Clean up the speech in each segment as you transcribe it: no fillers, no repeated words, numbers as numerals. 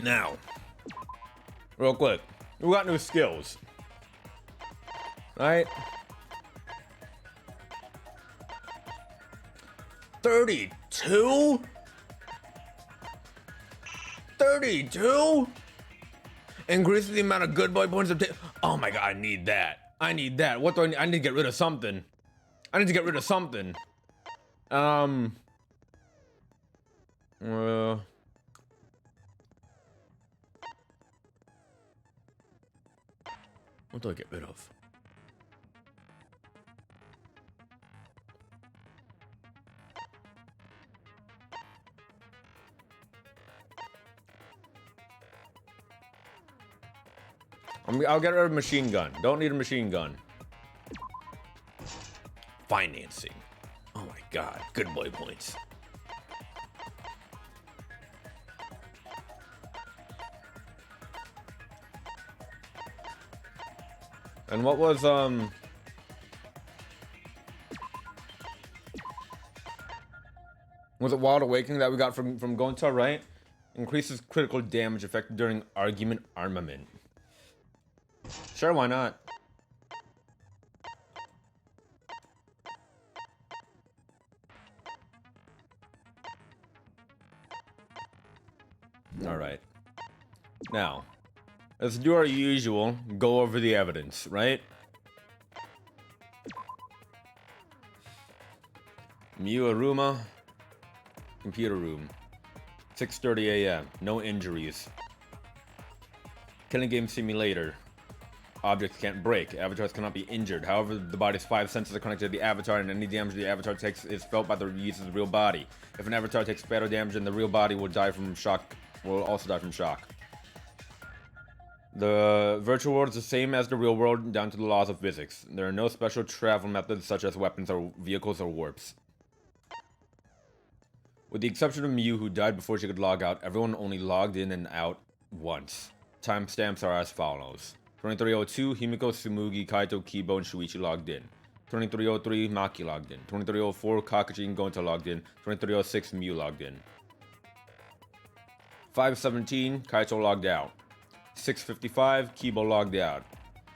Now, real quick, we got new skills. Right? 32? 32? Increases the amount of good boy points obtained. Oh my god, I need that. I need that. What do I need? I need to get rid of something. I need to get rid of something. What do I get rid of? I'll get rid of machine gun. Don't need a machine gun. Financing. Oh my god. Good boy points. And what was it Wild Awakening that we got from Gonta, right? Increases critical damage effect during argument armament. Sure, why not? Alright. Now, let's do our usual, go over the evidence, right? Mew Aruma, computer room. 6:30 a.m. No injuries. Killing game simulator. Objects can't break. Avatars cannot be injured. However, the body's 5 senses are connected to the avatar, and any damage the avatar takes is felt by the user's real body. If an avatar takes fatal damage, then the real body will die from shock. Will also die from shock. The virtual world is the same as the real world, down to the laws of physics. There are no special travel methods such as weapons or vehicles or warps. With the exception of Mew, who died before she could log out, everyone only logged in and out once. Timestamps are as follows. 2302, Himiko, Tsumugi, Kaito, Kibo, and Shuichi logged in. 2303, Maki logged in. 2304, Kakashi and Gonta logged in. 2306, Mew logged in. 517, Kaito logged out. 655, Kibo logged out.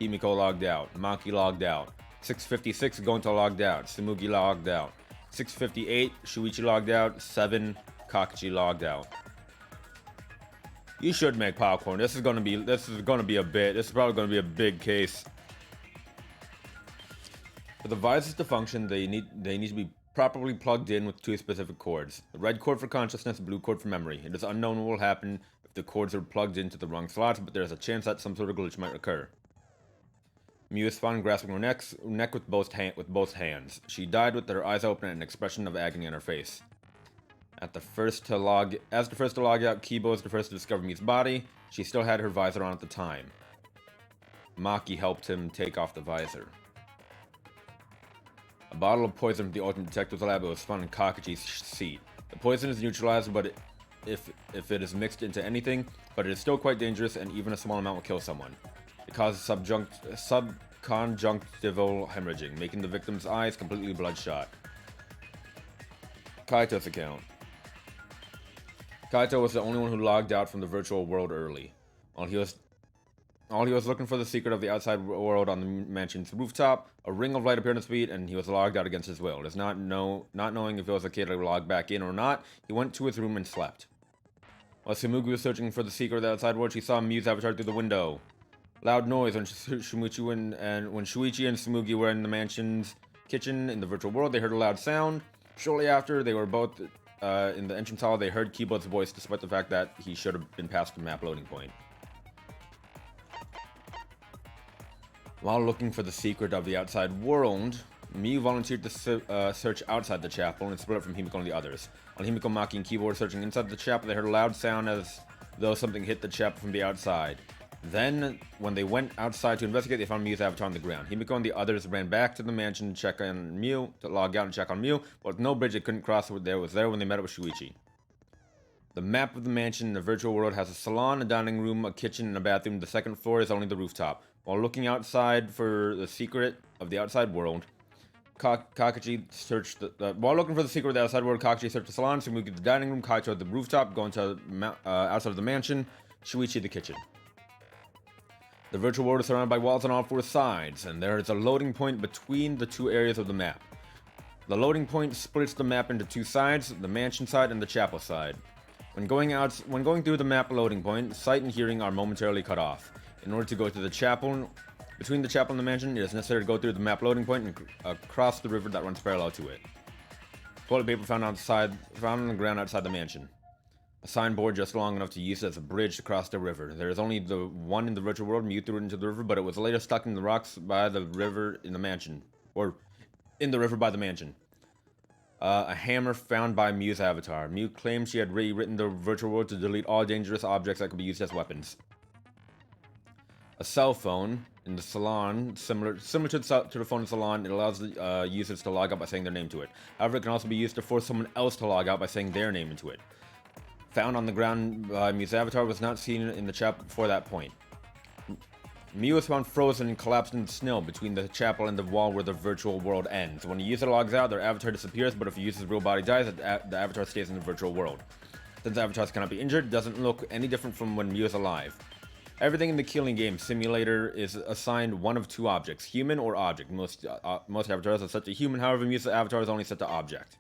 Himiko logged out. Maki logged out. 656, Gonta logged out. Tsumugi logged out. 658, Shuichi logged out. 7, Kakashi logged out. You should make popcorn. This is probably gonna be a big case. For the visors to function, they need to be properly plugged in with 2 specific cords. The red cord for consciousness, blue cord for memory. It is unknown what will happen if the cords are plugged into the wrong slots, but there is a chance that some sort of glitch might occur. Mew is found grasping her neck with both hands. She died with her eyes open and an expression of agony on her face. As the first to log out, Kibo is the first to discover Mew's body. She still had her visor on at the time. Maki helped him take off the visor. A bottle of poison from the Ultimate Detective's lab was found in Kakachi's seat. The poison is neutralized, but if it is mixed into anything, but it is still quite dangerous, and even a small amount will kill someone. It causes subconjunctival hemorrhaging, making the victim's eyes completely bloodshot. Kaito's account. Kaito was the only one who logged out from the virtual world early. While he was looking for the secret of the outside world on the mansion's rooftop, a ring of light appeared on his feet, and he was logged out against his will. It is not knowing if it was okay to log back in or not, he went to his room and slept. While Tsumugi was searching for the secret of the outside world, she saw Mew's avatar through the window. Loud noise when Shuichi and Tsumugi were in the mansion's kitchen in the virtual world. They heard a loud sound. Shortly after, they were both in the entrance hall. They heard Kibo's voice, despite the fact that he should have been past the map loading point. While looking for the secret of the outside world, Mew volunteered to search outside the chapel and split up from Himiko and the others. While Himiko, Maki, and Kibo were searching inside the chapel, they heard a loud sound as though something hit the chapel from the outside. Then, when they went outside to investigate, they found Mew's avatar on the ground. Himiko and the others ran back to the mansion to check on Mew, to log out and check on Mew, but with no bridge they couldn't cross was there when they met up with Shuichi. The map of the mansion in the virtual world has a salon, a dining room, a kitchen, and a bathroom. The second floor is only the rooftop. While looking outside for the secret of the outside world, Kakashi searched while looking for the secret of the outside world. Kakashi searched the salon, Sumugi the dining room, Kaito the rooftop, going to outside of the mansion, Shuichi the kitchen. The virtual world is surrounded by walls on all four sides, and there is a loading point between the two areas of the map. The loading point splits the map into two sides, the mansion side and the chapel side. When going through the map loading point, sight and hearing are momentarily cut off. In order to go to the chapel, between the chapel and the mansion, it is necessary to go through the map loading point and across the river that runs parallel to it. Toilet paper found on the ground outside the mansion. A signboard just long enough to use as a bridge to cross the river. There is only the one in the virtual world. Mew threw it into the river, but it was later stuck in the rocks by the river in the mansion. Or in the river by the mansion. A hammer found by Mew's avatar. Mew claimed she had rewritten the virtual world to delete all dangerous objects that could be used as weapons. A cell phone in the salon, similar to the phone in the salon, it allows the users to log out by saying their name to it. However, it can also be used to force someone else to log out by saying their name into it. Found on the ground by Mew's avatar, was not seen in the chapel before that point. Mew was found frozen and collapsed in the snow between the chapel and the wall where the virtual world ends. When a user logs out, their avatar disappears, but if a user's real body dies, the avatar stays in the virtual world. Since avatars cannot be injured, it doesn't look any different from when Mew is alive. Everything in the Killing Game simulator is assigned one of two objects, human or object. Most avatars are set to human, however, Mew's avatar is only set to object.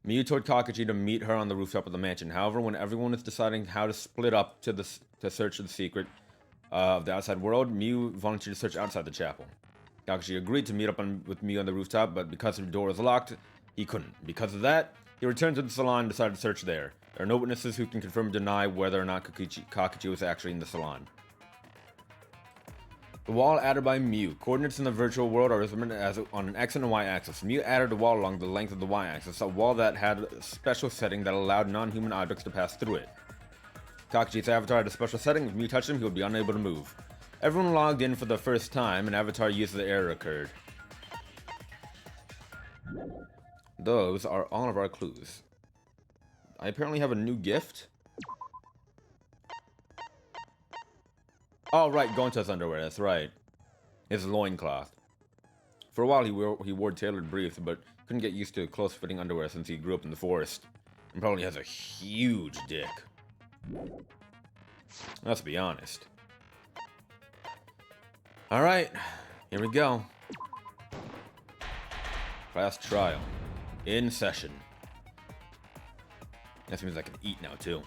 Mew told Kakashi to meet her on the rooftop of the mansion. However, when everyone is deciding how to split up to search for the secret of the outside world, Mew volunteered to search outside the chapel. Kakashi agreed to meet up with Mew on the rooftop, but because the door was locked, he couldn't. Because of that, he returned to the salon and decided to search there. There are no witnesses who can confirm or deny whether or not Kakashi was actually in the salon. The wall added by Mew. Coordinates in the virtual world are represented on an X and a Y axis. Mew added a wall along the length of the Y axis, a wall that had a special setting that allowed non-human objects to pass through it. Kakashi's avatar had a special setting. If Mew touched him, he would be unable to move. Everyone logged in for the first time, and avatar use of the error occurred. Those are all of our clues. I apparently have a new gift. Oh, right, Gonta's underwear, that's right. His loincloth. For a while, he wore tailored briefs, but couldn't get used to close-fitting underwear since he grew up in the forest. And probably has a huge dick. Let's be honest. Alright, here we go. Class trial. In session. That means I can eat now, too.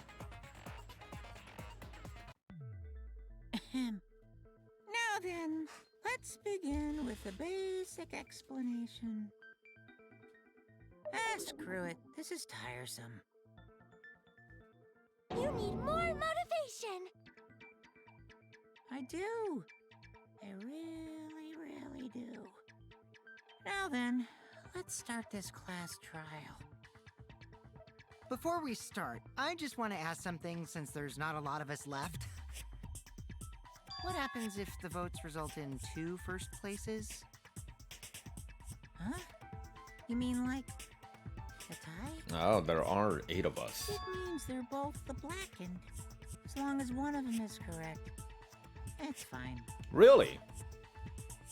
Now then, let's begin with a basic explanation. Screw it. This is tiresome. You need more motivation! I do. I really, really do. Now then, let's start this class trial. Before we start, I just want to ask something since there's not a lot of us left. What happens if the votes result in 2 first places? Huh? You mean like a tie? Oh, there are 8 of us. It means they're both the blackened. As long as one of them is correct. It's fine. Really?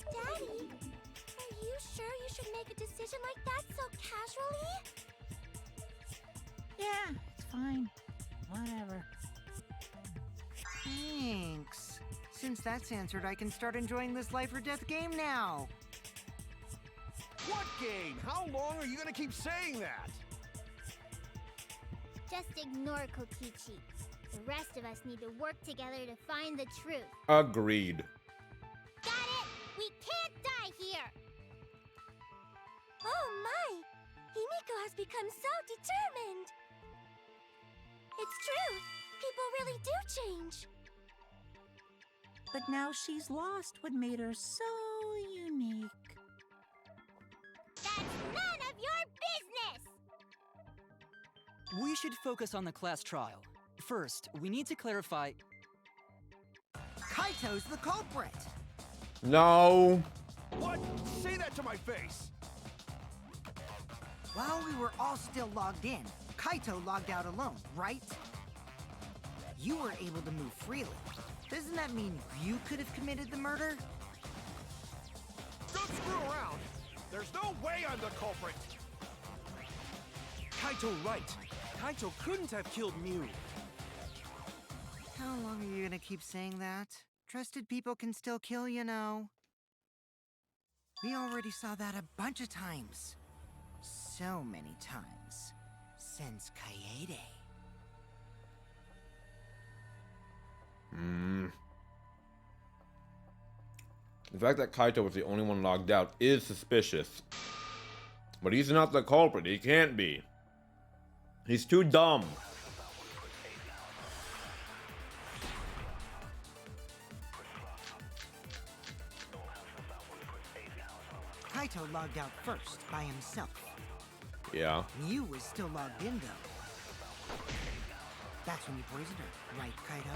Daddy, are you sure you should make a decision like that so casually? Yeah, it's fine. Whatever. Thanks. Since that's answered, I can start enjoying this life or death game now. What game? How long are you gonna keep saying that? Just ignore Kokichi. The rest of us need to work together to find the truth. Agreed. Got it! We can't die here! Oh my! Himiko has become so determined! It's true! People really do change! But now she's lost what made her so unique. That's none of your business! We should focus on the class trial. First, we need to clarify... Kaito's the culprit! No. What? Say that to my face! While we were all still logged in, Kaito logged out alone, right? You were able to move freely. Doesn't that mean you could have committed the murder? Don't screw around! There's no way I'm the culprit. Kaito right. Kaito couldn't have killed Mew. How long are you gonna keep saying that? Trusted people can still kill, you know. We already saw that a bunch of times. So many times. Since Kaede. The fact that Kaito was the only one logged out is suspicious. But he's not the culprit. He can't be. He's too dumb. Kaito logged out first by himself. Yeah. Mew was still logged in though. That's when you poisoned her, right, Kaito?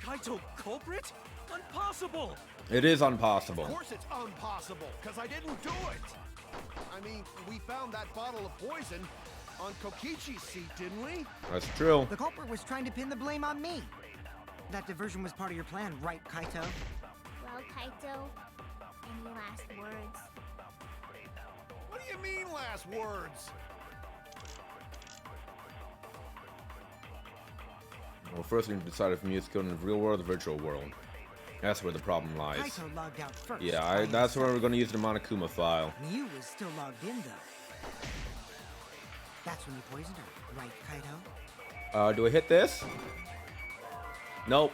Kaito culprit? Impossible! It is impossible. Of course it's impossible, because I didn't do it. I mean, we found that bottle of poison on Kokichi's seat, didn't we? That's true. The culprit was trying to pin the blame on me. That diversion was part of your plan, right, Kaito? Well, Kaito, any last words? What do you mean, last words? Well, first we need to decide if Mew is killed in the real world or the virtual world. That's where the problem lies. Kaito logged out first. Yeah, that's where we're going to use the Monokuma file. Mew was still logged in though. That's when you poisoned her, right, Kaito? Do I hit this? Nope.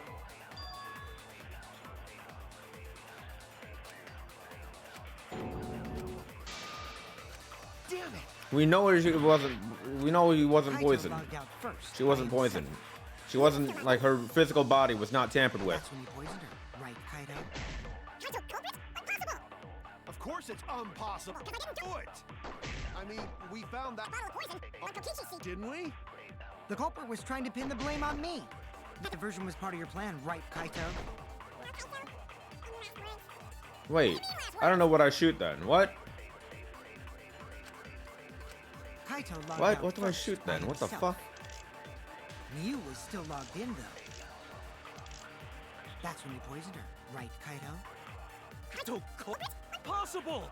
Damn it! We know she wasn't. We know he wasn't Kaito poisoned. logged out first She by wasn't himself. poisoned. She wasn't like her physical body was not tampered with. That's when you poisoned her, right, Kaito? Kaito culprit? Impossible! Of course it's impossible. Because I didn't do it. I mean, we found that Bottle of poison on Kokichi's seat. didn't we? The culprit was trying to pin the blame on me. The diversion was part of your plan, right, Kaito? Wait, I don't know what I shoot then. What? Kaito logged What? out What do I first shoot by then? What the himself. fuck? Mew was still logged in though. That's when you poisoned her, right, Kaito? Kaito culprit? Impossible!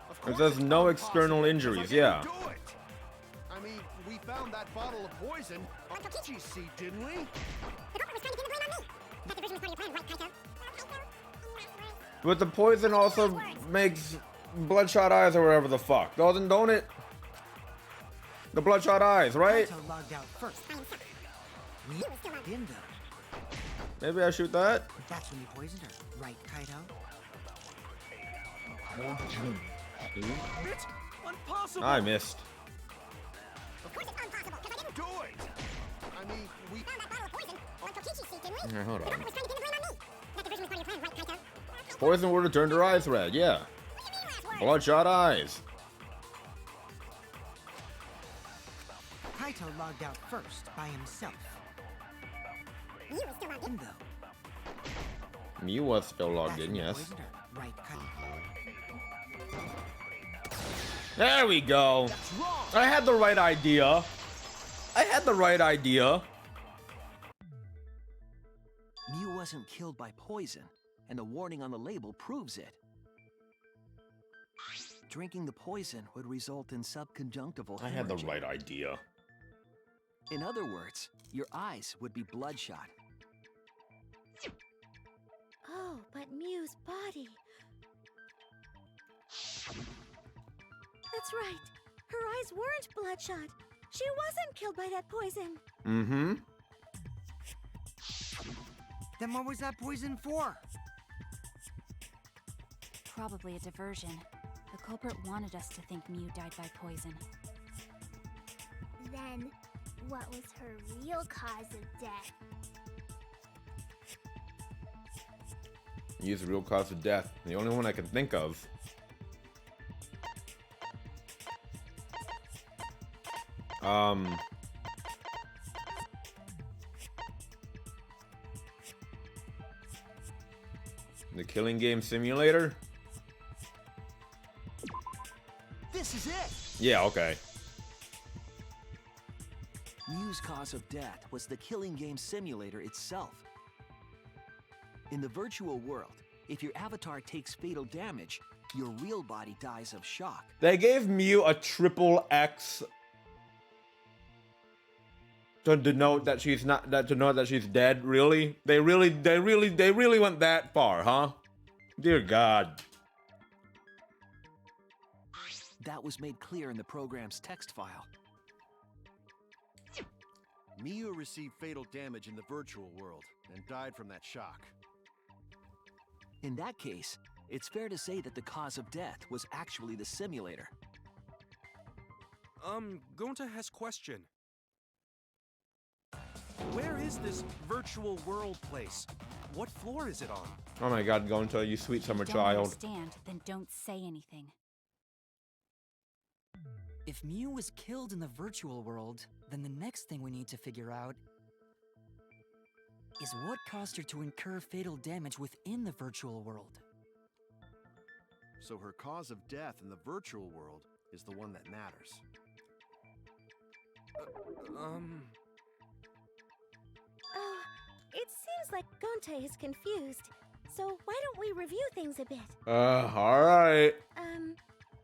Of It course says it's no impossible, external 'cause I injuries, didn't yeah. do it. I mean, we found that bottle of poison on Kokichi's seat, didn't we? The culprit was trying to pin the blame on me. That diversion was part of your plan, right, Kaito? But the poison also makes bloodshot eyes or whatever the fuck. Don't it? The bloodshot eyes, right? Kaito logged out first. Mew was still logged in though. Maybe I shoot that? That's when you poisoned her, right, Kaito? It's impossible! I missed. Of course it's impossible, because I didn't Do it. I mean, we found that bottle of poison on Kokichi's seat, didn't we? Yeah, hold The on. culprit was trying to pin the blame on me. That diversion was part of your plan, right, Kaito? Poison would have turned her eyes red, yeah. What do you mean last words? Bloodshot eyes. Kaito logged out first by himself. Mew was still logged in. In though. Mew was still logged That's in, when you yes. poisoned her, right, Kaito? There we go. That's wrong. I had the right idea. I had the right idea. Mew wasn't killed by poison, and the warning on the label proves it. Drinking the poison would result in subconjunctival I had the hemorrhaging. right idea. In other words, your eyes would be bloodshot. Oh, but Mew's body. That's right. Her eyes weren't bloodshot. She wasn't killed by that poison. Mm-hmm. Then what was that poison for? Probably a diversion. The culprit wanted us to think Mew died by poison. Then, what was her real cause of death? Use the real cause of death. The only one I can think of. The killing game simulator? This is it! Yeah, okay. Mew's cause of death was the killing game simulator itself. In the virtual world, if your avatar takes fatal damage, your real body dies of shock. They gave Mew a triple X to denote that she's not that to know that she's dead. Really? They really went that far, huh? Dear God. That was made clear in the program's text file. Miu received fatal damage in the virtual world and died from that shock. In that case, it's fair to say that the cause of death was actually the simulator. Gonta has question. Where is this virtual world place? What floor is it on? Oh my God, Gonta, you sweet summer Don't child. understand, then don't say anything. If Mew was killed in the virtual world, then the next thing we need to figure out is what caused her to incur fatal damage within the virtual world. So her cause of death in the virtual world is the one that matters. Oh, it seems like Gonta is confused. So why don't we review things a bit? Alright.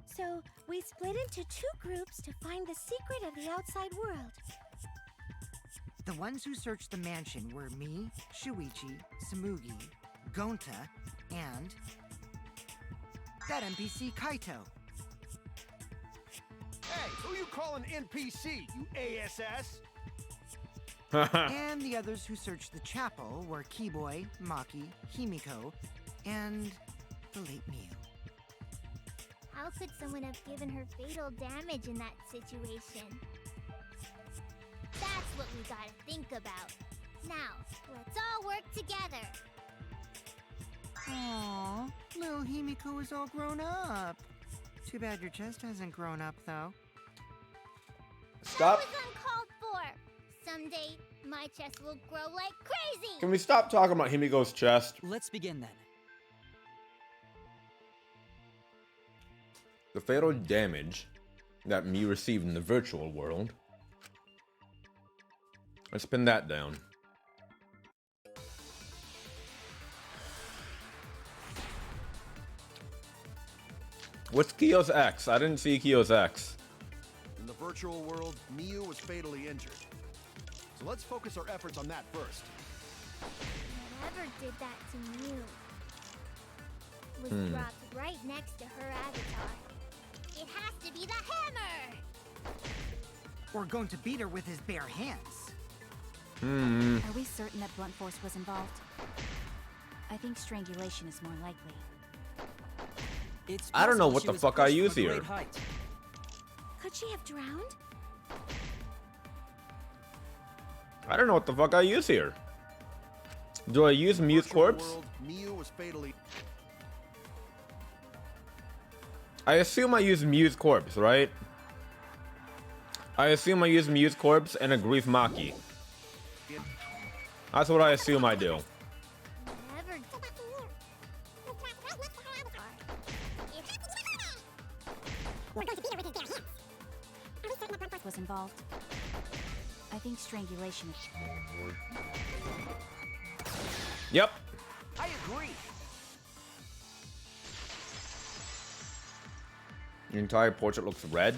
So we split into 2 groups to find the secret of the outside world. The ones who searched the mansion were me, Shuichi, Samugi, Gonta, and that NPC Kaito. Hey, who you calling NPC, you ASS? And the others who searched the chapel were Keyboy, Maki, Himiko, and the late Mew. How could someone have given her fatal damage in that situation? That's what we gotta think about. Now, let's all work together. Aww, little Himiko is all grown up. Too bad your chest hasn't grown up, though. Stop. That was uncalled for. Someday, my chest will grow like crazy. Can we stop talking about Himiko's chest? Let's begin then. The fatal damage that Mew received in the virtual world. Let's pin that down. What's Kyo's X? I didn't see Kyo's X. In the virtual world, Miu was fatally injured. So let's focus our efforts on that first. Whatever did that to Mew was dropped right next to her avatar. It has to be the hammer! Or going to beat her with his bare hands. Are we certain that blunt force was involved? I think strangulation is more likely. It's I don't know possible what she the was fuck I pushed from a use here. great height. Could she have drowned? I don't know what the fuck I use here. Do I use Mew's Virtual corpse? world, Miu was fatally... I assume I use Mew's corpse, right? I assume I use Mew's corpse and a Grief Maki. That's what I assume I do. Whatever. Was involved. I think strangulation is. Yep. I agree. The entire portrait looks red.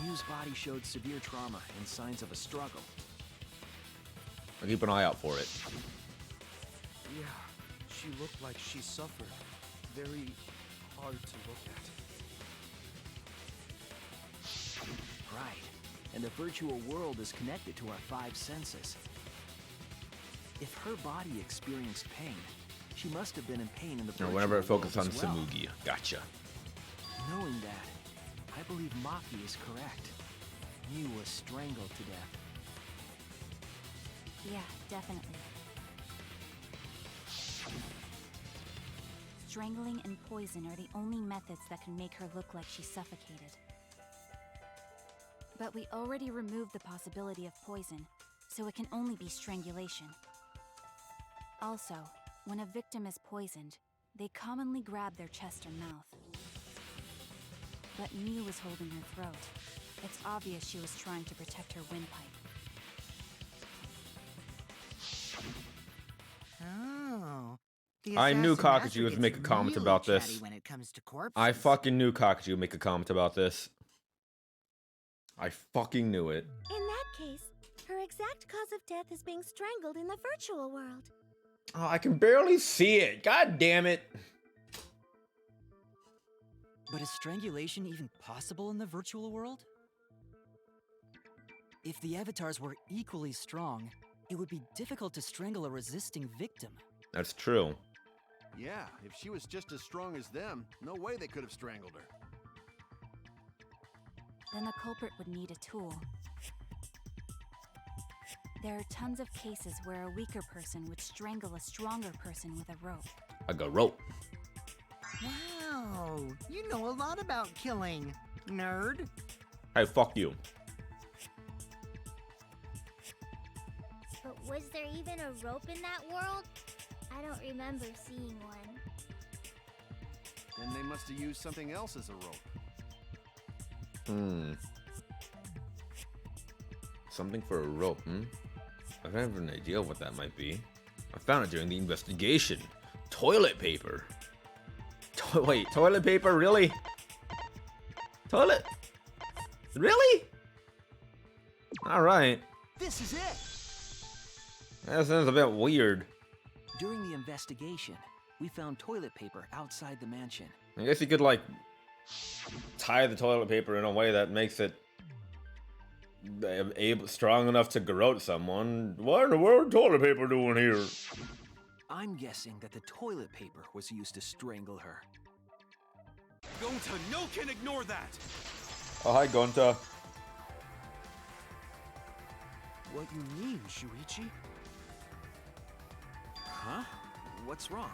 Mew's body showed severe trauma and signs of a struggle. I'll keep an eye out for it. Yeah, she looked like she suffered. Very hard to look at. Right. And the virtual world is connected to our 5 senses. If her body experienced pain, she must have been in pain in the Or virtual whenever it world focuses on as well. Samugi. Gotcha. Knowing that, I believe Maki is correct. Mew was strangled to death. Yeah, definitely. Strangling and poison are the only methods that can make her look like she suffocated. But we already removed the possibility of poison, so it can only be strangulation. Also, when a victim is poisoned, they commonly grab their chest or mouth. But Mew was holding her throat. It's obvious she was trying to protect her windpipe. Oh, The I knew assassin master Kakashi would gets make a comment really about chatty this. when it comes to corpses. I fucking knew Kakashi would make a comment about this. I fucking knew it. In that case, her exact cause of death is being strangled in the virtual world. Oh, I can barely see it. God damn it. But is strangulation even possible in the virtual world? If the avatars were equally strong, it would be difficult to strangle a resisting victim. That's true. Yeah, if she was just as strong as them, no way they could have strangled her. Then the culprit would need a tool. There are tons of cases where a weaker person would strangle a stronger person with a rope. I got rope. Wow, you know a lot about killing, nerd. Hey, fuck you. But was there even a rope in that world? I don't remember seeing one. Then they must have used something else as a rope. Something for a rope, I have an idea what that might be. I found it during the investigation. Toilet paper. Wait, toilet paper? Really? Toilet? Really? Alright. This is it! That sounds a bit weird. During the investigation, we found toilet paper outside the mansion. I guess you could, like, tie the toilet paper in a way that makes it strong enough to garrote someone. What in the world toilet paper doing here? I'm guessing that the toilet paper was used to strangle her. Gonta, no can ignore that! Oh, hi, Gonta. What you mean, Shuichi? Huh? What's wrong?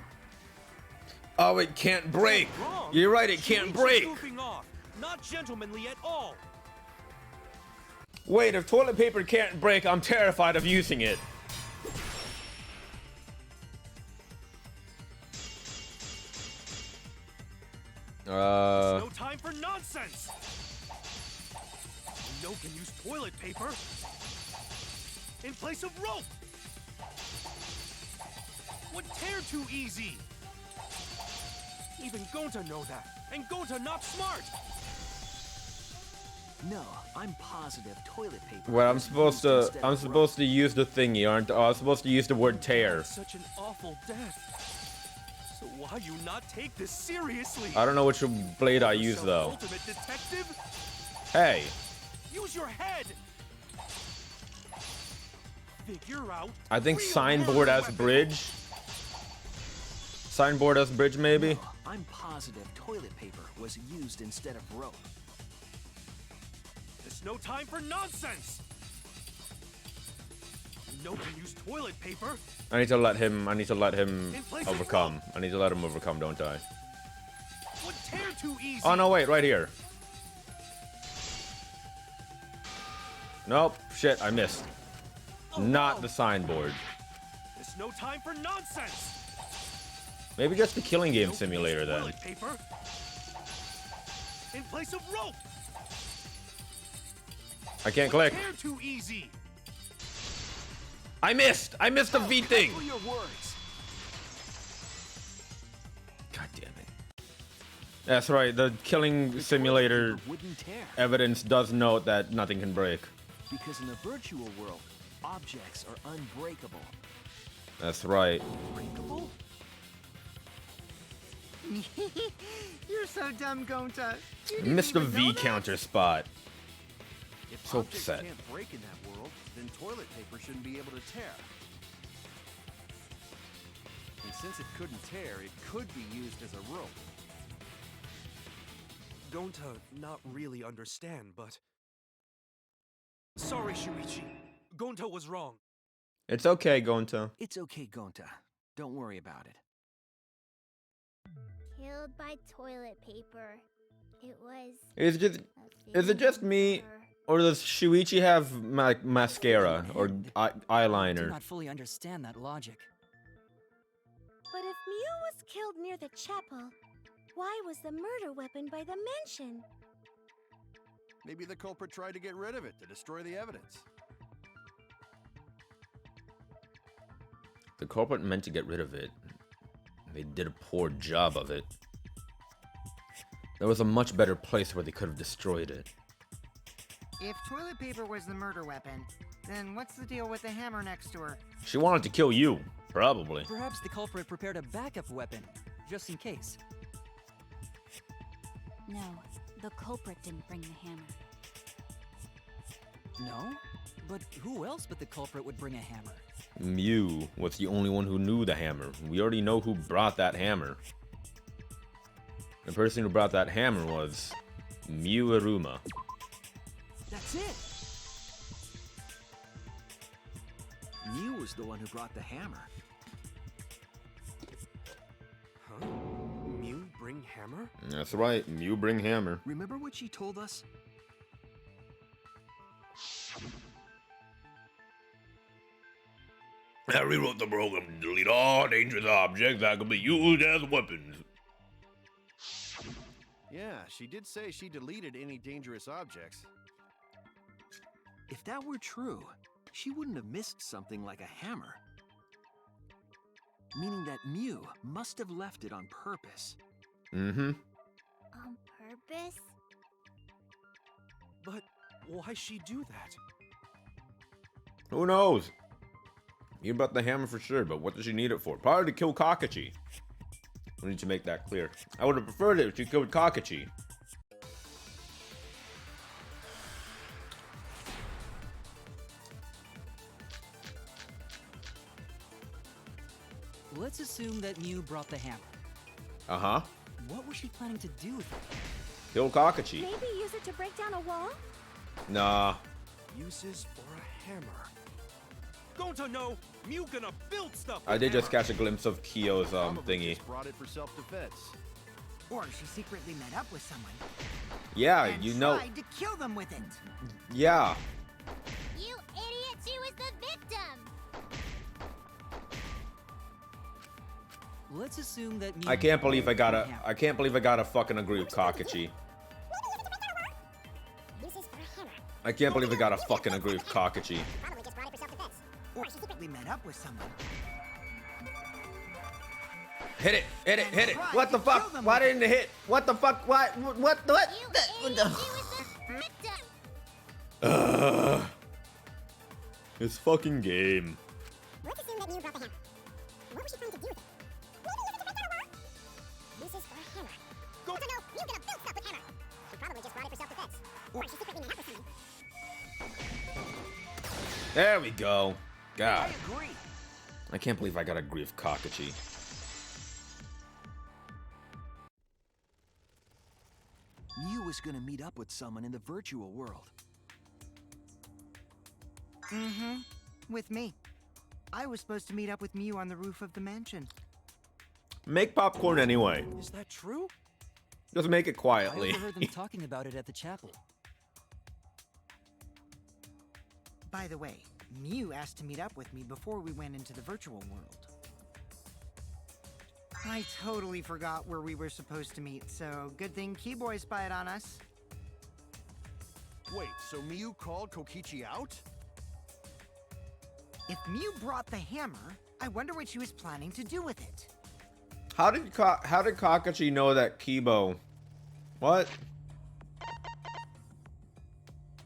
Oh, it can't break. Wrong? You're right, it can't Shuichi's break. goofing off. Not gentlemanly at all. Wait, if toilet paper can't break, I'm terrified of using it. No time for nonsense! No can use toilet paper in place of rope! Would tear too easy! Even Gonta know that, and Gonta not smart! No, I'm positive toilet paper. Well, I'm was supposed used to. instead I'm of supposed to use the thingy, aren't? I'm supposed to use the word tear. Such an awful death. So why you not take this seriously? I don't know which blade I use Yourself though. Ultimate detective? Hey, Use your head. Figure out. I think real signboard murder as weapon. bridge. Signboard as bridge, maybe. No, I'm positive toilet paper was used instead of rope. There's no time for nonsense. No can use toilet paper. I need to let him. I need to let him In place of overcome. I need to let him overcome, don't I? Would tear too easy. Oh no! Wait, right here. Nope. Shit, I missed. Oh, Not no. the signboard. There's no time for nonsense. Maybe just the killing game No can simulator use then. toilet paper in place of rope. I can't Would click. tear too easy. I missed. I missed the V thing. For your words. God damn it. That's right. The killing The simulator toilet paper wouldn't tear evidence does note that nothing can break. because in the virtual world, objects are unbreakable. That's right. Breakable? You're so dumb, Gonta. You I didn't missed the even know V that? counter spot. If So objects upset. can't break in that world, then toilet paper shouldn't be able to tear. And since it couldn't tear, it could be used as a rope. Gonta not really understand, but... Sorry, Shuichi. Gonta was wrong. It's okay, Gonta. It's okay, Gonta. Don't worry about it. Killed by toilet paper. It was. Is it just me, or does Shuichi have mascara or do eyeliner? not fully understand that logic. But if Mew was killed near the chapel, why was the murder weapon by the mansion? Maybe the culprit tried to get rid of it to destroy the evidence. The culprit meant to get rid of it. They did a poor job of it. There was a much better place where they could have destroyed it. If toilet paper was the murder weapon, then what's the deal with the hammer next to her? She wanted to kill you, probably. Perhaps the culprit prepared a backup weapon, just in case. No, the culprit didn't bring the hammer. No? But who else but the culprit would bring a hammer? Mew was the only one who knew the hammer. We already know who brought that hammer. The person who brought that hammer was Mew Aruma. That's it! Mew was the one who brought the hammer. Huh? Mew bring hammer? That's right, Mew bring hammer. Remember what she told us? I rewrote the program to delete all dangerous objects that could be used as weapons. Yeah, she did say she deleted any dangerous objects. If that were true, she wouldn't have missed something like a hammer. Meaning that Mew must have left it on purpose. Mm-hmm. On purpose? But why she do that? Who knows? You brought the hammer for sure, but what does she need it for? Probably to kill Kakashi. We need to make that clear. I would have preferred it if she killed Kakashi. Let's assume that Mew brought the hammer. Uh-huh. What was she planning to do with it? Kill Kakashi. Maybe use it to break down a wall? Nah. Uses for a hammer. Going to know, Mew gonna build stuff. I with did just hammer. catch a glimpse of Kyo's Probably thingy. just brought it for self-defense. Or she secretly met up with someone Yeah, and you know. tried to kill them with it. Yeah. You idiot! She was the victim! Let's assume that Mew I can't believe I brought the gotta. hammer. I can't believe I gotta fucking agree with Kakashi. I can't believe I gotta fucking agree with Kakashi. Probably just brought it for self-defense. Or she secretly met up with someone. Hit it! Hit it! Hit it! What the fuck? Why didn't it hit? What the fuck? Why? What? You idiot! She was the victim! Ugh. This fucking game. Let's assume that Mew brought the hammer. What was she trying to do with it? Maybe use it to break down a wall? Uses for a hammer. Go- So no, Mew gonna build stuff with hammer. She probably just brought it for self-defense. Or she secretly met up with someone. There we go. I God, agree. I can't believe I gotta agree with Kakashi. Mew was gonna meet up with someone in the virtual world. Mm-hmm. With me. I was supposed to meet up with Mew on the roof of the mansion. Make popcorn anyway. Is that true? Just make it I quietly. overheard them talking about it at the chapel. By the way, Mew asked to meet up with me before we went into the virtual world. I totally forgot where we were supposed to meet, so good thing Keyboy spied on us. Wait, so Mew called Kokichi out? If Mew brought the hammer, I wonder what she was planning to do with it. How did Kakashi know that Kibo? What?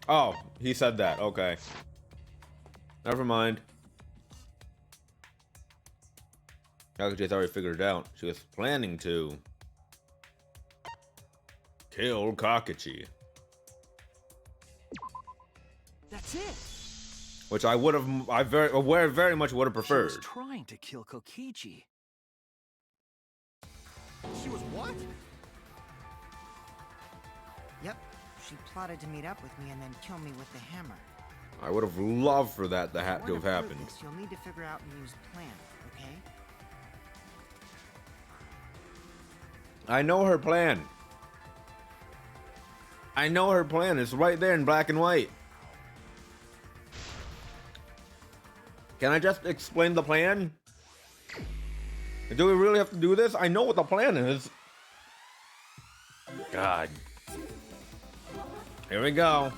Oh, he said that. Okay. Never mind. Kakachi's already figured it out. She was planning to kill Kakashi, That's it. which I would have. I very much would have She preferred. was trying to kill Kokichi. She was what? Yep, she plotted to meet up with me and then kill me with the hammer. I would have loved for that to In have order prove happened. this, you'll need to figure out Mew's plan, okay? I know her plan. I know her plan. It's right there in black and white. Can I just explain the plan? Do we really have to do this? I know what the plan is. God. Here we go.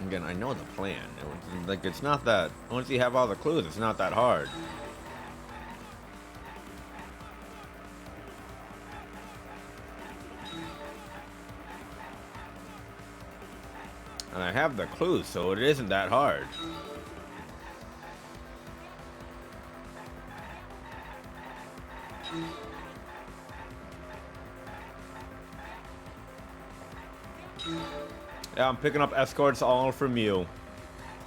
Again, I know the plan. Like, it's not that... Once you have all the clues, it's not that hard. And I have the clues, so it isn't that hard. Yeah, I'm picking up escorts all for Mew.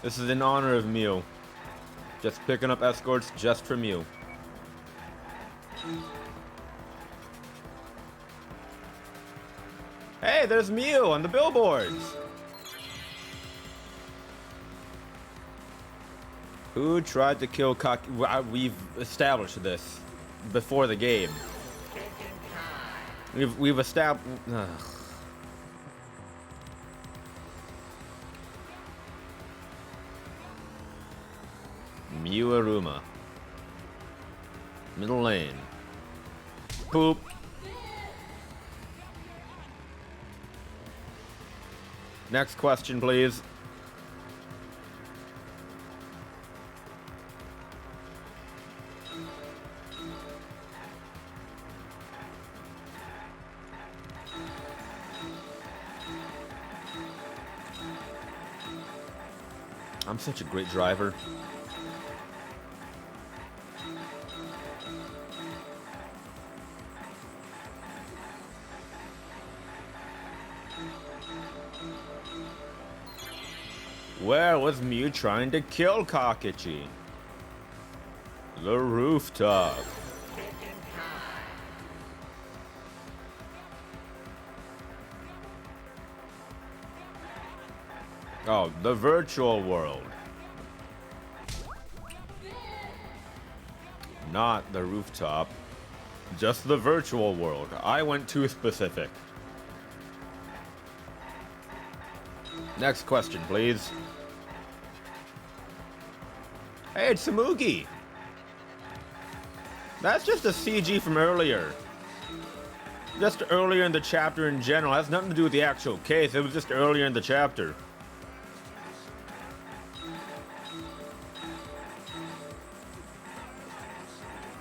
This is in honor of Mew. Just picking up escorts just for Mew. Hey, there's Mew on the billboards! Who tried to kill We've established this before the game. We've established... Aruma. Middle lane. Poop. Next question, please. I'm such a great driver. Where was Mew trying to kill Kakichi? The rooftop. Oh, the virtual world. Not the rooftop. Just the virtual world. I went too specific. Next question, please. Hey, it's Samugi. That's just a CG from earlier. Just earlier in the chapter in general. It has nothing to do with the actual case. It was just earlier in the chapter.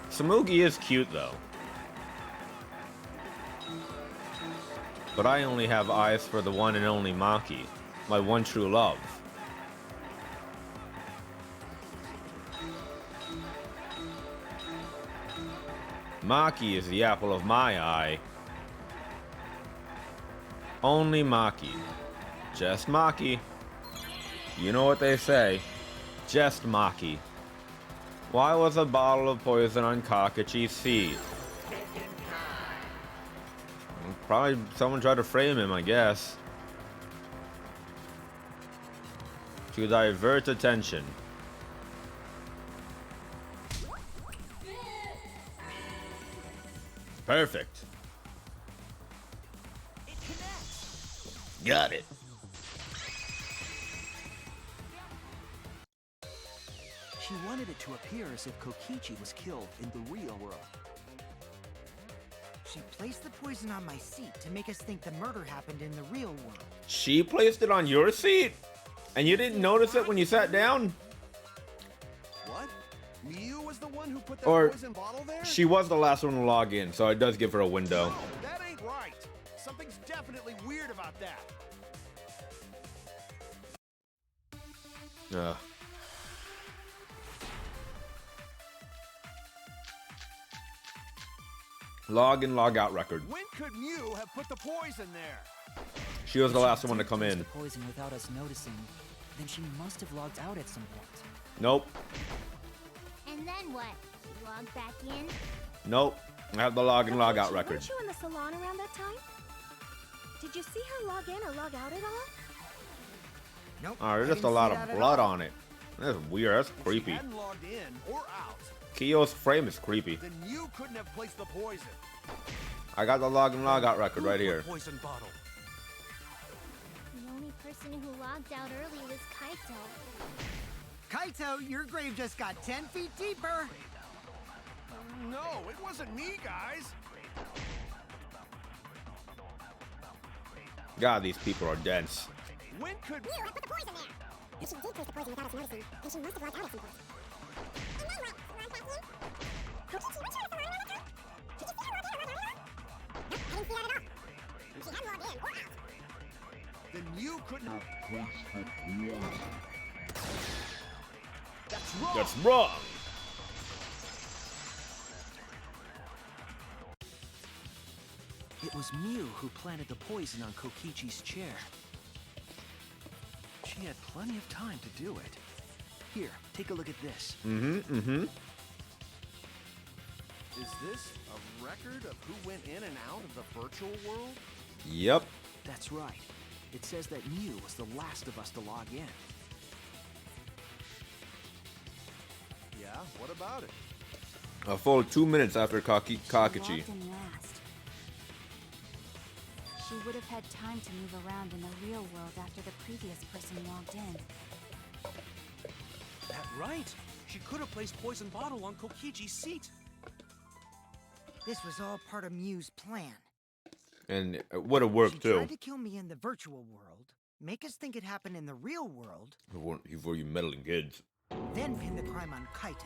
Samugi is cute, though. But I only have eyes for the one and only Maki. My one true love. Maki is the apple of my eye. Only Maki. Just Maki. You know what they say. Just Maki. Why was a bottle of poison on Kakichi's seat? Probably someone tried to frame him, I guess. To divert attention. Perfect. Got it. She wanted it to appear as if Kokichi was killed in the real world. She placed the poison on my seat to make us think the murder happened in the real world. She placed it on your seat? And you didn't notice it when you sat down? What? Mew was the one who put that Or poison bottle there? she was the last one to log in, so it does give her a window. No, that ain't right. Something's definitely weird about that. Ugh. Log in, log out record. When could Mew have put the poison there? She was the If she last one to did come use in. the poison without us noticing, then she must have logged out at some point. Nope. And then what? She logged back in? Nope. I have the log in, log out record. Weren't you in the salon around that time? Did you see her log in or log out at all? Nope. Oh, there's I just a didn't lot see of that at blood all. on it. That's weird. That's If creepy. she hadn't logged in or out, Kyo's frame is creepy. then Mew couldn't have placed the poison. I got the log in, log out record Who right put here. Poison bottle. The only person who logged out early was Kaito. Kaito, your grave just got 10 feet deeper. No, it wasn't me, guys. God, these people are dense. When could... Mew had put the poison there! If she did place the poison without us noticing, then she must have logged out at some point. And then what? Ron Batman? Kokichi, what's your authority on the account? Did you see her log in or log out? Nope, I didn't see that at all. She hadn't logged in or out. Then you couldn't... That's wrong! That's wrong. It was Mew who planted the poison on Kokichi's chair. She had plenty of time to do it. Here, take a look at this. Mm-hmm. Is this a record of who went in and out of the virtual world? Yep. That's right. It says that Mew was the last of us to log in. Yeah, what about it? A full 2 minutes after She Kakichi. logged in last. She would have had time to move around in the real world after the previous person logged in. That right. She could have placed poison bottle on Kokichi's seat. This was all part of Mew's plan. And it would have worked She too. tried to kill me in the virtual world, make us think it happened in the real world, Before you meddling kids. then pin the crime on Kaito.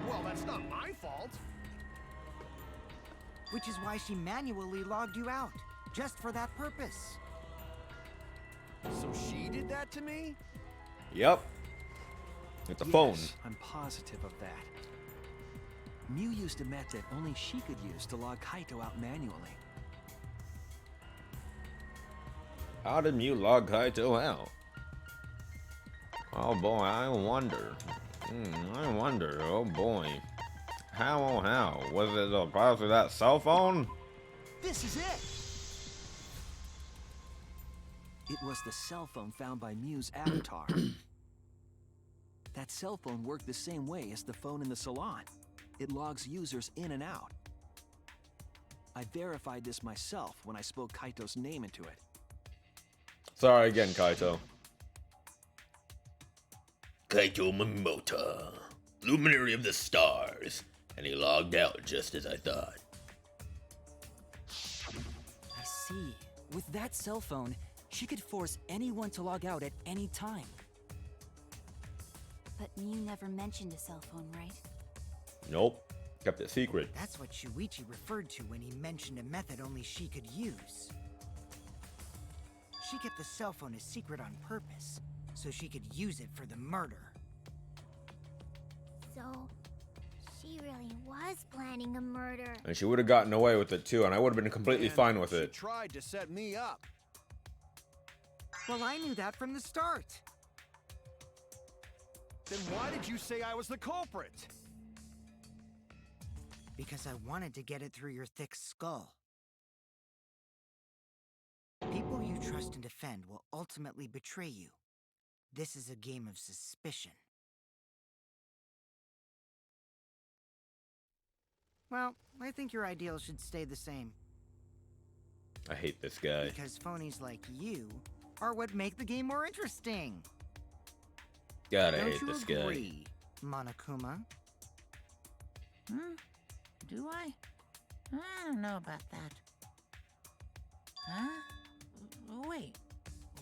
Well, that's not my fault. Which is why she manually logged you out, just for that purpose. So she did that to me? Yep. It's a Yes, phone. I'm positive of that. Mew used a method only she could use to log Kaito out manually. How did Mew log Kaito out? Oh boy, I wonder. Oh boy. How? Was it possibly that cell phone? This is it! It was the cell phone found by Mew's avatar. That cell phone worked the same way as the phone in the salon. It logs users in and out. I verified this myself when I spoke Kaito's name into it. Sorry again, Kaito. Kaito Momota, luminary of the stars. And he logged out just as I thought. I see. With that cell phone, she could force anyone to log out at any time. But Mew never mentioned a cell phone, right? Nope. Kept it secret. That's what Shuichi referred to when he mentioned a method only she could use. She kept the cell phone a secret on purpose, so she could use it for the murder. So, she really was planning a murder. And she would have gotten away with it too, and I would have been completely And fine with she it. tried to set me up. Well, I knew that from the start. Then why did you say I was the culprit? Because I wanted to get it through your thick skull. People you trust and defend will ultimately betray you. This is a game of suspicion. Well, I think your ideals should stay the same. I hate this guy. Because phonies like you are what make the game more interesting. God, I Don't hate you this guy. agree, Monokuma? Do I? I don't know about that. Huh? Wait,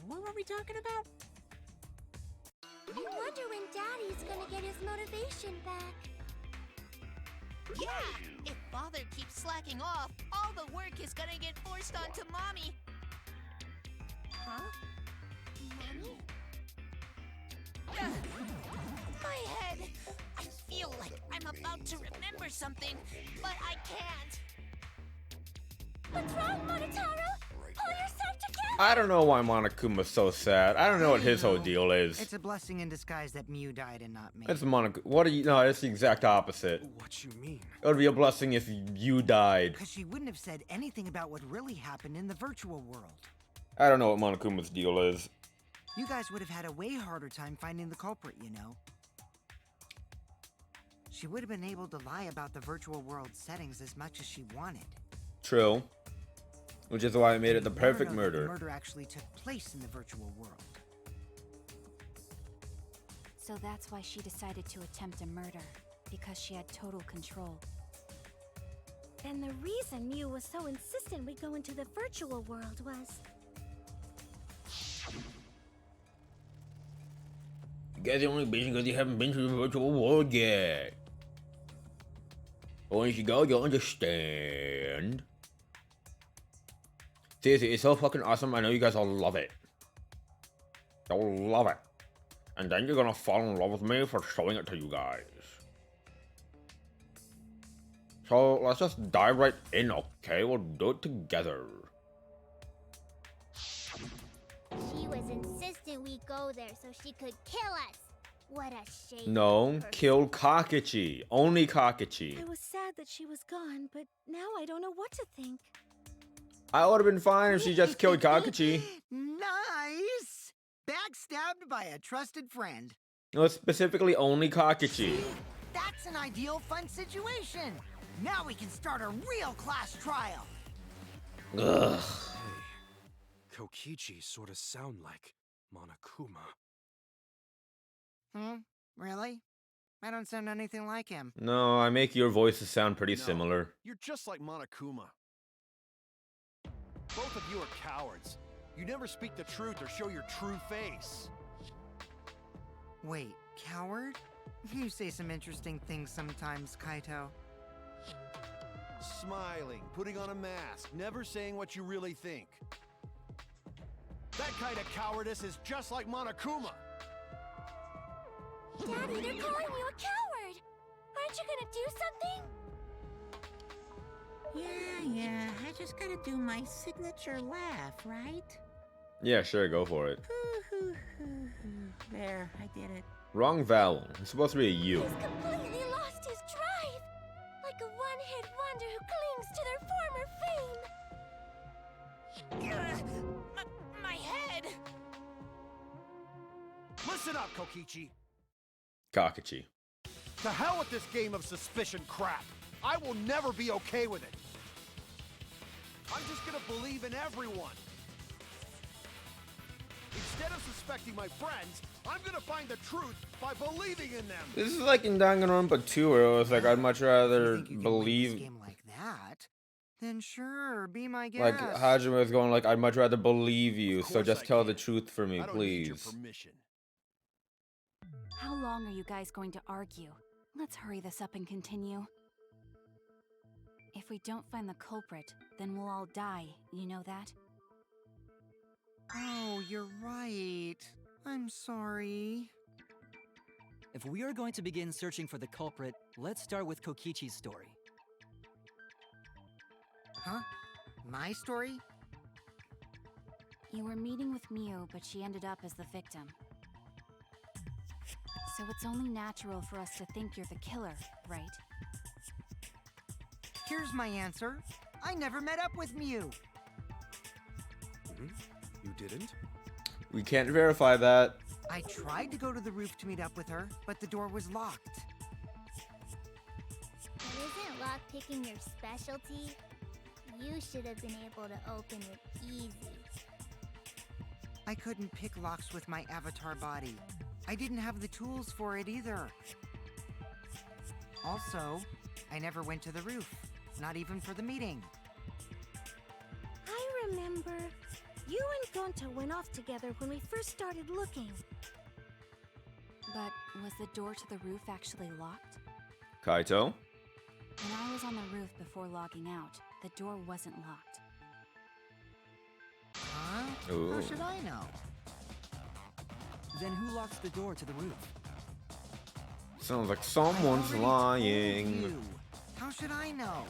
what were we talking about? I wonder when Daddy's gonna get his motivation back. Yeah! If Father keeps slacking off, all the work is gonna get forced onto Mommy. Huh? Mommy? My head! I feel like I'm about to remember something, but I can't. What's wrong, Monotaro? Pull yourself together! I don't know why Monokuma's so sad. I don't know what his whole deal is. It's a blessing in disguise that Mew died and not me. It's Monokuma. What are you? No, it's the exact opposite. What you mean? It would be a blessing if you died. Because she wouldn't have said anything about what really happened in the virtual world. I don't know what Monokuma's deal is. You guys would have had a way harder time finding the culprit, you know. She would have been able to lie about the virtual world settings as much as she wanted. True. Which is why I made it the Let her perfect know that the murder. murder actually took place in the virtual world. So that's why she decided to attempt a murder, because she had total control. And the reason Mew was so insistent we go into the virtual world was... You guys are only bitching because you haven't been to the virtual world yet. But once you go, you'll understand. Seriously, it's so fucking awesome. I know you guys all love it. You'll love it. And then you're gonna fall in love with me for showing it to you guys. So let's just dive right in, okay? We'll do it together. She was insistent we go there so she could kill us. What a shame. No, kill Kakichi. Only Kakichi. I was sad that she was gone, but now I don't know what to think. I would have been fine if she just killed Kakichi. Nice! Backstabbed by a trusted friend. No, specifically only Kakichi. That's an ideal fun situation. Now we can start a real class trial. Ugh. Hey, Kokichi sort of sound like Monokuma. Really? I don't sound anything like him. No, I make your voices sound pretty No, similar. You're just like Monokuma. Both of you are cowards. You never speak the truth or show your true face. Wait, coward? You say some interesting things sometimes, Kaito. Smiling, putting on a mask, never saying what you really think. That kind of cowardice is just like Monokuma. Daddy, they're calling you a coward. Aren't you gonna do something? Yeah, I just gotta do my signature laugh, right? Yeah, sure, go for it. There, I did it. Wrong vowel. It's supposed to be a U. He's completely lost his drive. Like a one-hit wonder who clings to their former fame. My head! Listen up, Kokichi. Kakichi. To hell with this game of suspicion crap. I will never be okay with it. I'm just gonna believe in everyone. Instead of suspecting my friends, I'm gonna find the truth by believing in them. This is like in Danganronpa 2, where it was like, I'd much rather If you think you can win believe. this game like that, then sure, be my guest. Like Hajime was going like, I'd much rather believe you, Of so course just I tell can. the truth for me, I don't need your please. permission. How long are you guys going to argue? Let's hurry this up and continue. If we don't find the culprit, then we'll all die, you know that? Oh, you're right. I'm sorry. If we are going to begin searching for the culprit, let's start with Kokichi's story. Huh? My story? You were meeting with Miu, but she ended up as the victim. So it's only natural for us to think you're the killer, right? Here's my answer. I never met up with Miu. You didn't? We can't verify that. I tried to go to the roof to meet up with her, but the door was locked. But isn't lockpicking your specialty? You should have been able to open it easy. I couldn't pick locks with my avatar body. I didn't have the tools for it either. Also, I never went to the roof, not even for the meeting. I remember. You and Gonta went off together when we first started looking. But was the door to the roof actually locked? Kaito? When I was on the roof before logging out, the door wasn't locked. Huh? Ooh. How should I know? Then who locks the door to the roof? Sounds like I someone's already told lying. you. How should I know?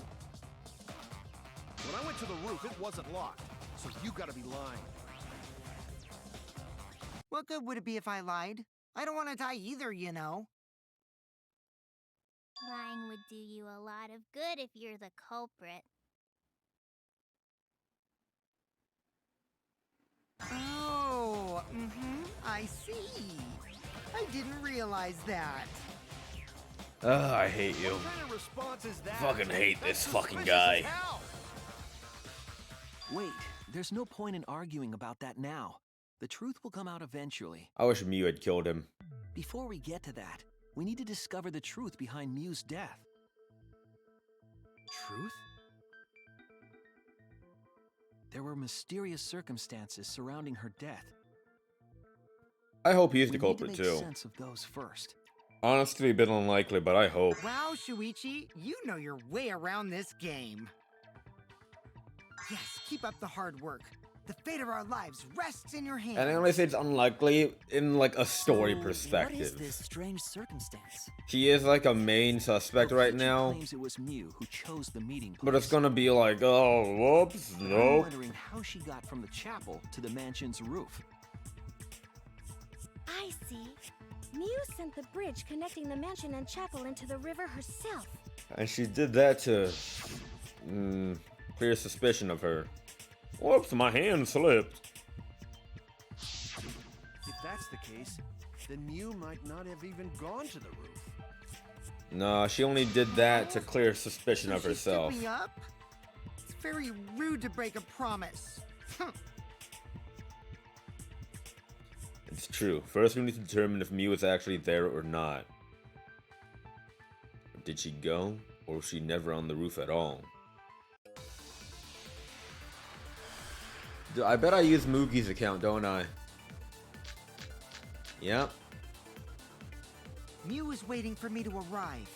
When I went to the roof, it wasn't locked. So you gotta be lying. What good would it be if I lied? I don't want to die either, you know. Lying would do you a lot of good if you're the culprit. Oh, I see. I didn't realize that. Ugh, I hate you. What kind of response is that? Fucking hate That's this fucking suspicious guy. as hell. Wait, there's no point in arguing about that now. The truth will come out eventually. I wish Miu had killed him. Before we get to that, we need to discover the truth behind Miu's death. Truth? There were mysterious circumstances surrounding her death. I hope he's the We need to culprit make too. sense of those first. Honestly, a bit unlikely, but I hope. Wow, Shuichi, you know your way around this game. Yes, keep up the hard work. The fate of our lives rests in your hands. And I only say it's unlikely in like a story So, perspective. What is this strange circumstance? He is like a main suspect right Kokichi now, claims it was Mew who chose the meeting place. but it's gonna be like, oh, whoops, I'm nope. wondering how she got from the chapel to the mansion's roof. I see. Mew sent the bridge connecting the mansion and chapel into the river herself. And she did that to clear suspicion of her. Whoops, my hand slipped. If that's the case, then Mew might not have even gone to the roof. No, she only did that to clear suspicion of So she stood herself. me up? It's very rude to break a promise. It's true. First, we need to determine if Mew is actually there or not. Did she go, or was she never on the roof at all? I bet I use Mugi's account, don't I? Yep. Mew is waiting for me to arrive.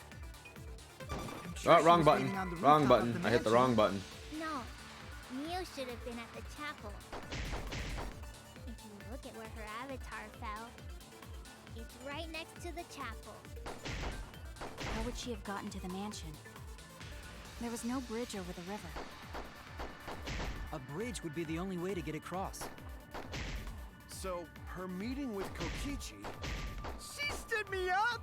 I'm Oh, she wrong was button. waiting on the Wrong rooftop button. of the I hit the mansion. wrong button. No, Mew should have been at the chapel. If you look at where her avatar fell, it's right next to the chapel. How would she have gotten to the mansion? There was no bridge over the river. A bridge would be the only way to get across. So, her meeting with Kokichi... She stood me up!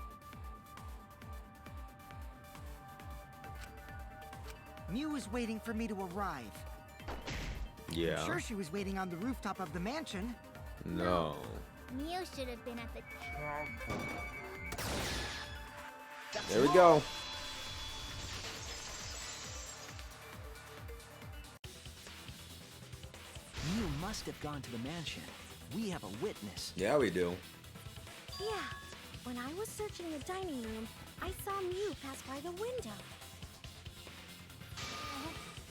Mew was waiting for me to arrive. Yeah. I'm sure she was waiting on the rooftop of the mansion. No. Mew should have been at the chapel. There we go. Mew must have gone to the mansion. We have a witness. Yeah, we do. Yeah. When I was searching the dining room, I saw Mew pass by the window.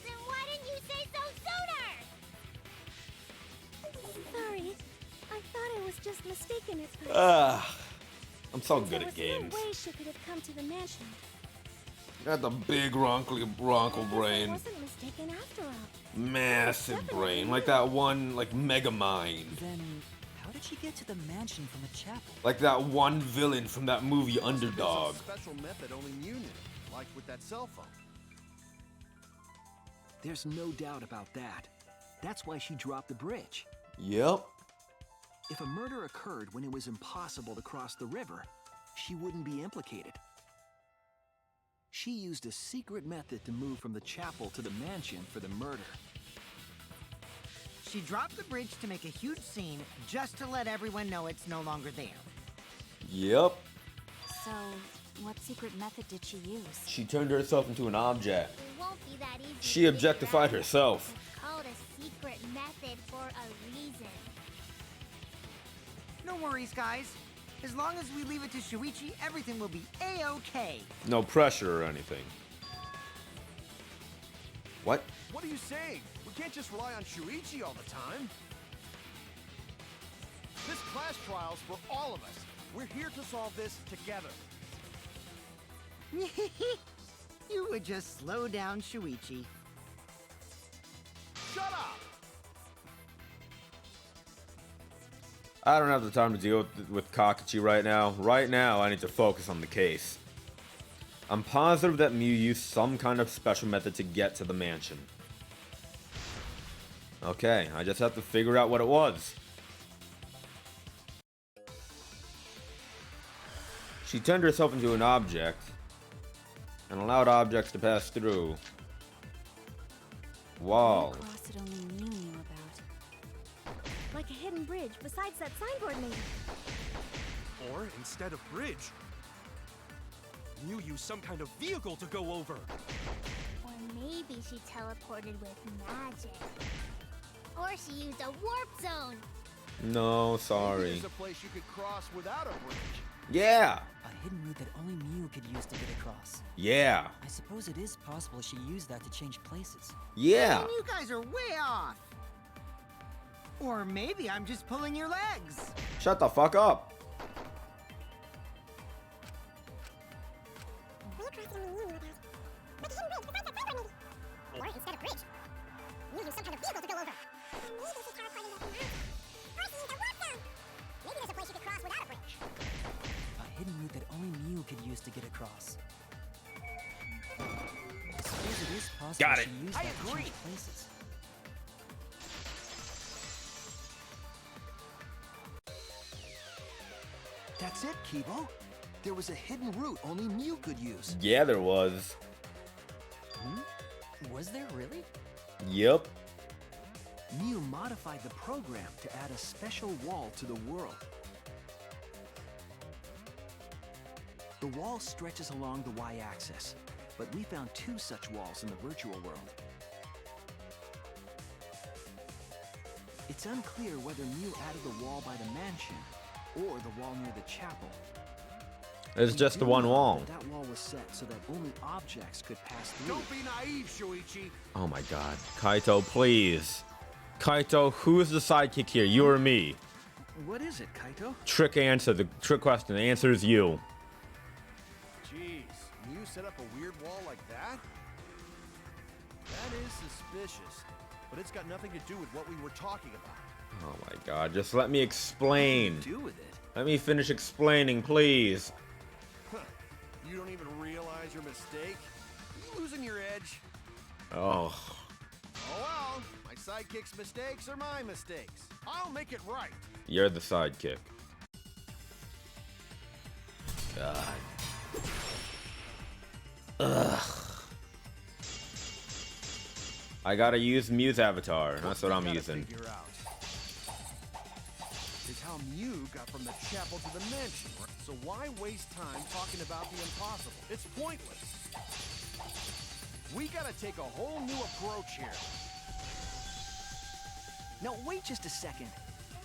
Then why didn't you say so sooner? Sorry. I thought I was just mistaken at first. I'm so Since good there at was games. No way she could have come to the mansion. Got the big ronkle I guess I brain. wasn't mistaken after all. Massive brain. Like that one, like Mega Mind. Then, how did she get to the mansion from the chapel? Like that one villain from that movie Must have been Underdog. some special method only Mew knew, like with that cell phone. There's no doubt about that. That's why she dropped the bridge. Yep. If a murder occurred when it was impossible to cross the river, she wouldn't be implicated. She used a secret method to move from the chapel to the mansion for the murder. She dropped the bridge to make a huge scene just to let everyone know it's no longer there. Yep. So, what secret method did she use? She turned herself into an object. It won't be that easy. She to objectified figure out. herself. It's called a secret method for a reason. No worries, guys. As long as we leave it to Shuichi, everything will be A-okay. No pressure or anything. What? What are you saying? We can't just rely on Shuichi all the time. This class trial's for all of us. We're here to solve this together. You would just slow down Shuichi. Shut up! I don't have the time to deal with Kakichi right now. Right now, I need to focus on the case. I'm positive that Mew used some kind of special method to get to the mansion. Okay, I just have to figure out what it was. She turned herself into an object and allowed objects to pass through. Wall. Cross that only Mew knew about. Like a hidden bridge besides that signboard maybe. Or instead of bridge, Mew used some kind of vehicle to go over. Or maybe she teleported with magic. Or she used a warp zone. No, Maybe sorry. there's a place you could cross without a bridge. Yeah! A hidden route that only Mew could use to get across. Yeah! I suppose it is possible she used that to change places. Yeah! And you guys are way off. Or maybe I'm just pulling your legs. Shut the fuck up. We're crossing only Mew knew about. Like a hidden bridge beside that flower maybe. Or instead of bridge, Mew used some kind of vehicle to go over. Maybe she teleported us from out. Or she used a warp zone. Maybe there's a place you could cross without a bridge. A hidden route that only Mew could use to get across. I suppose it is possible Got it. she used I that to agree. change places. That's it, Kibo. There was a hidden route only Mew could use. Yeah, there was. Was there really? Yep. Mew modified the program to add a special wall to the world. The wall stretches along the y-axis, but we found 2 such walls in the virtual world. It's unclear whether Mew added the wall by the mansion or the wall near the chapel. It's We just the do one know wall. That wall was set so that only objects could pass through. Don't be naive, Shuichi. Oh my god. Kaito, please. Kaito, who's the sidekick here? You or me? What is it, Kaito? Trick answer. The trick question. The answer is you. Jeez, Mew set up a weird wall like that? That is suspicious, but it's got nothing to do with what we were talking about. Oh my god. Just let me explain. Do with it. Let me finish explaining, please. Huh. You don't even realize your mistake? You losing your edge? Oh. Oh well, my sidekick's mistakes are my mistakes. I'll make it right. You're the sidekick. God. Ugh. I gotta use Mew's avatar. That's what I'm Gotta using. figure out is how Mew got from the chapel to the mansion. So why waste time talking about the impossible? It's pointless. We gotta take a whole new approach here. Now wait just a second.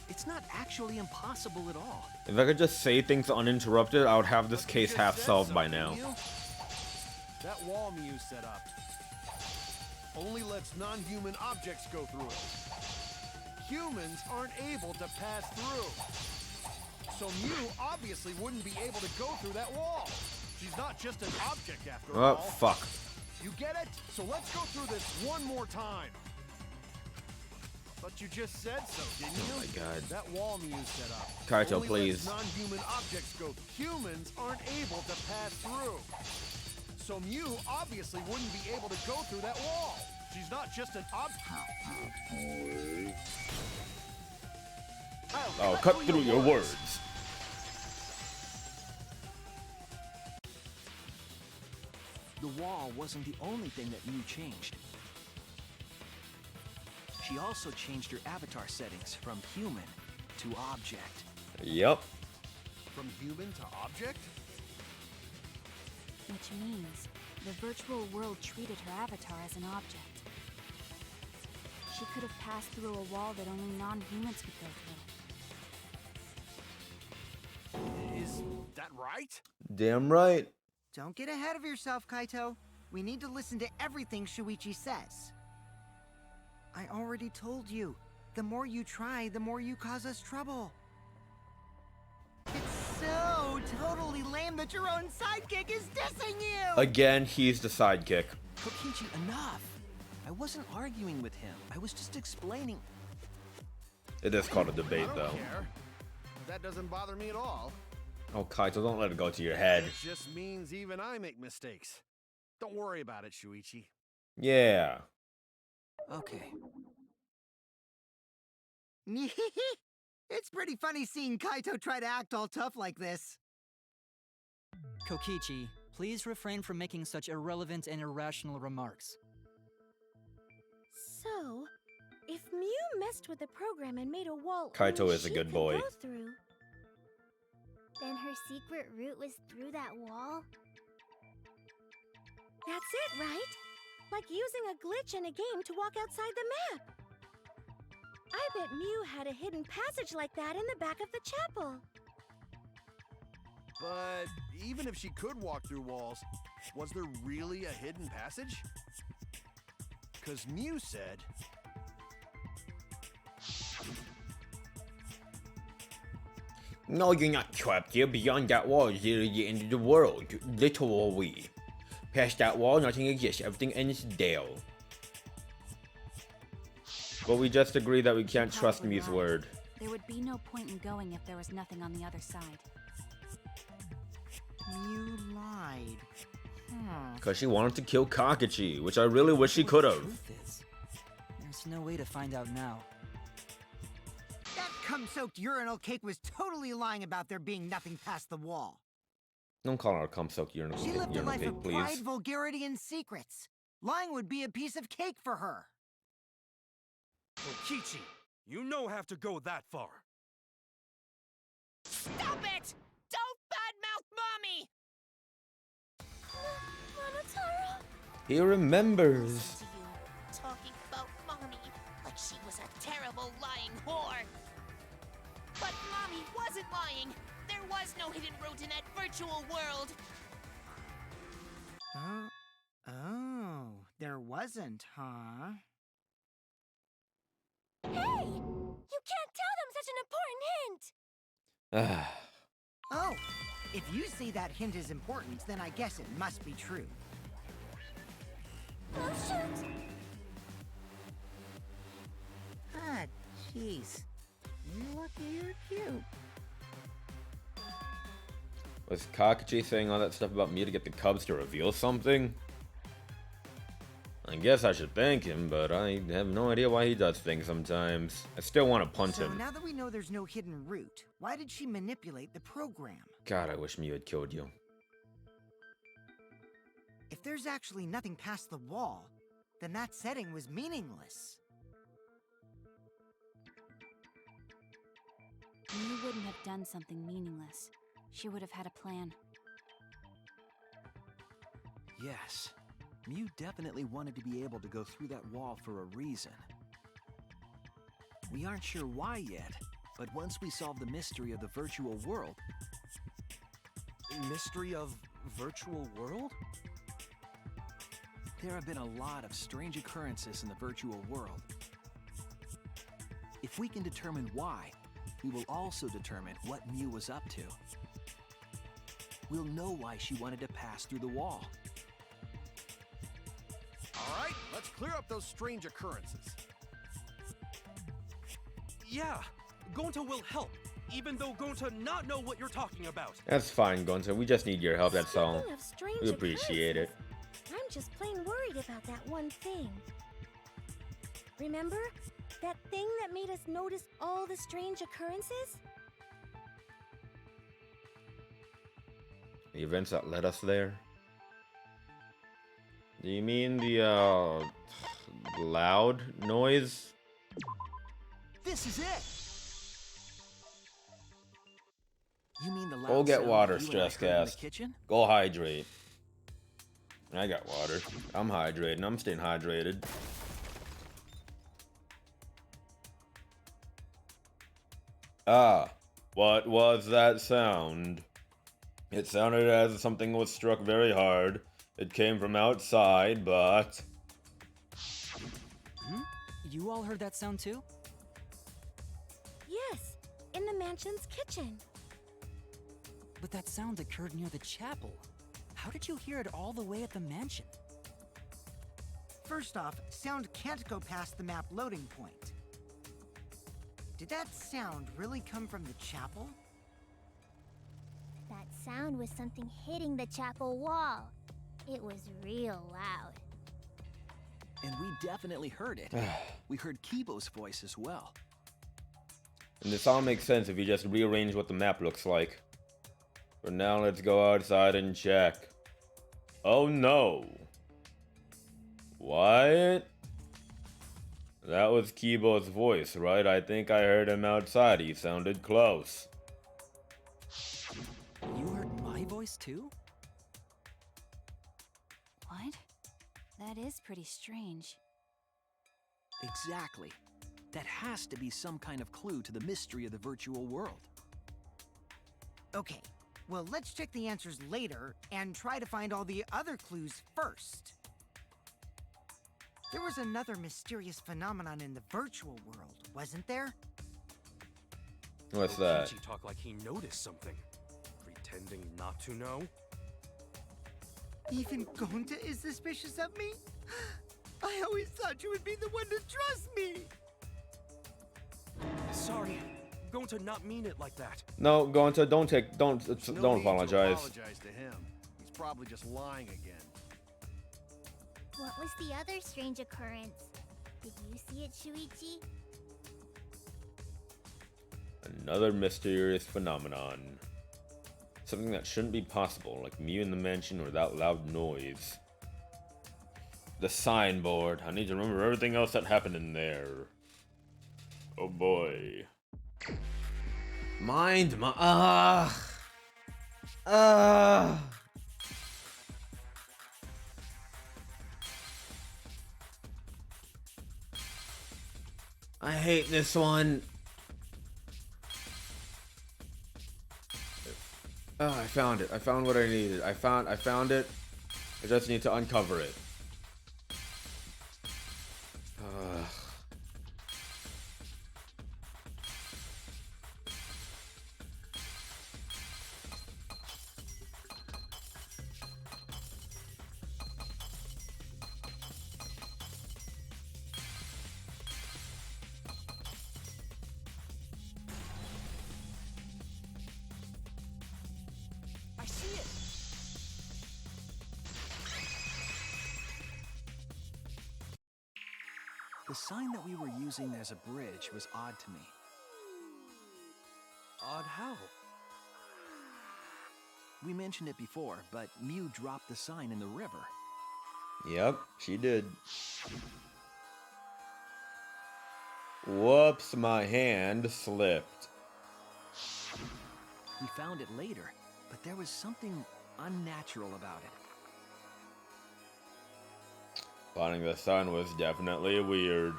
It's not actually impossible at all. If I could just say things uninterrupted, I would have this But you case just half said solved so, by didn't now. you? That wall Mew set up only lets non-human objects go through it. Humans aren't able to pass through. So Mew obviously wouldn't be able to go through that wall. She's not just an object after Oh, all. fuck. You get it? So let's go through this one more time. But you just said so, didn't you? Oh my god. That wall Mew set up Kaito, only please. lets non-human objects go. Humans aren't able to pass through. So Mew obviously wouldn't be able to go through that wall. She's not just an object. Oh, cut through your words. The wall wasn't the only thing that Mew changed. She also changed her avatar settings from human to object. Yep. From human to object? Which means the virtual world treated her avatar as an object. She could have passed through a wall that only non-humans could go through. Is that right? Damn right. Don't get ahead of yourself, Kaito. We need to listen to everything Shuichi says. I already told you. The more you try, the more you cause us trouble. It's so totally lame that your own sidekick is dissing you! Again, he's the sidekick. Kokichi, enough! I wasn't arguing with him. I was just explaining. It is called a I debate, don't though. care. That doesn't bother me at all. Oh, Kaito, don't let it go to your head. It just means even I make mistakes. Don't worry about it, Shuichi. Yeah. Okay. It's pretty funny seeing Kaito try to act all tough like this. Kokichi, please refrain from making such irrelevant and irrational remarks. So, if Mew messed with the program and made a wall Kaito only is a she good could boy. go through, Then her secret route was through that wall? that's it, right? Like using a glitch in a game to walk outside the map. I bet Mew had a hidden passage like that in the back of the chapel. But even if she could walk through walls, was there really a hidden passage? Because Mew said No, you're not trapped here. Beyond that wall is literally the end of the world. Literally. Past that wall, nothing exists. Everything ends there. But we just agreed that we can't trust Probably Mew's lied. word. There would be no point in going if there was nothing on the other side. You lied. Because she wanted to kill Kakashi, which I really wish she could The have. truth is, there's no way to find out now. That cum-soaked urinal cake was totally lying about there being nothing past the wall. Don't call her a cum-soaked urinal She lived a life cake, of pride, please. vulgarity, and secrets. Lying would be a piece of cake for her. Kokichi, you no have to go that far. Stop it! Don't badmouth Mommy! Monotaro? He remembers. Listen to you talking about Mommy like she was a terrible lying whore. But Mommy wasn't lying. There was no hidden route in that virtual world. Oh, there wasn't, huh? Hey! You can't tell them such an important hint! Ah. Oh, if you say that hint is important, then I guess it must be true. Oh, shoot! Ah, jeez. You're lucky you're cute. Was Kakashi saying all that stuff about me to get the Cubs to reveal something? I guess I should thank him, but I have no idea why he does things sometimes. I still want to punch So him. now that we know there's no hidden route, why did she manipulate the program? God, I wish Mew had killed you. If there's actually nothing past the wall, then that setting was meaningless. Mew wouldn't have done something meaningless. She would have had a plan. Yes, Mew definitely wanted to be able to go through that wall for a reason. We aren't sure why yet, but once we solve the mystery of the virtual world... Mystery of virtual world? There have been a lot of strange occurrences in the virtual world. If we can determine why, we will also determine what Mew was up to. We'll know why she wanted to pass through the wall. All right, let's clear up those strange occurrences. Yeah, Gonta will help, even though Gonta not know what you're talking about. That's fine, Gonta. We just need your help, that's all. Speaking of strange We appreciate it. occurrences, I'm just plain worried about that one thing. Remember? That thing that made us notice all the strange occurrences? The events that led us there? Do you mean the, loud noise? This is it! You mean the loud Go get sound water, that you and I Stress heard in the Cast. kitchen? Go hydrate. I got water. I'm hydrating. I'm staying hydrated. Ah, what was that sound? It sounded as if something was struck very hard. It came from outside, but... You all heard that sound too? Yes, in the mansion's kitchen. But that sound occurred near the chapel. How did you hear it all the way at the mansion? First off, sound can't go past the map loading point. Did that sound really come from the chapel? That sound was something hitting the chapel wall. It was real loud. And we definitely heard it. We heard Kibo's voice as well. And this all makes sense if you just rearrange what the map looks like. For now, let's go outside and check. Oh no! What? That was Kibo's voice, right? I think I heard him outside. He sounded close. You heard my voice too? What? That is pretty strange. Exactly. That has to be some kind of clue to the mystery of the virtual world. Okay, well, let's check the answers later and try to find all the other clues first. There was another mysterious phenomenon in the virtual world, wasn't there? What's that? Okichi talk like he noticed something, pretending not to know. Even Gonta is suspicious of me? I always thought you would be the one to trust me! Sorry, going to not mean it like that. No, go into don't No need to apologize. apologize to him. He's probably just lying again. What was the other strange occurrence? Did you see it, Shuichi? Another mysterious phenomenon. Something that shouldn't be possible, like Mew in the mansion without loud noise. The signboard. I need to remember everything else that happened in there. Oh boy. Mind my I hate this one. Oh, I found it. I found what I needed. I found it. I just need to uncover it. I see it! The sign that we were using as a bridge was odd to me. Odd how? We mentioned it before, but Mew dropped the sign in the river. Yep, she did. Whoops, my hand slipped. We found it later, but there was something unnatural about it. Finding the sign was definitely weird.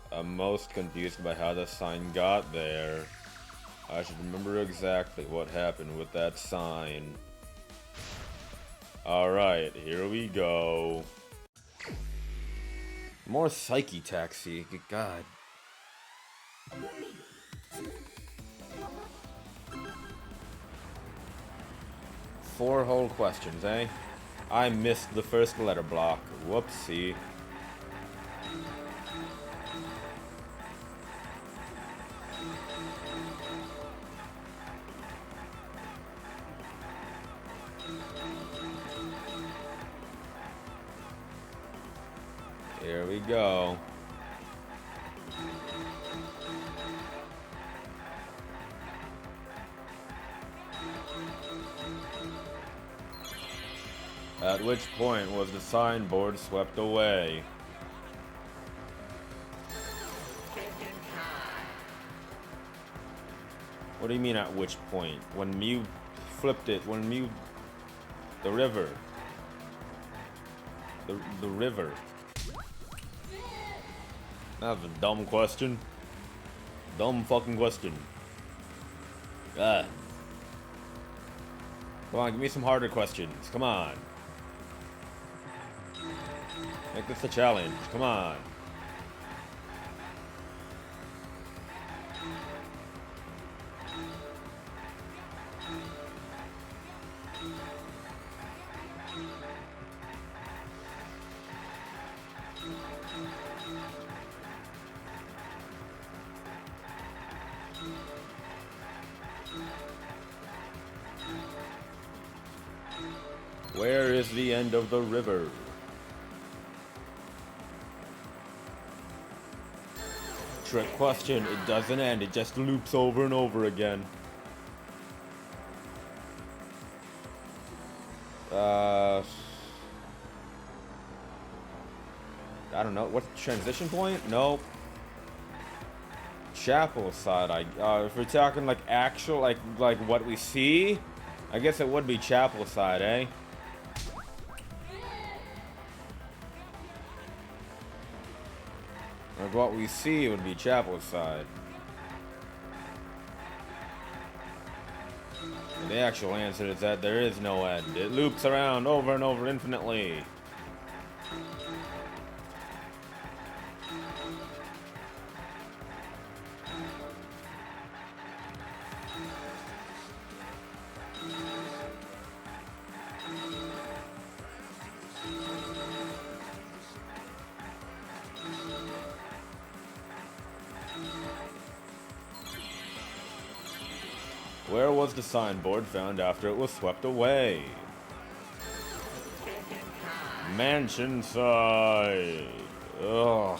I'm most confused by how the sign got there. I should remember exactly what happened with that sign. Alright, here we go. More Psyche Taxi, good god. Four whole questions, eh? I missed the first letter block. Whoopsie. Here we go. At which point was the signboard swept away? What do you mean at which point? When Mew flipped it, when Mew... The river. The river. That's a dumb question. Dumb fucking question. God. Come on, give me some harder questions. Come on. Make this a challenge. Come on. Where is the end of the river? Trick question, it doesn't end, it just loops over and over again. I don't know, what's the transition point? Nope. Chapel side, if we're talking like actual, like what we see, I guess it would be chapel side, eh? Like what we see would be chapel side. And the actual answer is that there is no end. It loops around over and over infinitely. Where was the signboard found after it was swept away? Mansion side. Ugh.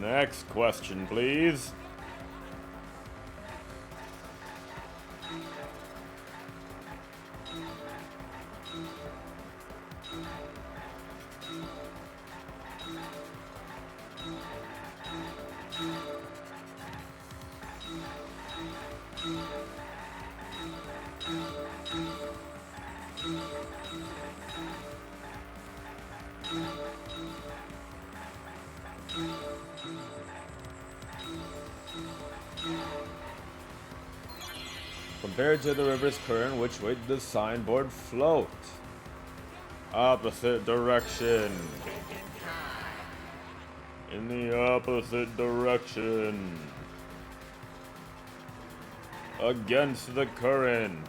Next question, please. Compared to the river's current, which way did the signboard float? Opposite direction. In the opposite direction. Against the current.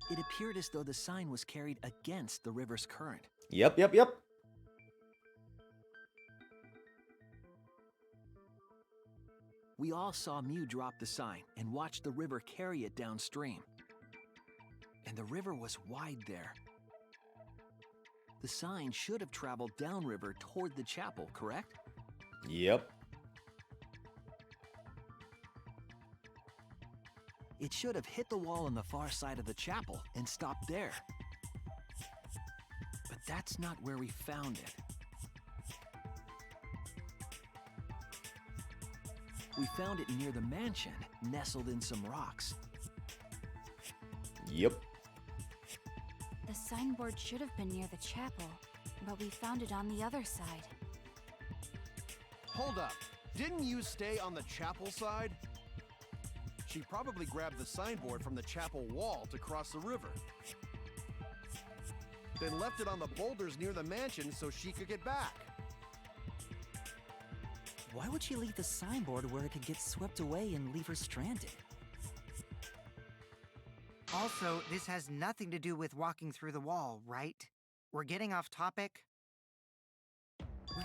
It appeared as though the sign was carried against the river's current. Yep. We all saw Mew drop the sign and watched the river carry it downstream. And the river was wide there. The sign should have traveled downriver toward the chapel, correct? Yep. It should have hit the wall on the far side of the chapel and stopped there. But that's not where we found it. We found it near the mansion, nestled in some rocks. Yep. The signboard should have been near the chapel, but we found it on the other side. Hold up. Didn't you stay on the chapel side? She probably grabbed the signboard from the chapel wall to cross the river. Then left it on the boulders near the mansion so she could get back. Why would she leave the signboard where it could get swept away and leave her stranded? Also, this has nothing to do with walking through the wall, right? We're getting off topic.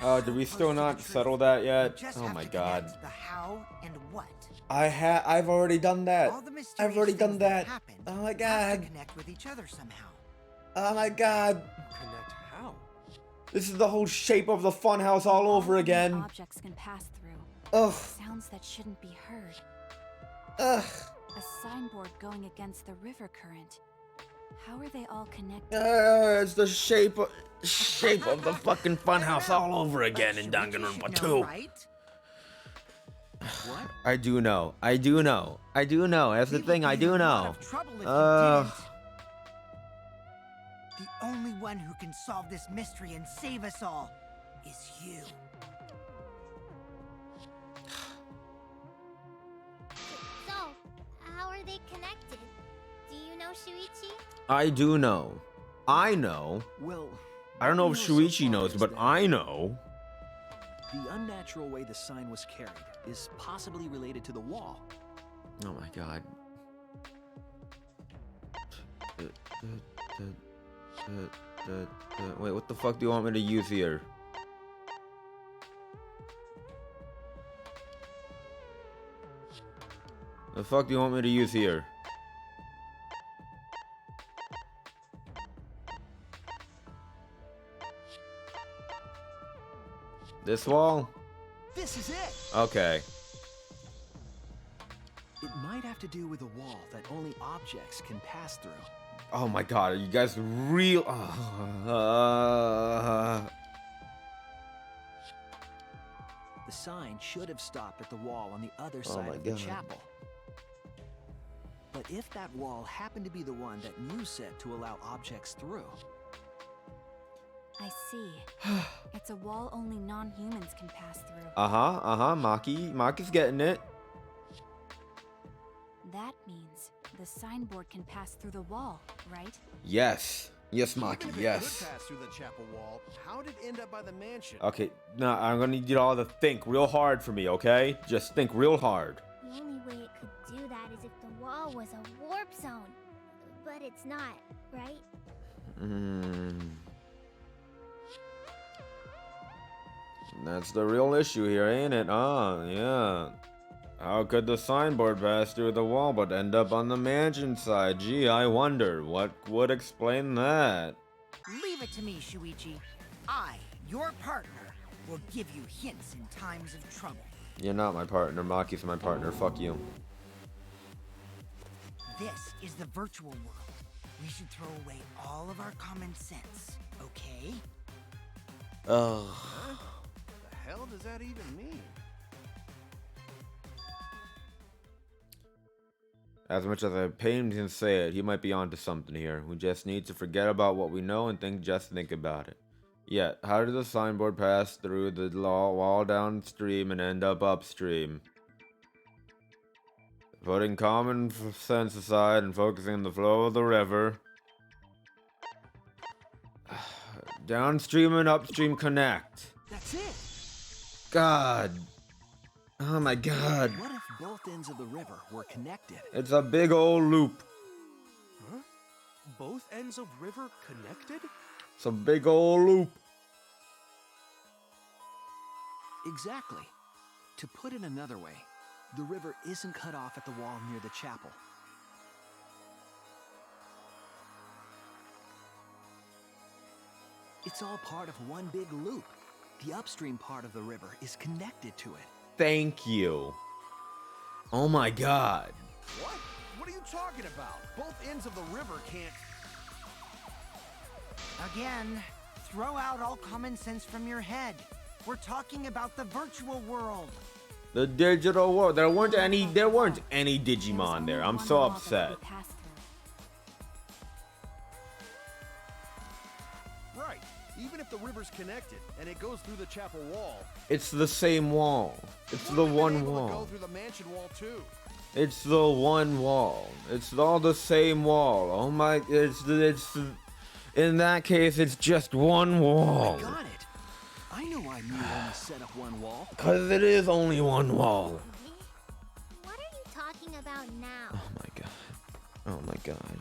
Did we still not settle that yet? Oh my god. The how and what. I've already done that. All the mysterious I've already done things that. Happened Oh my have god. to connect with each other somehow. Oh my god. Connect how? This is the whole shape of the funhouse all over again. Objects can pass through. Ugh. Sounds that shouldn't be heard. Ugh. A signboard going against the river current. How are they all connected? It's the shape of the fucking funhouse all over again in Danganronpa 2. Right? What? I do know. That's the thing. I do know. The only one who can solve this mystery and save us all is you. So, how are they connected? Do you know Shuichi? I do know. I know. Well, I don't know what if we know so Shuichi far knows, is but that I know. the unnatural way the sign was carried is possibly related to the wall. Oh my god. Wait, what the fuck do you want me to use here? The fuck do you want me to use here? This wall? This is it! Okay. It might have to do with a wall that only objects can pass through. Oh my god, are you guys real? The sign should have stopped at the wall on the other Oh side my of the God. chapel. But if that wall happened to be the one that Mew set to allow objects through, I see. It's a wall only non-humans can pass through. Maki's getting it. That means the signboard can pass through the wall, right? Yes. Yes, Maki, Even if it yes. could pass through the chapel wall, how did it end up by the mansion? Okay, now I'm gonna need you all to think real hard for me, okay? Just think real hard. The only way it could do that is if the wall was a warp zone. But it's not, right? That's the real issue here, ain't it? Yeah. How could the signboard pass through the wall but end up on the mansion side? Gee, I wonder. What would explain that? Leave it to me, Shuichi. I, your partner, will give you hints in times of trouble. You're not my partner. Maki's my partner. Fuck you. This is the virtual world. We should throw away all of our common sense, okay? Ugh. Huh? The hell does that even mean? As much as I pain him to say it, he might be onto something here. We just need to forget about what we know and think about it. Yet, how did the signboard pass through the wall downstream and end up upstream? Putting common sense aside and focusing on the flow of the river. Downstream and upstream connect. That's it. God. Oh my god. What if both ends of the river were connected? It's a big old loop. Huh? Both ends of river connected? It's a big old loop. Exactly. To put it another way, the river isn't cut off at the wall near the chapel. It's all part of one big loop. The upstream part of the river is connected to it. Thank you. Oh my god. What? What are you talking about? Both ends of the river can't... Again, throw out all common sense from your head. We're talking about the virtual world. The digital world. There weren't any Digimon there. I'm so upset. Right. Even if the river's connected and it goes through the chapel wall... It's the same wall. It's the one Go wall. through the mansion wall too. It's the one wall. It's all the same wall. Oh my, it's in that case, it's just one wall. I got it. I know why Mew only set up one wall. Cause it is only one wall. What are you talking about now? Oh my god. Oh my god.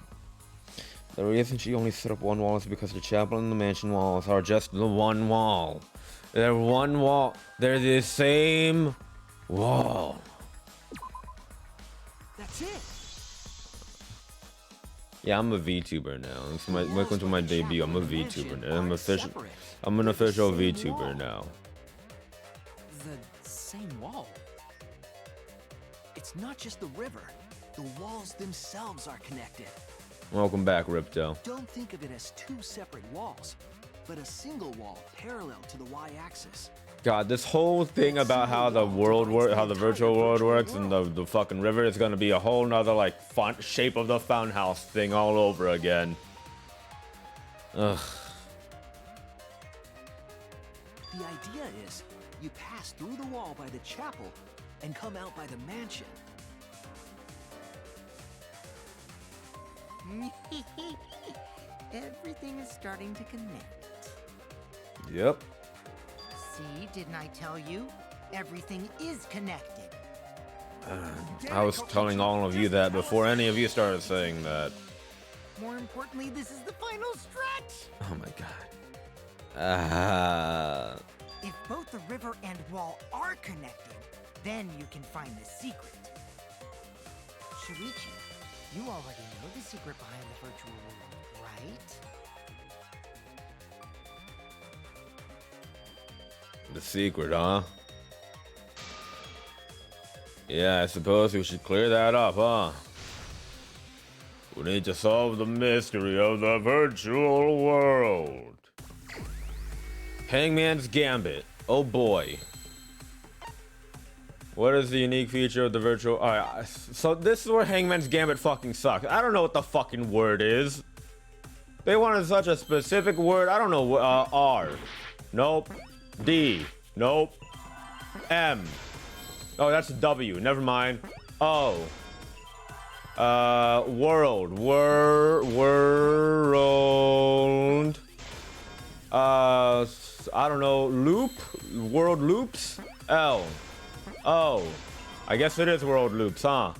The reason she only set up one wall is because the chapel and the mansion walls are just the one wall. They're one wall. They're the same wall. That's it. Yeah, I'm a VTuber now. It's my welcome to my debut. I'm a VTuber now. I'm an official VTuber now. The same wall? It's not just the river. The walls themselves are connected. Welcome back, Ripto. Don't think of it as two separate walls, but a single wall parallel to the y-axis. God, this whole thing about how the virtual world works and the fucking river is gonna be a whole nother like font shape of the funhouse thing all over again. Ugh. The idea is you pass through the wall by the chapel and come out by the mansion. Everything is starting to connect. Yep. See, didn't I tell you? Everything is connected. I was telling all of you that before any of you started saying that. More importantly, this is the final stretch! Oh my god. If both the river and wall are connected, then you can find the secret. Shuichi, you already know the secret behind the virtual world, right? The secret, huh? Yeah, I suppose we should clear that up, huh? We need to solve the mystery of the virtual world. Hangman's Gambit. Oh boy. What is the unique feature of the virtual... Alright, so this is where Hangman's Gambit fucking sucks. I don't know what the fucking word is. They wanted such a specific word. I don't know what... R. Nope. D. Nope. M. Oh, that's W. Never mind. O. World. I don't know. Loop? World loops? L. Oh. I guess it is world loops, huh?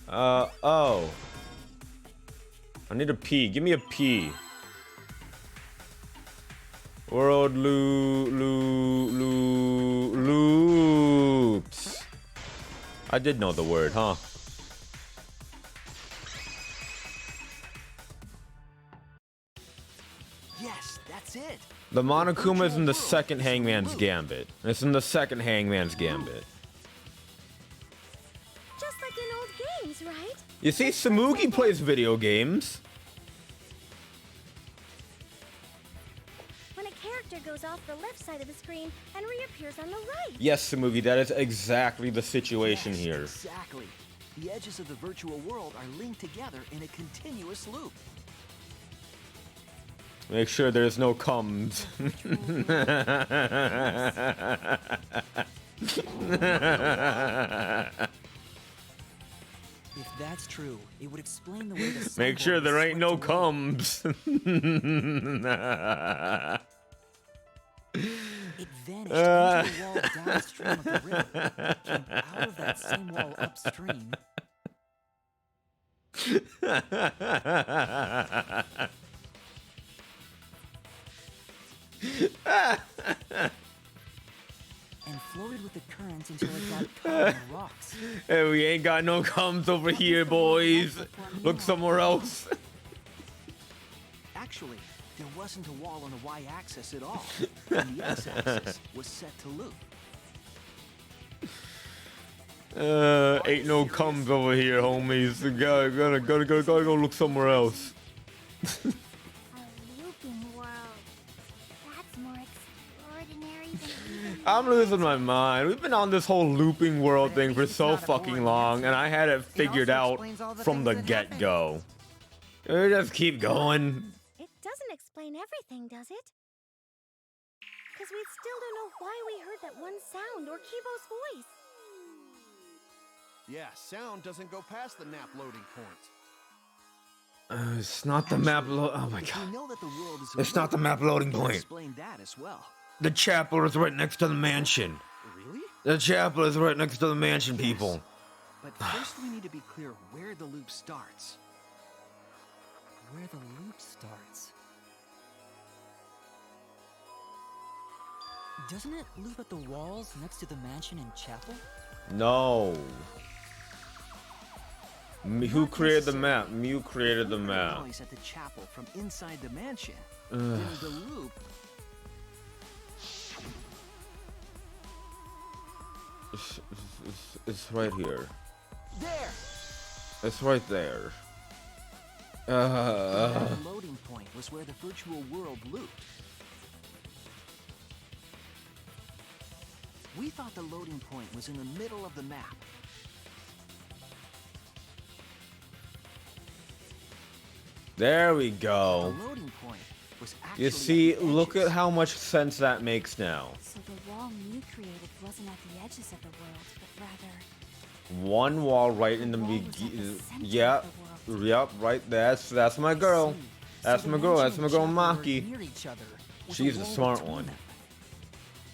Oh. I need a P. Give me a P. World loops. I did know the word, huh? Yes, that's it. The Monokuma is in the second Hangman's Gambit. It's in the second Hangman's Gambit. Just like in old games, right? You see, Samugi plays video games. When a character goes off the left side of the screen and reappears on the right. Yes, Samugi, that is exactly the situation Yes, here. Exactly. The edges of the virtual world are linked together in a continuous loop. Make sure there's no comes. If that's true, it would explain the way the Make sure there ain't no swept away. comes. It vanished into the wall downstream of the river, came out of that same wall upstream. And floated with the current until it got caught in the rocks. Hey, we ain't got no comes over here, boys. Look somewhere else. Actually, there wasn't a wall on the y-axis at all, and the x-axis was set to loop. Ain't no comes over here, homies. Gotta go look somewhere else. A looping world. That's more extraordinary than even I'm losing my mind. We've been on this whole looping world But at thing for least it's so not a fucking boring long, answer. and I had it It figured also out explains all the from the things that happen. get-go. Just keep going. It doesn't explain everything, does it? Because we still don't know why we heard that one sound or Kivo's voice. Yeah, sound doesn't go past the nap loading point. It's not the map. Oh my If god. we know that the world is a It's not the loop, map loading it would point. explain that as well. The chapel is right next to the mansion. Really? The chapel is right next to the mansion, people. But first we need to be clear where the loop starts. Where the loop starts. Doesn't it loop at the walls next to the mansion and chapel? No. Who created the map? Mew created the If we heard map. noise at the chapel from inside the mansion, then the loop It's right here. there. It's right there. The loading point was where the virtual world looped. We thought the loading point was in the middle of the map. There we The go. loading point was actually You see, at the look at edges. how much sense that makes now. So the wall Mew created wasn't at the edges of the world, but rather One wall right in the wall was at the beginning. center Yep. of the world. Yep, right. That's my girl. See, That's so my the girl. mansion That's my and girl, chapel were Maki. near each other, with She's a the wall smart between one. them.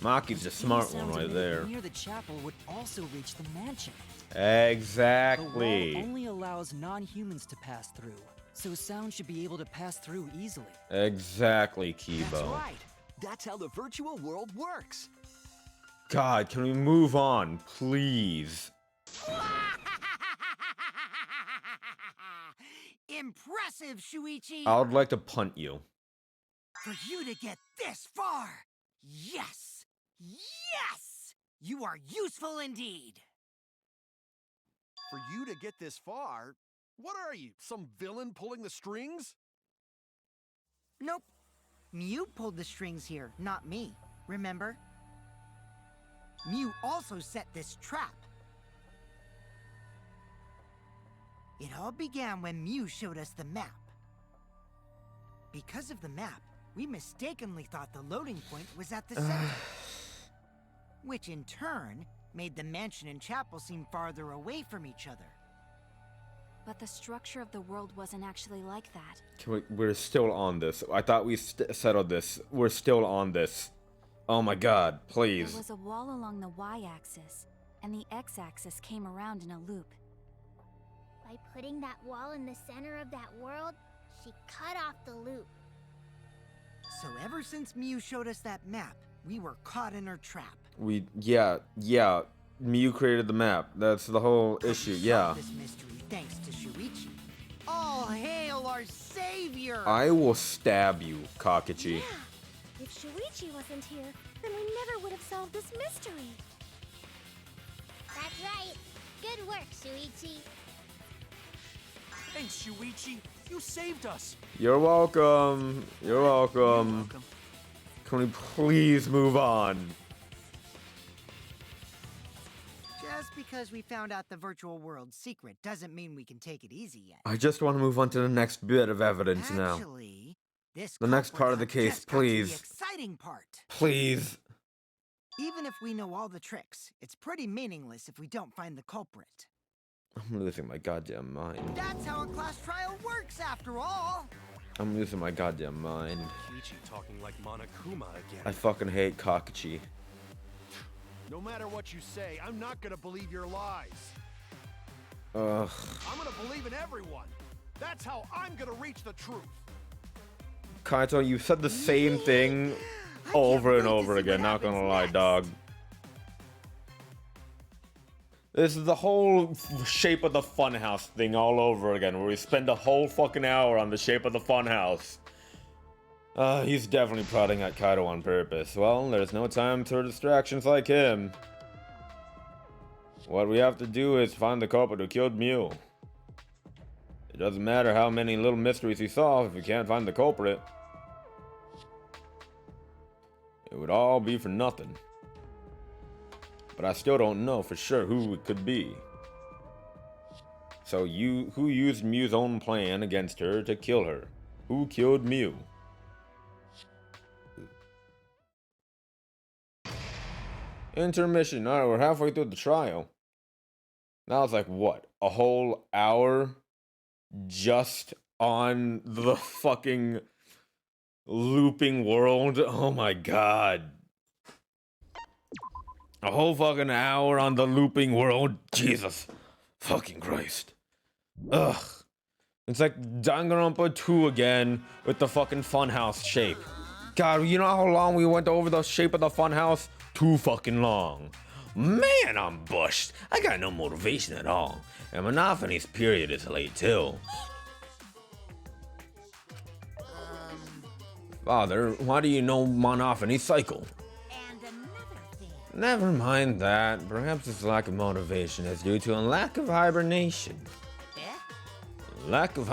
Maki's the Any smart one sounds right emitted there. Near the chapel would also reach the mansion. The Exactly. wall only allows non-humans to pass through, so sound should be able to pass through easily. Exactly, That's Kibo. right. That's how the virtual world works. God, can we move on, please? Impressive, Shuichi! I would like to punt you. For you to get this far! Yes! Yes! You are useful indeed! For you to get this far, what are you, some villain pulling the strings? Nope. Mew pulled the strings here, not me. Remember? Mew also set this trap. It all began when Mew showed us the map. Because of the map, we mistakenly thought the loading point was at the center. Which in turn made the mansion and chapel seem farther away from each other. But the structure of the world wasn't actually like that. We're still on this. I thought we settled this. We're still on this. Oh my god, please. There was a wall along the y-axis, and the x-axis came around in a loop. By putting that wall in the center of that world, she cut off the loop. So ever since Mew showed us that map, we were caught in her trap. Yeah. Mew created the map. That's the whole issue, yeah. This mystery thanks to Shuichi. All hail our savior! I will stab you, Kakashi. Yeah. If Shuichi wasn't here, then we never would have solved this mystery. That's right. Good work, Shuichi. Thanks, Shuichi. You saved us. You're welcome. You're welcome. Can we please move on? Just because we found out the virtual world's secret doesn't mean we can take it easy yet. I just want to move on to the next bit of evidence now. Actually, this The next part of the culprit case, just got to the please. exciting part. Please. Even if we know all the tricks, it's pretty meaningless if we don't find the culprit. I'm losing my goddamn mind. That's how a class trial works, after all. I'm losing my goddamn mind. Kichi talking like Monokuma again. I fucking hate Kakashi. No matter what you say, I'm not gonna believe your lies. Ugh. I'm gonna believe in everyone. That's how I'm gonna reach the truth. Kaito, you said the same thing over and over again, not gonna lie, dog. This is the whole shape of the funhouse thing all over again, where we spend a whole fucking hour on the shape of the funhouse. He's definitely prodding at Kaito on purpose. Well, there's no time for distractions like him. What we have to do is find the culprit who killed Mew. It doesn't matter how many little mysteries we solve if we can't find the culprit. It would all be for nothing. But I still don't know for sure who it could be. So who used Mew's own plan against her to kill her? Who killed Mew? Intermission. Alright, we're halfway through the trial. Now it's like what? A whole hour just on the fucking looping world? Oh my god. A whole fucking hour on the looping world? Jesus fucking Christ. Ugh. It's like Danganronpa 2 again with the fucking funhouse shape. God, you know how long we went over the shape of the funhouse? Too fucking long. Man, I'm bushed. I got no motivation at all. And Monophanie's period is late too. Father, why do you know Monophanie's cycle? And another thing. Never mind that. Perhaps this lack of motivation is due to a lack of hibernation. Lack of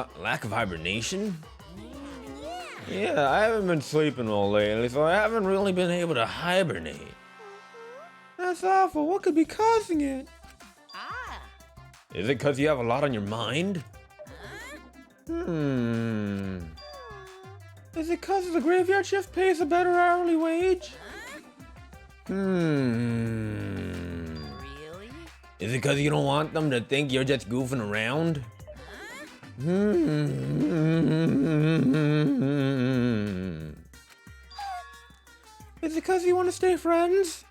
hibernation? Yeah, I haven't been sleeping well lately, so I haven't really been able to hibernate. That's awful. What could be causing it? Is it because you have a lot on your mind? Is it because the graveyard shift pays a better hourly wage? Really? Is it because you don't want them to think you're just goofing around? Is it because you want to stay friends?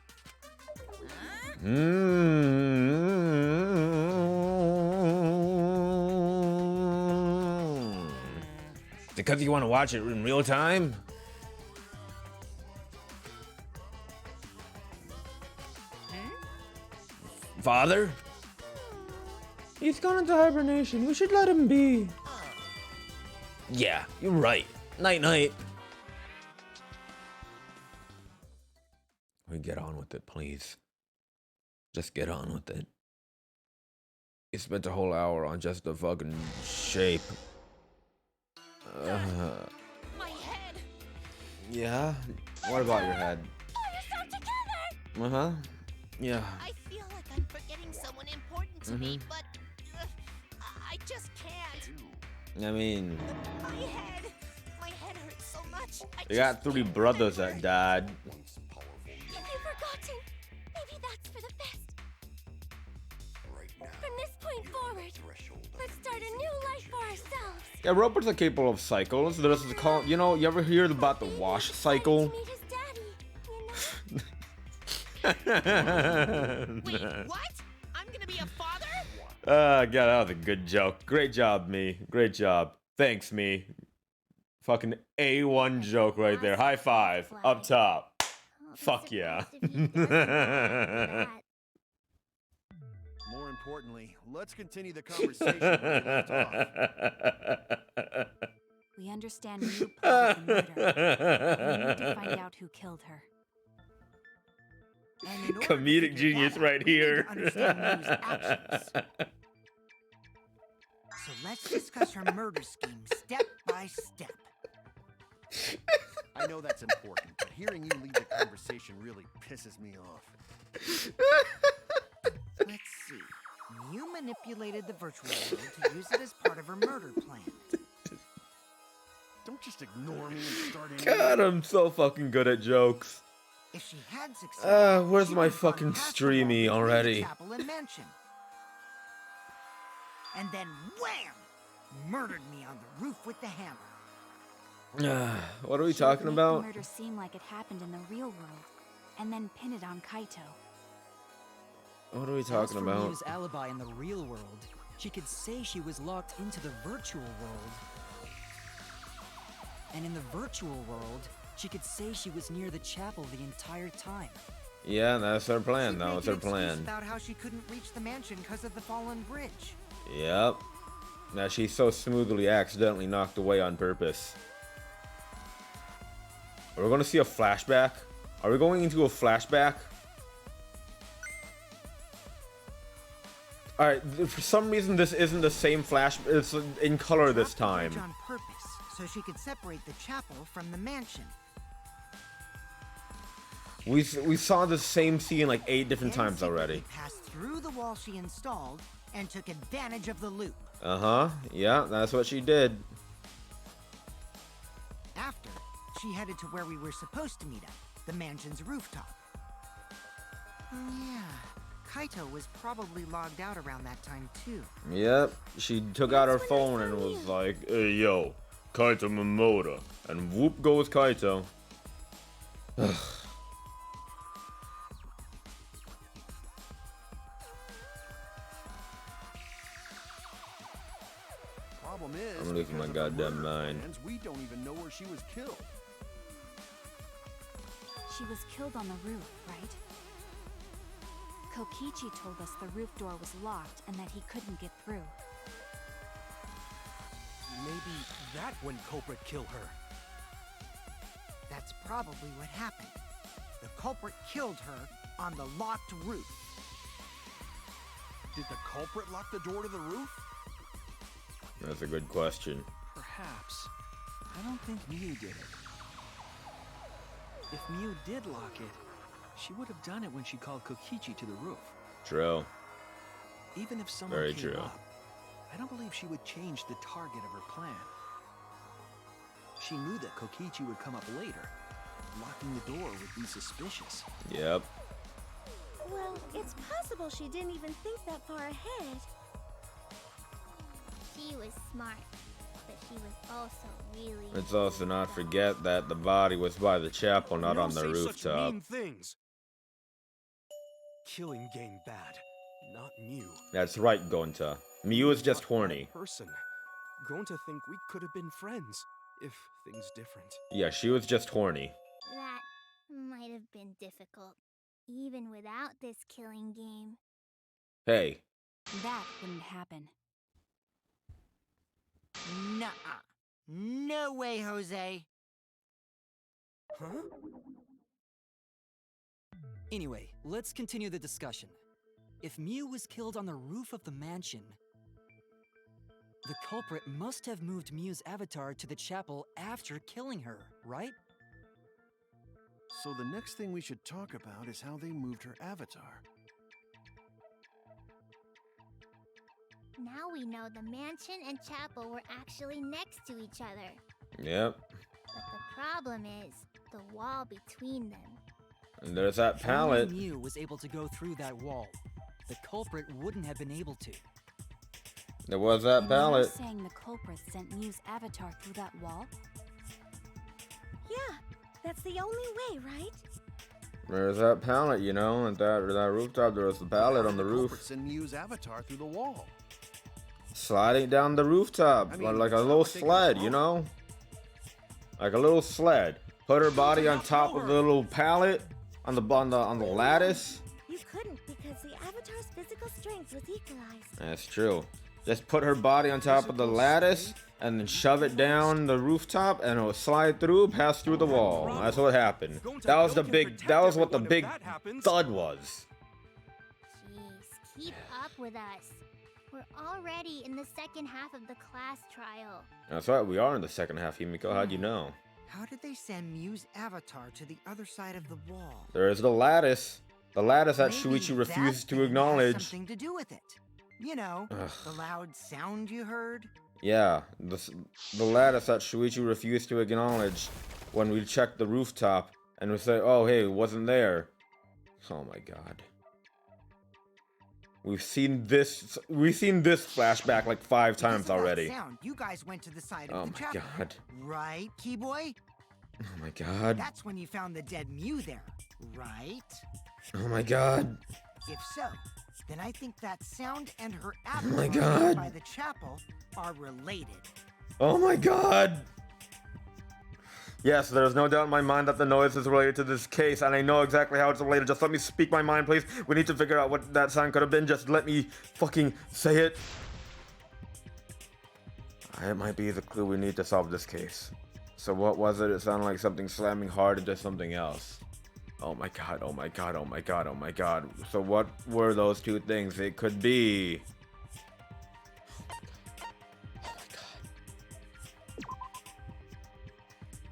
Is it because you want to watch it in real time? Father? He's gone into hibernation. We should let him be. Yeah, you're right. Night night. We get on with it, please. Just get on with it. You spent a whole hour on just the fucking shape. My head. Yeah? What about your head? Oh, you're so together! Uh-huh. Yeah. I feel like I'm forgetting someone important to me, but I just can't. I mean, My head hurts so much. you got 3 brothers that died. Have you forgotten? Maybe that's for the best. From this point moving forward. Let's start a new life for ourselves. Yeah, robots are capable of cycles. There's the call. You know, you ever hear about the wash cycle? To meet his daddy, you know? Wait, what? I'm gonna be a father? God, that was a good joke. Great job, me. Great job. Thanks, me. Fucking A1 joke right there. High five. Up top. I'll be Fuck yeah. surprised if he doesn't after that. More importantly, let's continue the conversation where we left off. We understand Mew plotted the murder. We need to find out who killed her. And in order to Comedic figure genius that out, right we need to here. understand Mew's actions. So let's discuss her murder scheme step by step. I know that's important, but hearing you lead the conversation really pisses me off. Let's see. Mew manipulated the virtual world to use it as part of her murder plan. Don't just ignore me and start in. God, I'm so fucking good at jokes. If she had succeeded, Where's she my would have gone fucking past the streamy wall between the already? chapel and mansion. And then wham! Murdered me on the roof with the hammer. What are we She would talking make about? the murder seem like it happened in the real world, and then pin it on Kaito. What are we As talking for about? Mew's alibi in the real world, she could say she was locked into the virtual world. And in the virtual world, she could say she was near the chapel the entire time. Yeah, that's her plan. She'd That make was an her excuse plan. about how she couldn't reach the mansion because of the fallen bridge. Yep. Now she so smoothly accidentally knocked away on purpose. Are we going to see a flashback? Are we going into a flashback? Alright, for some reason this isn't the same flash. It's in color this Dropped the bridge time. on purpose, so she could separate the chapel from the mansion. We saw the same scene like 8 different Then times secretly already. passed through the wall she installed and took advantage of the loop. Uh-huh. Yeah, that's what she did. After, she headed to where we were supposed to meet up, the mansion's rooftop. Oh yeah, Kaito was probably logged out around that time too. Yep. She took out her That's when I phone and found was you. like, "Hey, yo, Kaito Momoda." And whoop goes Kaito. Problem is, I'm losing my because of the goddamn murder mind. plans, we don't even know where she was killed. She was killed on the roof, right? Kokichi told us the roof door was locked and that he couldn't get through. Maybe that when culprit killed her. That's probably what happened. The culprit killed her on the locked roof. Did the culprit lock the door to the roof? That's a good question. Perhaps. I don't think Mew did it. If Mew did lock it, she would have done it when she called Kokichi to the roof. True. Even if someone Very came true. up, I don't believe she would change the target of her plan. She knew that Kokichi would come up later. Locking the door would be suspicious. Yep. Well, it's possible she didn't even think that far ahead. She was smart, but she was also really. Let's also not forget that the body was by the chapel, not You on the don't say such rooftop. mean things. Killing game bad, not Mew. That's right, Gonta. Mew is just Not that horny. Person. Going to think we could have been friends if things different. Yeah, she was just horny. That might have been difficult, even without this killing game. Hey, That wouldn't happen. Nuh-uh. No way, Jose. Huh? Anyway, let's continue the discussion. If Mew was killed on the roof of the mansion, the culprit must have moved Mew's avatar to the chapel after killing her, right? So the next thing we should talk about is how they moved her avatar. Now we know the mansion and chapel were actually next to each other. yep. But the problem is the wall between them. And there's that If only pallet. Mew was able to go through that wall, the culprit wouldn't have been able to. There was that And pallet. you're saying the culprit sent Mew's avatar through that wall? Yeah, that's the only way, right? There's that pallet, you know, and that rooftop. There was the pallet on the roof, Send Mew's avatar through the wall. sliding down the rooftop I mean, like a it's little not like they can sled, throw you it. know, like a little sled. Put her body on top of the little pallet on the lattice. You couldn't because the avatar's physical strength was equalized. That's true. Just put her body on top of the lattice and then shove it down the rooftop and it'll slide through, pass through the wall. That's what happened. That was the big, that was what the big thud was. Jeez, keep up with us. We're already in the second half of the class trial. That's right, we are in the second half, Himiko. How'd you know? How did they send Mew's avatar to the other side of the wall? There is the lattice. The lattice that Maybe Shuichi refused that to thing has acknowledge. something to do with it. You know, Ugh. the loud sound you heard. Yeah, the lattice that Shuichi refused to acknowledge when we checked the rooftop and we say, oh, hey, it wasn't there. Oh my god. We've seen this flashback like 5 Because times of that already. sound, you guys went to the side Oh of the my chapel. god. Right, Keyboy? Oh my god. That's when you found the dead Mew there, right? Oh my god. If so, then I think that sound and her Oh my avatar God. by the chapel are related. Oh my god. Yes, there's no doubt in my mind that the noise is related to this case, and I know exactly how it's related. Just let me speak my mind, please. We need to figure out what that sound could have been. Just let me fucking say it. It might be the clue we need to solve this case. So what was it? It sounded like something slamming hard into something else. Oh my god, oh my god, oh my god, oh my god. So what were those 2 things? It could be...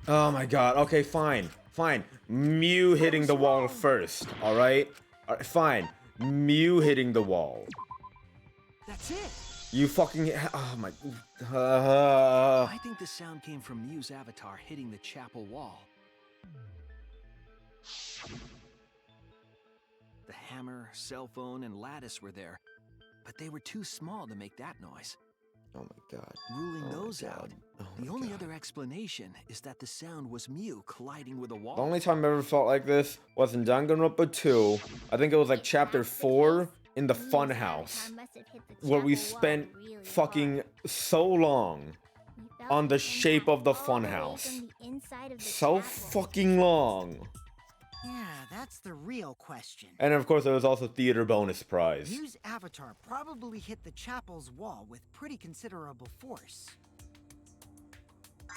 Oh my god. Okay, fine. Fine. Mew hitting the wall first, alright? Fine. Mew hitting the wall. That's it. You fucking... Oh my... I think the sound came from Mew's avatar hitting the chapel wall. The hammer, cell phone, and lattice were there, but they were too small to make that noise. Oh my god. Ruling Oh my those God. out, Oh the my only God. other explanation is that the sound was Mew colliding with a wall. The only time I ever felt like this was in Danganronpa 2. I think it was like chapter 4 in the fun house, where we spent fucking so long on the shape of the fun house. So fucking long. Yeah, that's the real question. And of course there was also theater bonus prize. Mew's avatar probably hit the chapel's wall with pretty considerable force.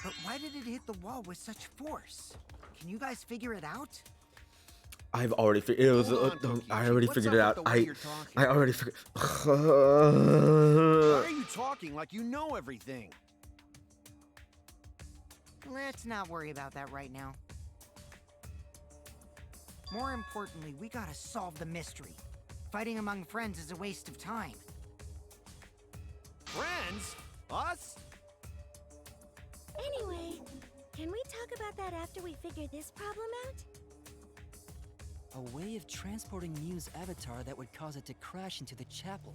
But why did it hit the wall with such force? Can you guys figure it out? I've already figured it was. Hold on, I Tokichi. already What's figured up it with out. the way you're talking? I already figured. Why are you talking like you know everything? Let's not worry about that right now. More importantly, we gotta solve the mystery. Fighting among friends is a waste of time. Friends? Us? Anyway, can we talk about that after we figure this problem out? A way of transporting Mew's avatar that would cause it to crash into the chapel.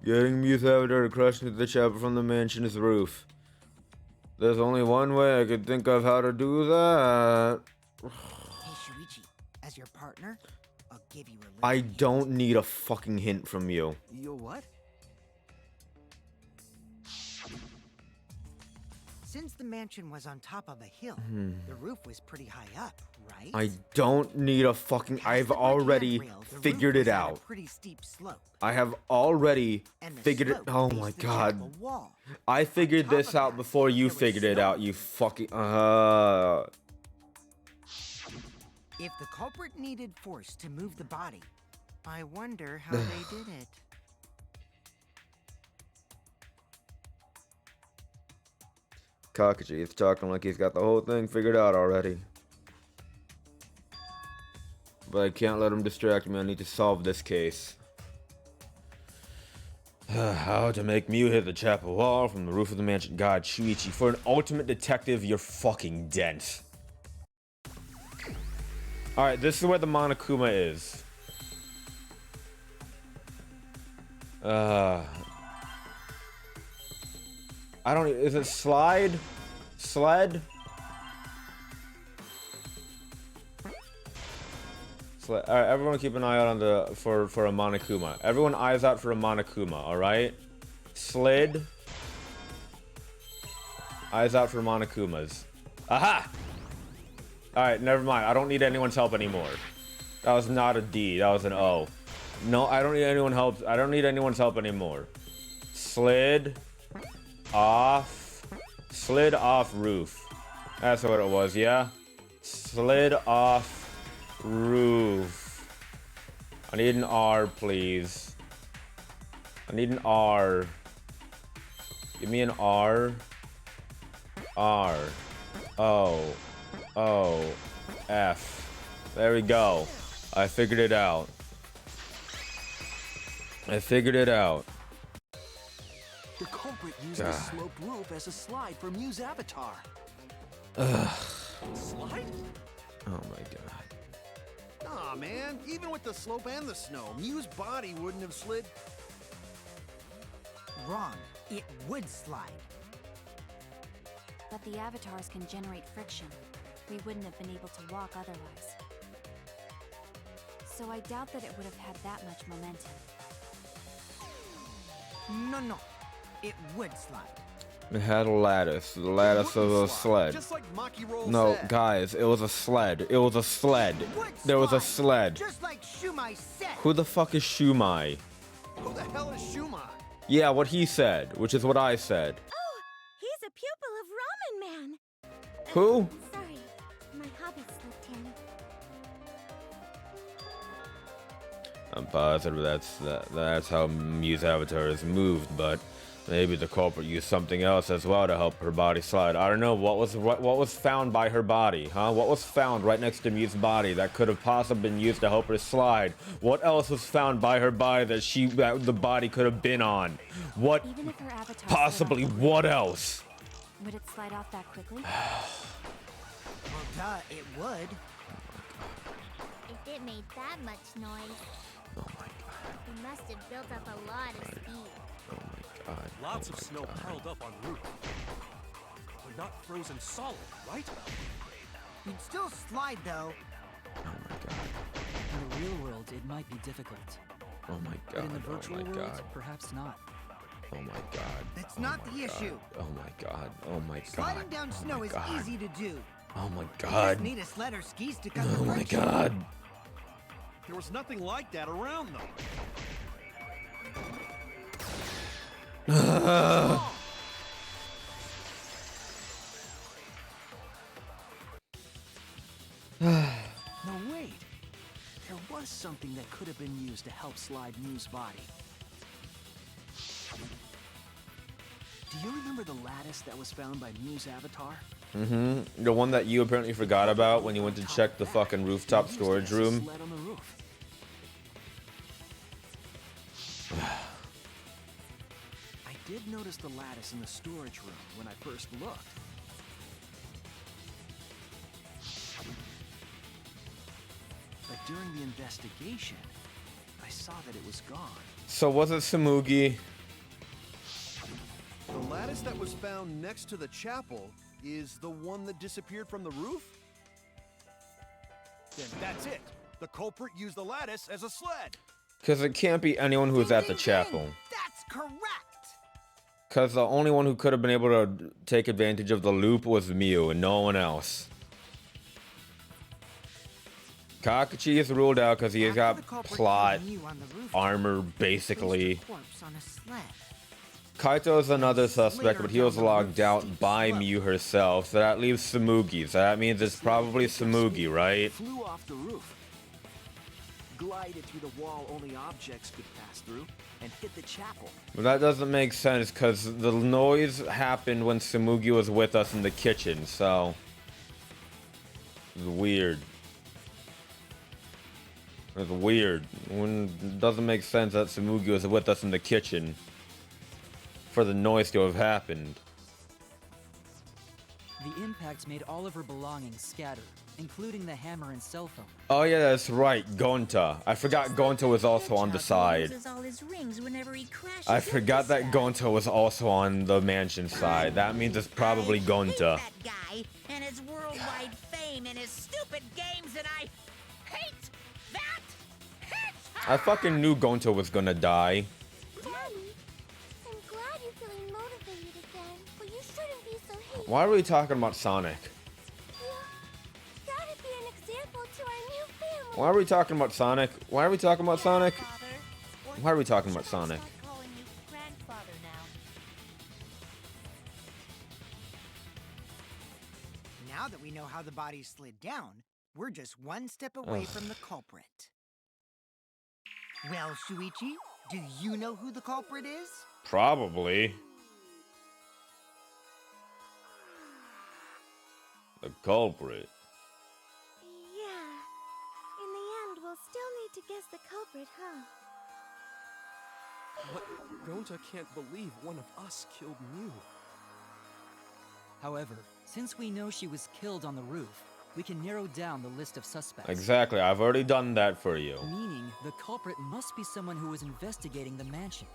Getting Mew's avatar to crash into the chapel from the mansion's roof. There's only one way I could think of how to do that. Hey Shuichi, as your partner, I'll give you a little I hint. don't need a fucking hint from you. You what? Since the mansion was on top of a hill, the roof was pretty high up, right? I don't need a fucking. Past I've the brick already handrail, the roof figured was it at a out. pretty steep slope. I have already And the figured it. slope Oh faced my the god. chapel wall. I figured top this of out that, before you there was figured it snow. out, you fucking. If the culprit needed force to move the body, I wonder how they did it. Kakashi is talking like he's got the whole thing figured out already. But I can't let him distract me. I need to solve this case. How to make Mew hit the chapel wall from the roof of the mansion. God, Shuichi, for an ultimate detective, you're fucking dense. Alright, this is where the Monokuma is. I don't. Is it slide? Sled? All right, everyone keep an eye out on the for a Monokuma. Everyone eyes out for a Monokuma. All right. Slid. Eyes out for Monokumas. Aha! All right, never mind. I don't need anyone's help anymore. That was not a D. That was an O. No, I don't need anyone help. I don't need anyone's help anymore. Slid off. Slid off roof. That's what it was. Yeah. Slid off roof. I need an R, please. I need an R. Give me an R. R. O. O. F. There we go. I figured it out. I figured it out. The culprit used the sloped roof as a slide for Mew's avatar. Ugh. Slide? Oh my god. Aw, man. Even with the slope and the snow, Mew's body wouldn't have slid. Wrong. It would slide. But the avatars can generate friction. We wouldn't have been able to walk otherwise. So I doubt that it would have had that much momentum. No. It would slide. It had a lattice. The lattice of a sled. Just like Maki Roll No, said. guys, it was a sled. It was a sled. There was a sled. Just like Shumai said. Who the fuck is Shumai? Who the hell is Shuma? Yeah, what he said, which is what I said. Oh, he's a pupil of Ramen Man. Who? Sorry, my hobby slipped in. I'm positive that's how Mew's avatar is moved, but maybe the culprit used something else as well to help her body slide. I don't know what was found by her body, huh? What was found right next to Mew's body that could have possibly been used to help her slide? What else was found by her body that the body could have been on? What? Even if her avatar Possibly slid off what else? Would it slide off that quickly? Well, duh, it would. If it made that much noise, Oh my god. it must have built up a lot of speed. Oh my god. Lots Oh of my snow God. piled up on roof. But not frozen solid, right? You'd still slide, though. Oh my god. In the real world, it might be difficult. Oh my But god. in the virtual Oh my world, god. perhaps not. Oh my god. That's Oh not my the god. issue. Oh my god. Oh my god. Sliding down Oh snow my is god. easy to do. Oh my You god. just need a sled or skis to cut the Oh my friction. god. There was nothing like that around, though. No, wait. There was something that could have been used to help slide Mew's body. Do you remember the lattice that was found by Mew's avatar? Mm-hmm. The one that you apparently forgot about when you went to check the fucking rooftop They used it storage as a room. sled on the roof. I did notice the lattice in the storage room when I first looked. But during the investigation, I saw that it was gone. So was it Samugi? The lattice that was found next to the chapel is the one that disappeared from the roof? Then that's it. The culprit used the lattice as a sled. Because it can't be anyone who was at the Ding, ding, chapel. ding. That's correct. Because the only one who could have been able to take advantage of the loop was Mew and no one else. Kakashi is ruled out because he has After got the culprit plot, killed Mew on the rooftop, armor, placed basically. her corpse on a sled. Kaito is another suspect, but he was logged out by Mew herself, so that leaves Samugi. So that means it's probably Samugi, right? Flew off the roof, glided through the wall only objects could pass through, and hit the chapel. But that doesn't make sense because the noise happened when Samugi was with us in the kitchen, so it's weird. It's weird. It doesn't make sense that Samugi was with us in the kitchen for the noise to have happened. the impact made all of her belongings scatter, including the hammer and cell phone. Oh yeah, that's right, Gonta. I forgot Gonta was also on the side. Loses all his rings whenever he crashes I into forgot that stuff. Gonta was also on the mansion side. That means it's probably I hate Gonta. that guy and his worldwide fame and his stupid games, and I hate that. I fucking knew Gonta was gonna die. Daddy, I'm glad you're feeling motivated again, but you shouldn't be so hateful. Why are we talking about Sonic? That'd be an example to our new family. Why are we talking about Sonic? Why are we talking about Sonic? Father, or Why are we talking about should I Sonic? start calling you grandfather now? Now that we know how the body slid down, we're just one step away from the culprit. Well, Shuichi, do you know who the culprit is? Probably. The culprit. Yeah. In the end, we'll still need to guess the culprit, huh? But Gonta can't believe one of us killed Mew. However, since we know she was killed on the roof, we can narrow down the list of suspects. Exactly, I've already done that for you. Meaning, the culprit must be someone who was investigating the mansion.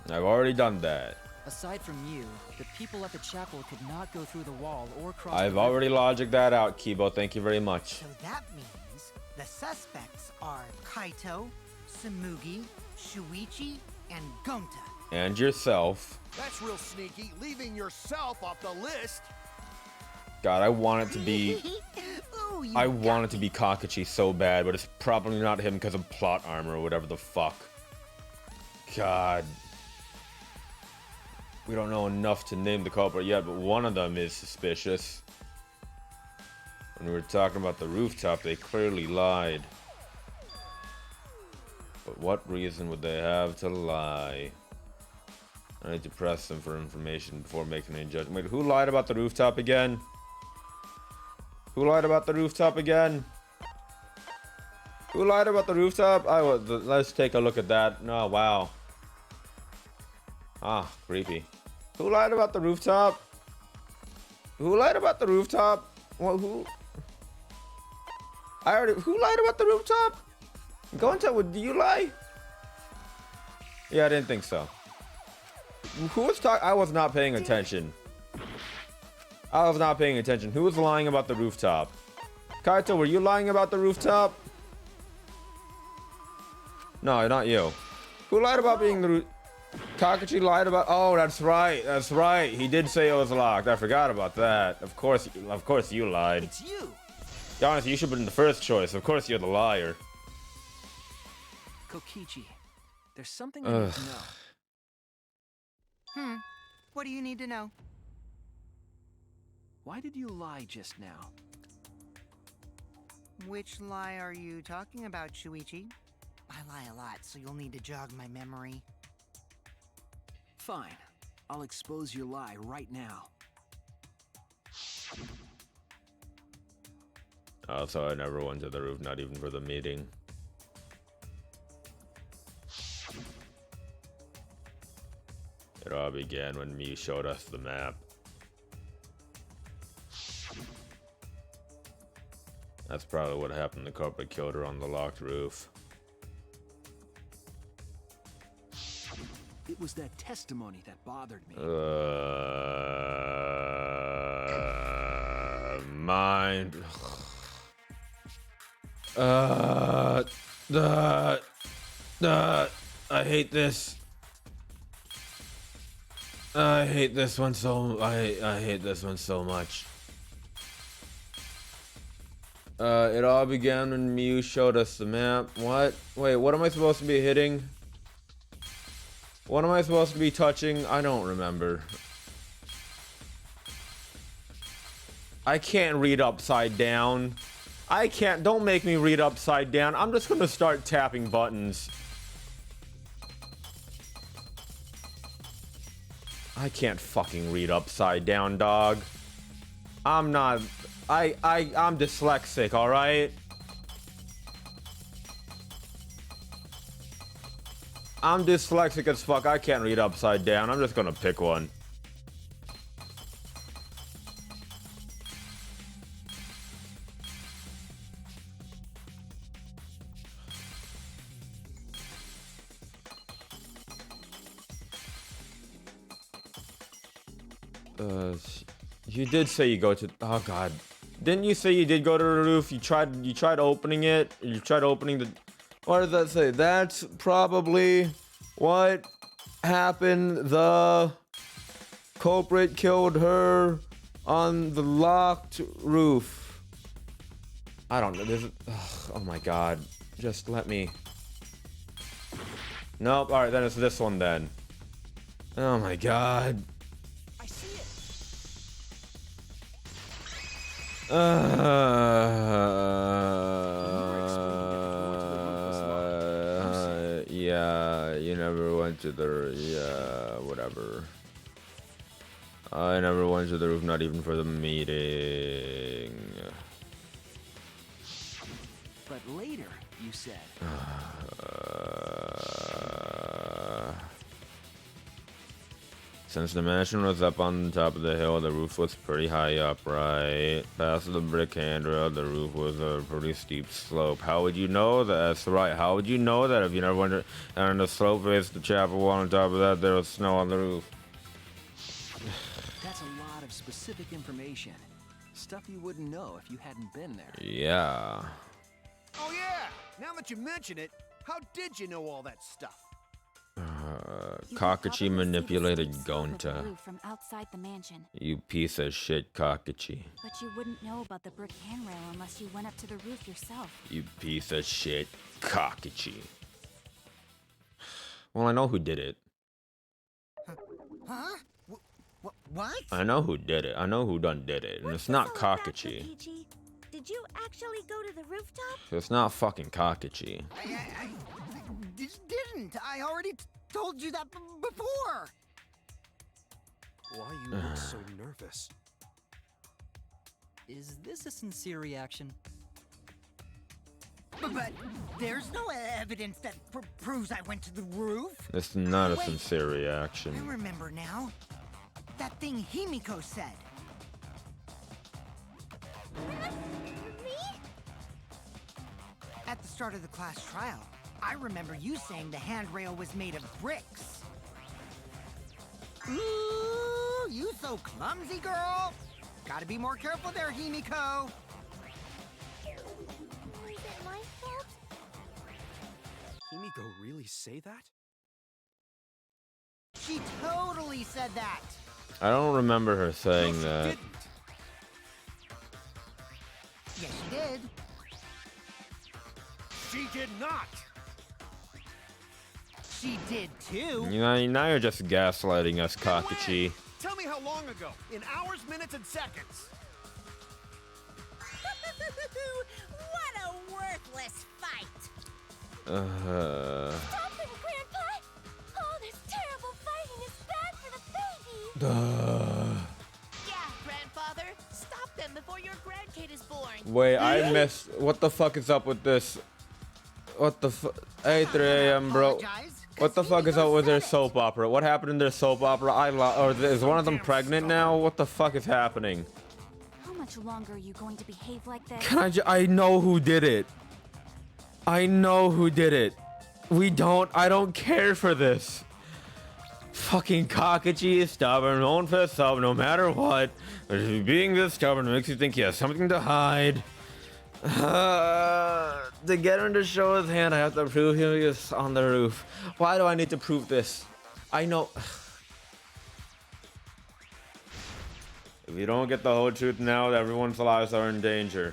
I've already done that. Aside from you, the people at the chapel could not go through the wall or cross I've the river. already logicked that out, Kibo. Thank you very much. So that means the suspects are Kaito, Samugi, Shuichi, and Gonta. And yourself. That's real sneaky, leaving yourself off the list. God, I want it to be... Ooh, you I got want it to me. be Kakashi so bad, but it's probably not him because of plot armor or whatever the fuck. God. We don't know enough to name the culprit yet, but one of them is suspicious. When we were talking about the rooftop, they clearly lied. But what reason would they have to lie? I need to press them for information before making any judgment. Wait, who lied about the rooftop again? Who lied about the rooftop again? Who lied about the rooftop? Let's take a look at that. Oh, wow. Ah, creepy. Who lied about the rooftop? Who lied about the rooftop? Well, who? Who lied about the rooftop? Gonta, do you lie? Yeah, I didn't think so. Who was talking? I was not paying attention. I was not paying attention. Who was lying about the rooftop? Kaito, were you lying about the rooftop? No, not you. Who lied about being the roof? Kakashi lied about. Oh, that's right. That's right. He did say it was locked. I forgot about that. Of course you lied. It's you. Be honest, you should have been the first choice. Of course you're the liar. Kokichi, there's something I need to know. What do you need to know? Why did you lie just now? Which lie are you talking about, Shuichi? I lie a lot, so you'll need to jog my memory. Fine. I'll expose your lie right now. Also, I never went to the roof, not even for the meeting. It all began when Mew showed us the map. That's probably what happened. The culprit killed her on the locked roof. It was that testimony that bothered me. Mind. I hate this. I hate this one so. I hate this one so much. It all began when Mew showed us the map. What? Wait, what am I supposed to be hitting? What am I supposed to be touching? I don't remember. I can't read upside down. I can't. Don't make me read upside down. I'm just gonna start tapping buttons. I can't fucking read upside down, dog. I'm not. I'm dyslexic, alright? I'm dyslexic as fuck. I can't read upside down. I'm just gonna pick one. You did say you go to. Oh God, didn't you say you did go to the roof? You tried opening it. You tried opening the. What does that say? That's probably what happened. The culprit killed her on the locked roof. I don't know. Oh my God. Just let me. Nope. All right, then it's this one then. Oh my God. I see it. Yeah, you never went to the. Yeah, whatever. I never went to the roof, not even for the meeting. But later, you said. Since the mansion was up on top of the hill, the roof was pretty high up, right? Past the brick handrail, the roof was a pretty steep slope. How would you know that? That's right. How would you know that if you never went down the slope faced the chapel wall? On top of that, there was snow on the roof. That's a lot of specific information. Stuff you wouldn't know if you hadn't been there. Yeah. Oh yeah! Now that you mention it, how did you know all that stuff? You could Kakashi probably see the manipulated steep slope of the Gonta. roof from outside the mansion, You piece of shit, Kakashi. but you wouldn't know about the brick handrail unless you went up to the roof yourself. You piece of shit, Kakashi. Well, I know who did it. Huh? What? I know who did it. I know who done did it. And What's it's not this all about, Kakashi. Kokichi? Did you actually go to the rooftop? It's not fucking Kakashi. I didn't. I already told you that before. Why you look so nervous? Is this a sincere reaction? But there's no evidence that proves I went to the roof. It's not a Wait. sincere I reaction. remember now. That thing Himiko said. Me? At the start of the class trial, I remember you saying the handrail was made of bricks. Ooh, you so clumsy, girl. Gotta be more careful there, Himiko. Was it my fault? Himiko really say that? She totally said that. I don't remember her saying No, she that. didn't. Yes, she did. She did not. She did too. You know, now you're just gaslighting us, Then when? Kakashi. Tell me how long ago? In hours, minutes, and seconds. What a worthless fight! Stop it, Grandpa! All this terrible fighting is bad for the baby! Yeah, grandfather, stop them before your grandkid is born. Wait, I missed. What the fuck is up with this? What the fuck? Hey, 3 a.m., bro. What the fuck is up with their soap opera? What happened in their soap opera? Or is one of them pregnant now? What the fuck is happening? How much longer are you going to behave like this? Can I know who did it. I know who did it. I don't care for this. Fucking Kakashi is stubborn, won't fess up no matter what. Being this stubborn makes you think he has something to hide. To get him to show his hand, I have to prove he is on the roof. Why do I need to prove this? I know. If you don't get the whole truth now, everyone's lives are in danger.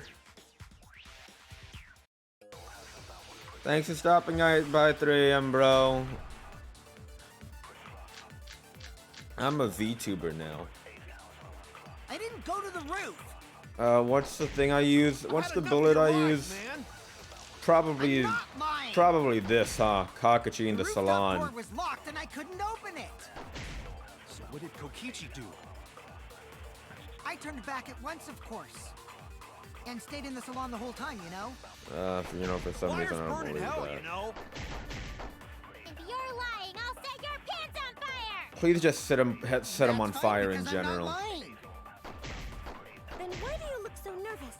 Thanks for stopping by 3 a.m., bro. I'm a VTuber now. I didn't go to the roof. What's the thing I use? What's the bullet I use? Probably, I'm not lying. probably this, huh? Kakashi in the rooftop salon. door was locked and I couldn't open it. So what did Kokichi do? I turned back at once, of course. And stayed in the salon the whole time, you know? You know, for some Fire's reason I don't burning believe hell, that. you know. If you're lying, I'll set your pants on fire! Please just set him on That's fine, fire in because I'm not general. lying. Then why do you look so nervous?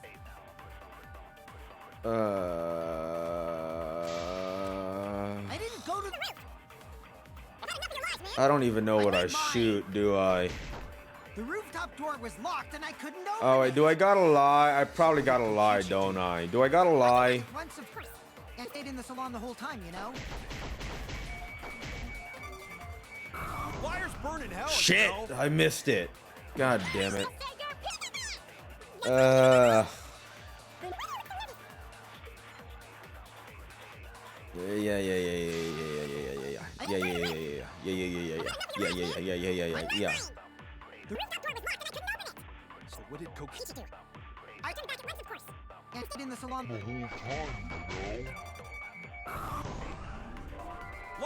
I didn't go to the I don't even know what I shoot, do I? The rooftop door was locked and I couldn't open Oh wait, it. do I gotta lie? I probably gotta lie, don't I? Do I gotta lie? Once, of course. I stayed in the salon the whole time, you know? Fire's burning hell. Shit! You know? I missed it. God damn it. Yeah. So what did Kokichi do? I turned back at once, of course. And stayed in the salon the whole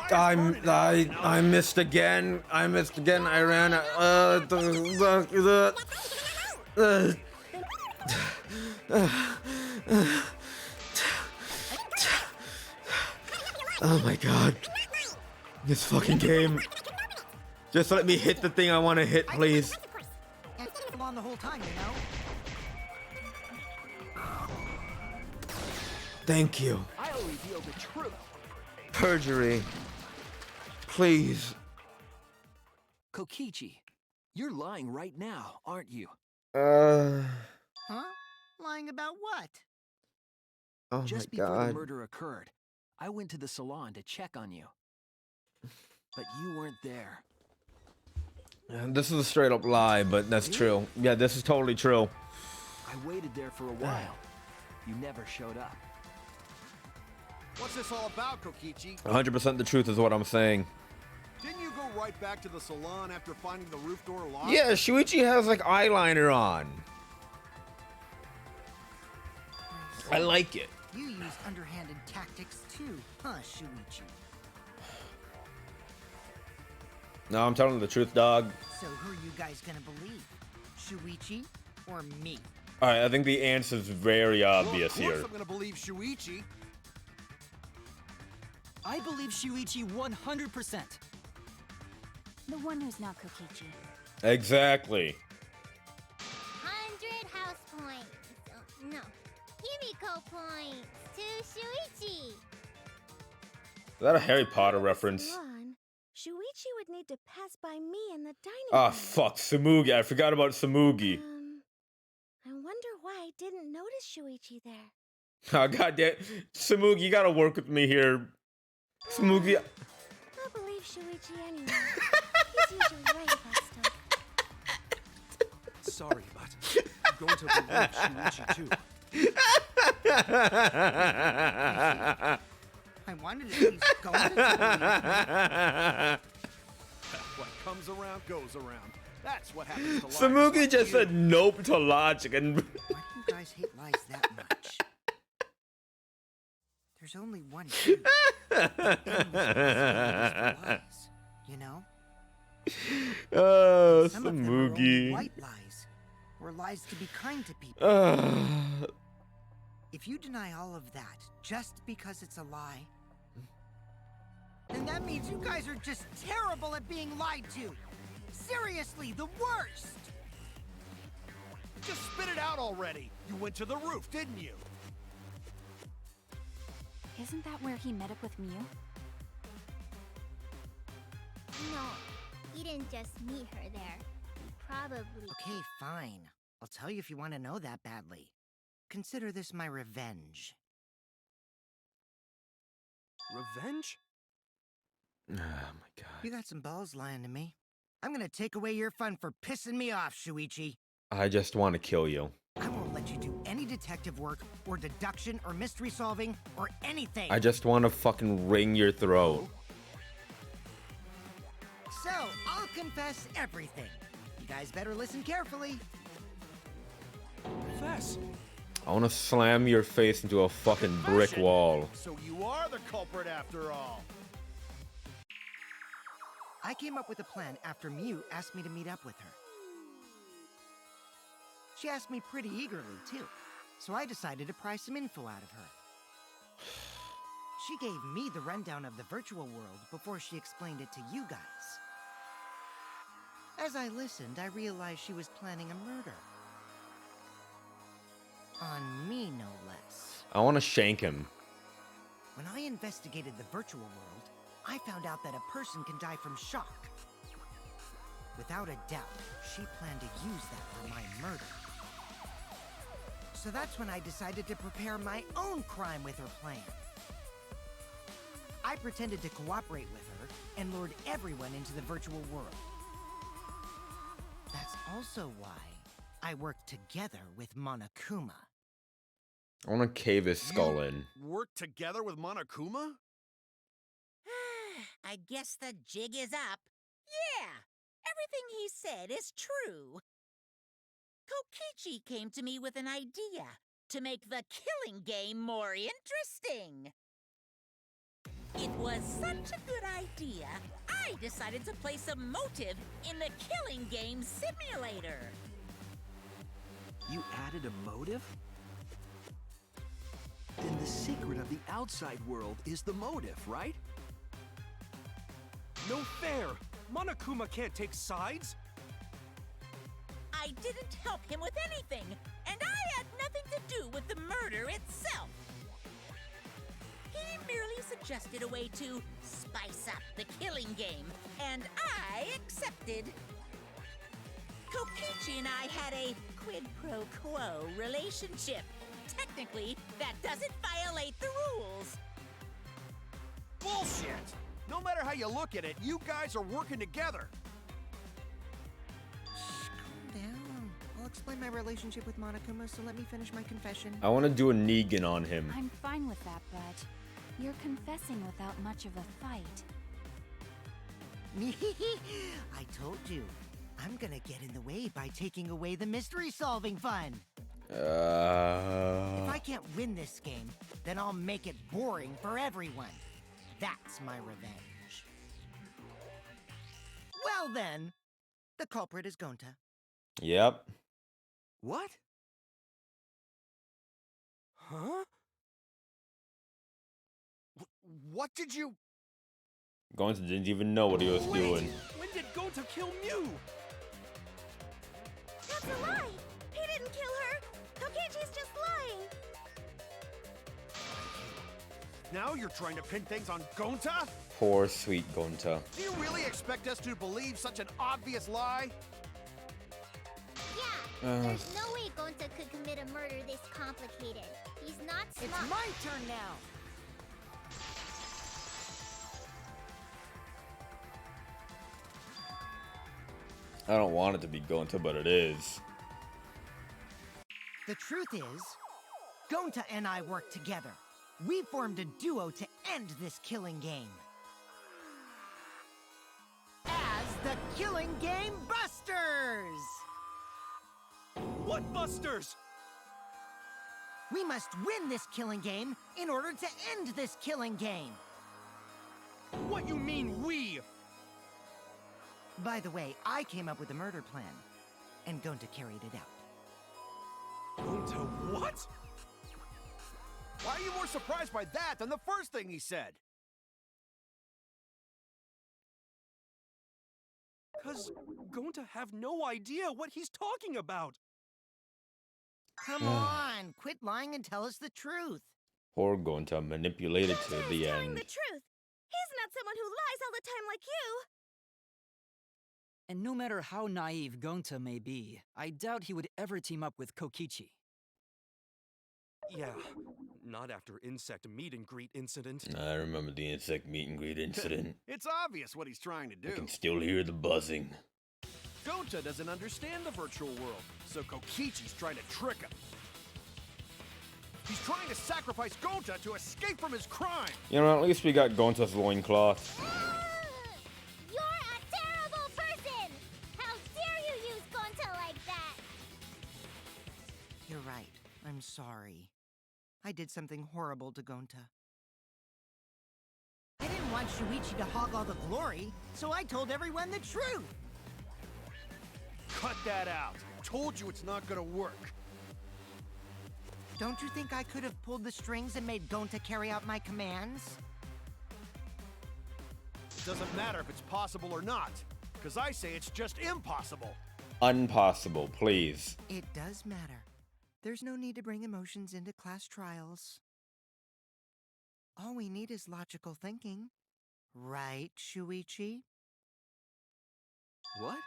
time, I missed again. I missed again. I ran. Oh my god. This fucking game. Just let me hit the thing I want to hit, please. and stayed in the salon the whole time, you know? Thank you. I'll reveal the truth. Perjury. Please. Kokichi, you're lying right now, aren't you? Huh? Lying about what? Oh Just my before the god. murder occurred, I went to the salon to check on you. But you weren't there. This is a straight up lie, but that's true. Yeah, this is totally true. I waited there for a while. You never showed up. What's this all about, Kokichi? 100% the truth is what I'm saying. Didn't you go right back to the salon after finding the roof door locked? Yeah, Shuichi has like eyeliner on. I like it. You use underhanded tactics too, huh, Shuichi? No, I'm telling the truth, dog. So who are you guys gonna believe? Shuichi or me? Alright, I think the answer's very obvious well, of course here. I'm gonna believe Shuichi. I believe Shuichi 100%. The one who's not Kokichi. Exactly. 100 house points. Oh, no. Himiko points to Shuichi. Is that a Harry Potter reference? Salon, Shuichi would need to pass by me in the dining Ah, room. fuck. Samugi. I forgot about Samugi. I wonder why I didn't notice Shuichi there. Oh, goddamn. Samugi, you gotta work with me here. Samugi. I'll believe Shuichi anyway. He's usually right about stuff. Sorry, but I'm going to believe Shuichi too. I wanted to he's going to tell me. What comes around goes around. That's what happens to liars Samugi like just you. said nope to logic and. Why do you guys hate lies that much? There's only one truth. Lies, you know? Oh, Some of them are only Samugi. white lies, or lies to be kind to people. If you deny all of that just because it's a lie, then that means you guys are just terrible at being lied to. Seriously, the worst. Just spit it out already. You went to the roof, didn't you? Isn't that where he met up with Mew? No, he didn't just meet her there. He probably... Okay, fine. I'll tell you if you want to know that badly. Consider this my revenge. Revenge? Oh my god. You got some balls lying to me. I'm gonna take away your fun for pissing me off, Shuichi. I just want to kill you. I won't let you do any detective work, or deduction, or mystery solving, or anything. I just want to fucking wring your throat. So, I'll confess everything. You guys better listen carefully. Confess. I want to slam your face into a fucking brick Confession. wall. So you are the culprit after all. I came up with a plan after Mew asked me to meet up with her. She asked me pretty eagerly, too, so I decided to pry some info out of her. She gave me the rundown of the virtual world before she explained it to you guys. As I listened, I realized she was planning a murder. On me, no less. I want to shank him. When I investigated the virtual world, I found out that a person can die from shock. With without a doubt, she planned to use that for my murder. So that's when I decided to prepare my own crime with her plan. I pretended to cooperate with her and lured everyone into the virtual world. That's also why I worked together with Monokuma. I want to cave his skull in. Work together with Monokuma? I guess the jig is up. Yeah, everything he said is true. Kokichi came to me with an idea to make the killing game more interesting. It was such a good idea, I decided to place a motive in the killing game simulator. You added a motive? Then the secret of the outside world is the motive, right? No fair! Monokuma can't take sides! I didn't help him with anything, and I had nothing to do with the murder itself. He merely suggested a way to spice up the killing game, and I accepted. Kokichi and I had a quid pro quo relationship. Technically, that doesn't violate the rules. Bullshit! No matter how you look at it, you guys are working together. Shh, calm down. I'll explain my relationship with Monokuma, so let me finish my confession. I want to do a Negan on him. I'm fine with that, but you're confessing without much of a fight. I told you. I'm gonna get in the way by taking away the mystery-solving fun. If I can't win this game, then I'll make it boring for everyone. That's my revenge. Well then, the culprit is Gonta. Yep. What? Huh? What did you... Gonta didn't even know what he was doing. When did Gonta kill Mew? That's a lie! He didn't kill her! Kokichi's just lying! Now you're trying to pin things on Gonta? Poor sweet Gonta. Do you really expect us to believe such an obvious lie? Yeah, there's no way Gonta could commit a murder this complicated. He's not smart. It's my turn now! I don't want it to be Gonta, but it is. The truth is, Gonta and I worked together. We formed a duo to end this killing game. As the Killing Game Busters! What busters? We must win this killing game in order to end this killing game. What you mean, we? By the way, I came up with the murder plan, and Gonta carried it out. Gonta what? Why are you more surprised by that than the first thing he said? 'Cause Gonta have no idea what he's talking about. Come on, quit lying and tell us the truth. Poor Gonta manipulated to Gonta the is telling end. the truth! He's not someone who lies all the time like you! And no matter how naive Gonta may be, I doubt he would ever team up with Kokichi. Yeah, not after insect meet and greet incident. I remember the insect meet and greet incident. It's obvious what he's trying to I do. can still hear the buzzing. Gonta doesn't understand the virtual world, so Kokichi's trying to trick him. He's trying to sacrifice Gonta to escape from his crime. You know, at least we got Gonta's loincloth. You're a terrible person! How dare you use Gonta like that? You're right. I'm sorry. I did something horrible to Gonta. I didn't want Shuichi to hog all the glory, so I told everyone the truth! Cut that out. Told you it's not gonna work. Don't you think I could have pulled the strings and made Gonta carry out my commands? It doesn't matter if it's possible or not, because I say it's just impossible. Impossible, please. It does matter. There's no need to bring emotions into class trials. All we need is logical thinking. Right, Shuichi? What?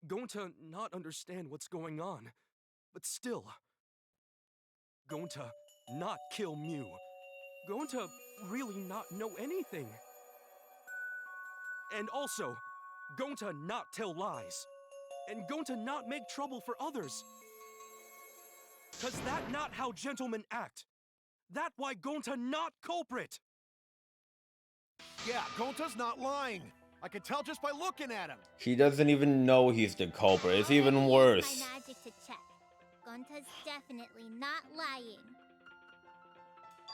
Gonta not understand what's going on, but still. Gonta not kill Mew. Gonta really not know anything. And also, Gonta not tell lies. And Gonta not make trouble for others. Cause that not how gentlemen act. That why Gonta not culprit. Yeah, Gonta's not lying. I can tell just by looking at him. He doesn't even know he's the culprit. It's even I'll worse. use my magic to check. Gonta's definitely not lying.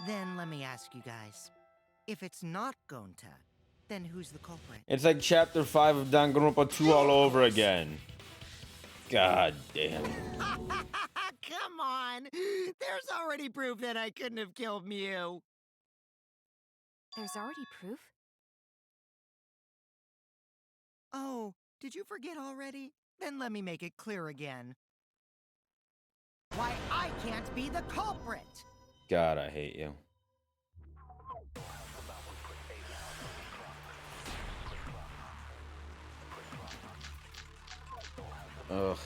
Then let me ask you guys. If it's not Gonta, then who's the culprit? It's like chapter 5 of Danganronpa 2 all over again. God damn. Come on! There's already proof that I couldn't have killed Mew. There's already proof? Oh, did you forget already? Then let me make it clear again. Why I can't be the culprit! God, I hate you. Ugh.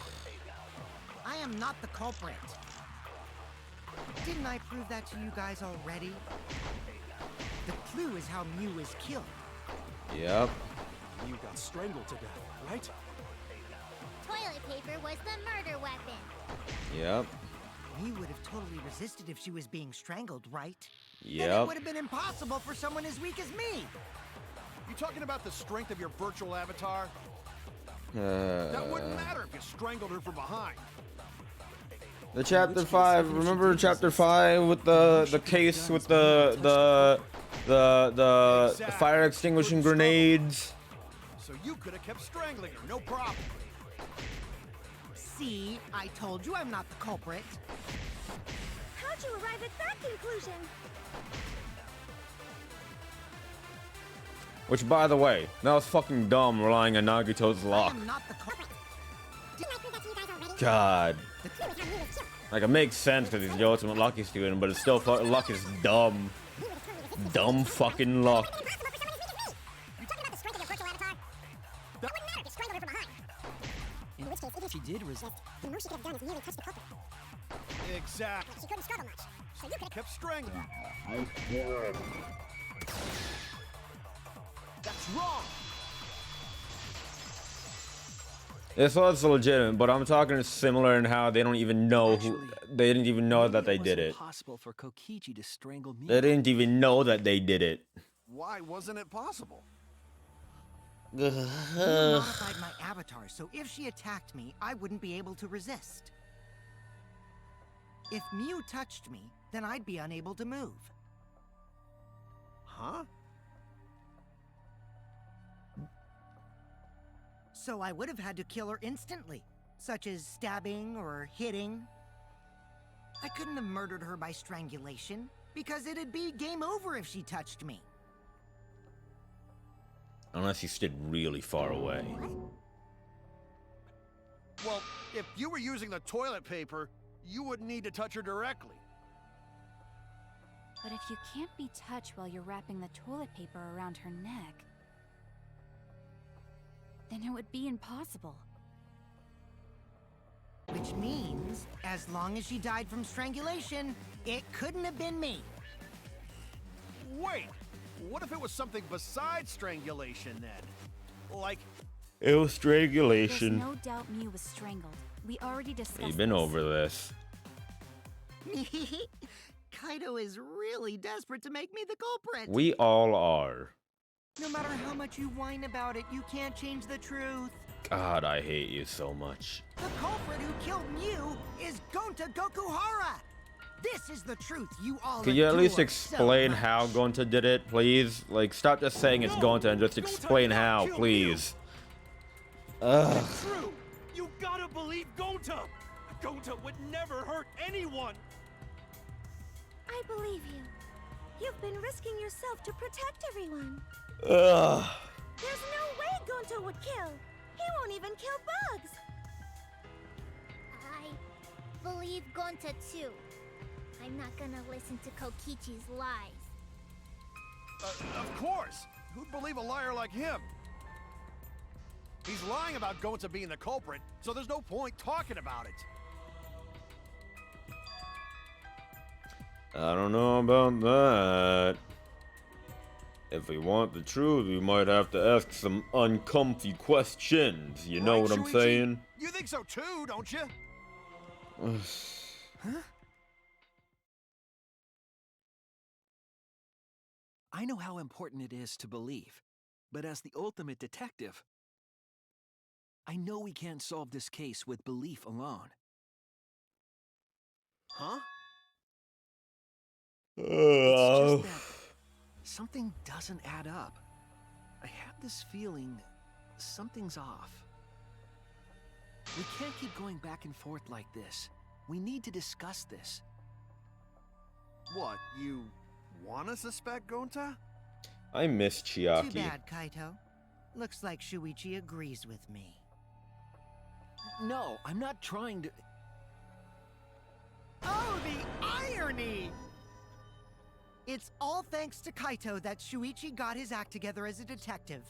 I am not the culprit. Didn't I prove that to you guys already? The clue is how Mew is killed. Yep. Mew got strangled to death, right? Toilet paper was the murder weapon. Yep. Mew would have totally resisted if she was being strangled, right? Then it Yep. would have been impossible for someone as weak as me. You talking about the strength of your virtual avatar? That wouldn't matter if you strangled her from behind. The chapter 5. Remember chapter 5 with the case with the fire extinguishing grenades? So you could have kept strangling her, no problem. See, I told you I'm not the culprit. How'd you arrive at that conclusion? Which, by the way, that was fucking dumb relying on Nagito's I luck. am not the culprit. Didn't I prove that to you guys already? God. The clue is how Mew was killed. Like, it makes sense because he's the ultimate lucky student, but it's still luck is dumb. Mew would have totally resisted. Dumb fucking luck. It would have been impossible for someone as weak as me. You talking about the strength of your virtual avatar? That wouldn't matter if you strangled her from behind. In which case, if She did resist. the most she could have done is merely touch the culprit. Exactly. She couldn't struggle much. So you could have Kept strangling. That's wrong. This was legitimate, but I'm talking similar in how they don't even know who. They didn't even know that they did it. Impossible for Kokichi to strangle Mew. They didn't even know that they did it. Why wasn't it possible? Mew modified my avatar, so if she attacked me, I wouldn't be able to resist. If Mew touched me, then I'd be unable to move. Huh? So I would have had to kill her instantly, such as stabbing or hitting. I couldn't have murdered her by strangulation, because it'd be game over if she touched me. Unless he stood really far away. Well, if you were using the toilet paper, you wouldn't need to touch her directly. But if you can't be touched while you're wrapping the toilet paper around her neck, then it would be impossible. Which means, as long as she died from strangulation, it couldn't have been me. Wait, what if it was something besides strangulation then? Like, It was There's strangulation. no doubt Mew was strangled. We already discussed You've been this. over this. Kaido is really desperate to make me the culprit. We all are. No matter how much you whine about it, you can't change the truth. God, I hate you so much. The culprit who killed Mew is Gonta Gokuhara. This is the truth you all Could you at least adore so explain much. how Gonta did it, please? Like, stop just saying it's Gonta and just explain how, please. Ugh. It's true. You gotta believe Gonta. Gonta would never hurt anyone. I believe you. You've been risking yourself to protect everyone. Ugh. There's no way Gonta would kill. He won't even kill bugs. I believe Gonta too. I'm not gonna listen to Kokichi's lies. of course. Who'd believe a liar like him? He's lying about Gonta being the culprit, so there's no point talking about it. I don't know about that. If we want the truth, we might have to ask some uncomfy questions. You know Right, what I'm Shuichi? saying? You think so too, don't you? Huh? I know how important it is to believe, but as the ultimate detective, I know we can't solve this case with belief alone. Huh? It's just that something doesn't add up. I have this feeling something's off. We can't keep going back and forth like this. We need to discuss this. What, you wanna suspect Gonta? I miss Chiaki. Too bad, Kaito. Looks like Shuichi agrees with me. No, I'm not trying to... Oh, the irony! It's all thanks to Kaito that Shuichi got his act together as a detective.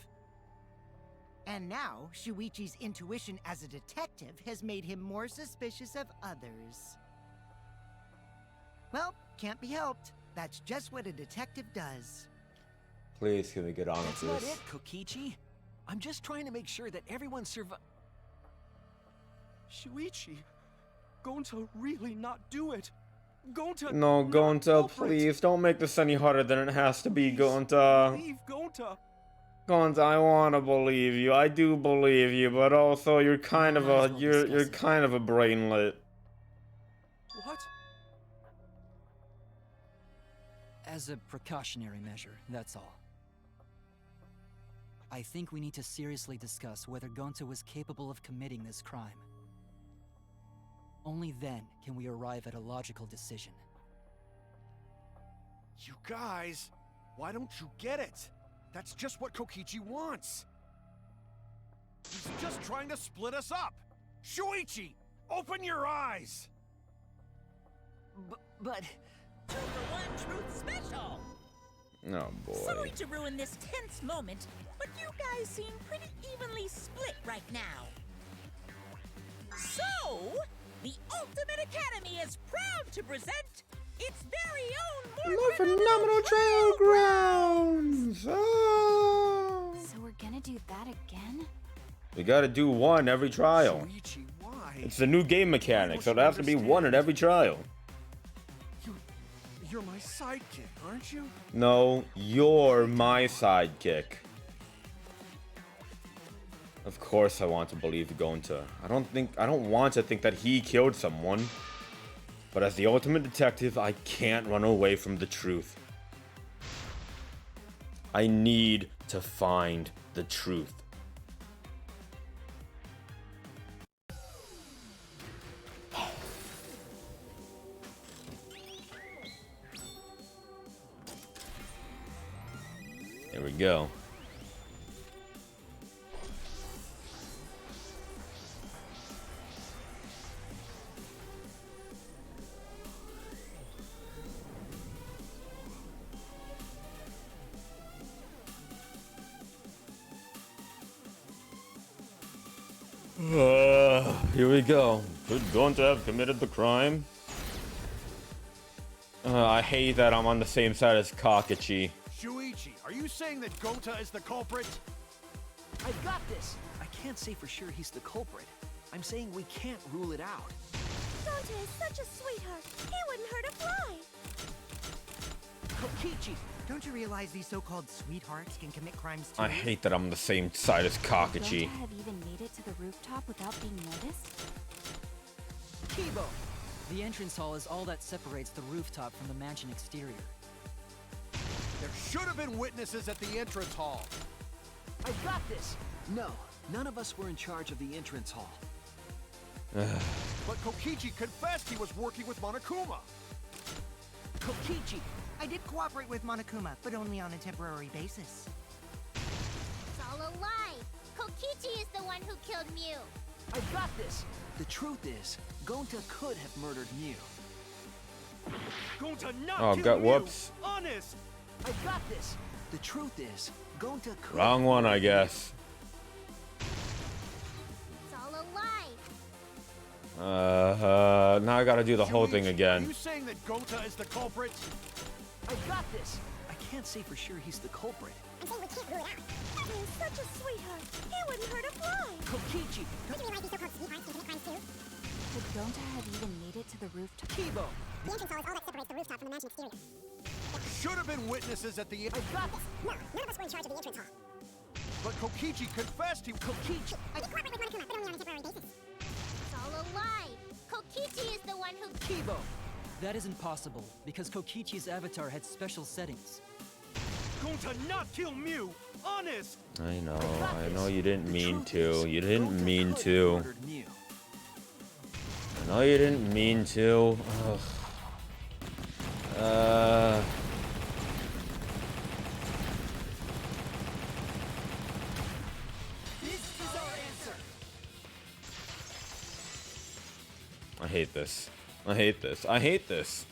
And now, Shuichi's intuition as a detective has made him more suspicious of others. Well, can't be helped. That's just what a detective does. Please, can we get on with That's not this? it, Kokichi. I'm just trying to make sure that everyone Shuichi, Gonta really not do it. Gonta. No, not Gonta, culprit. please don't make this any harder than it has to be, Gonta. Leave Gonta. Gonta, I wanna believe you. I do believe you, but also you're kind of Might as a well you're discuss it. kind of a brainlet. What? As a precautionary measure, that's all. I think we need to seriously discuss whether Gonta was capable of committing this crime. Only then can we arrive at a logical decision. You guys, why don't you get it? That's just what Kokichi wants. He's just trying to split us up. Shuichi, open your eyes. But... 2 for 1 truth special. Oh boy. Sorry to ruin this tense moment, but you guys seem pretty evenly split right now. So, the Ultimate Academy is proud to present its very own My phenomenal trail grounds. Oh. So we're gonna do that again? We gotta do one every trial. Shuichi, why? It's a new game mechanic, so it has to be one at every trial. You're my sidekick, aren't you? No, you're my sidekick. Of course I want to believe Gonta. I don't want to think that he killed someone. But as the ultimate detective, I can't run away from the truth. I need to find the truth. There we go. Here we go. Could Gonta have committed the crime? I hate that I'm on the same side as Kakashi. Shuichi, are you saying that Gonta is the culprit? I've got this! I can't say for sure he's the culprit. I'm saying we can't rule it out. Gonta is such a sweetheart. He wouldn't hurt a fly. Kokichi! Don't you realize these so-called sweethearts can commit crimes too? I hate that I'm on the same side as Kakashi. Gonta have even made it to the rooftop without being noticed? Kibo! The entrance hall is all that separates the rooftop from the mansion exterior. There should have been witnesses at the entrance hall. I've got this! No, none of us were in charge of the entrance hall. But Kokichi confessed he was working with Monokuma. Kokichi! I did cooperate with Monokuma, but only on a temporary basis. It's all a lie. Kokichi is the one who killed Mew. I've got this! The truth is, Gonta could have murdered Mew. Gonta not Oh, kill God, Mew. whoops. Honest. I've got this! The truth is, Gonta could Wrong have one, I murdered guess. Now I gotta do the whole thing Are again. you saying that Gonta is the culprit? I got this. I can't say for sure he's the culprit. I'm saying we can't rule it out. He's such a sweetheart. He wouldn't hurt a fly. Kokichi, Don't you realize these so-called sweethearts can commit crimes too? Could Gonta have even made it to the rooftop? Kibo. The entrance hall is all that separates the rooftop from the mansion exterior. Should have been witnesses at the. I got this. No, none of us were in charge of the entrance hall. But Kokichi confessed he. Kokichi. We cooperate with Monokuma, but only on a temporary basis. It's all a lie. Kokichi is the one who. Kibo! That isn't possible, because Kokichi's avatar had special settings. Going to not kill Mew! Honest! I know you didn't The mean truth to. is, You didn't Gonta mean could to. have murdered Mew. I know you didn't mean to. Ugh. This is our answer. I hate this. I hate this. I hate this.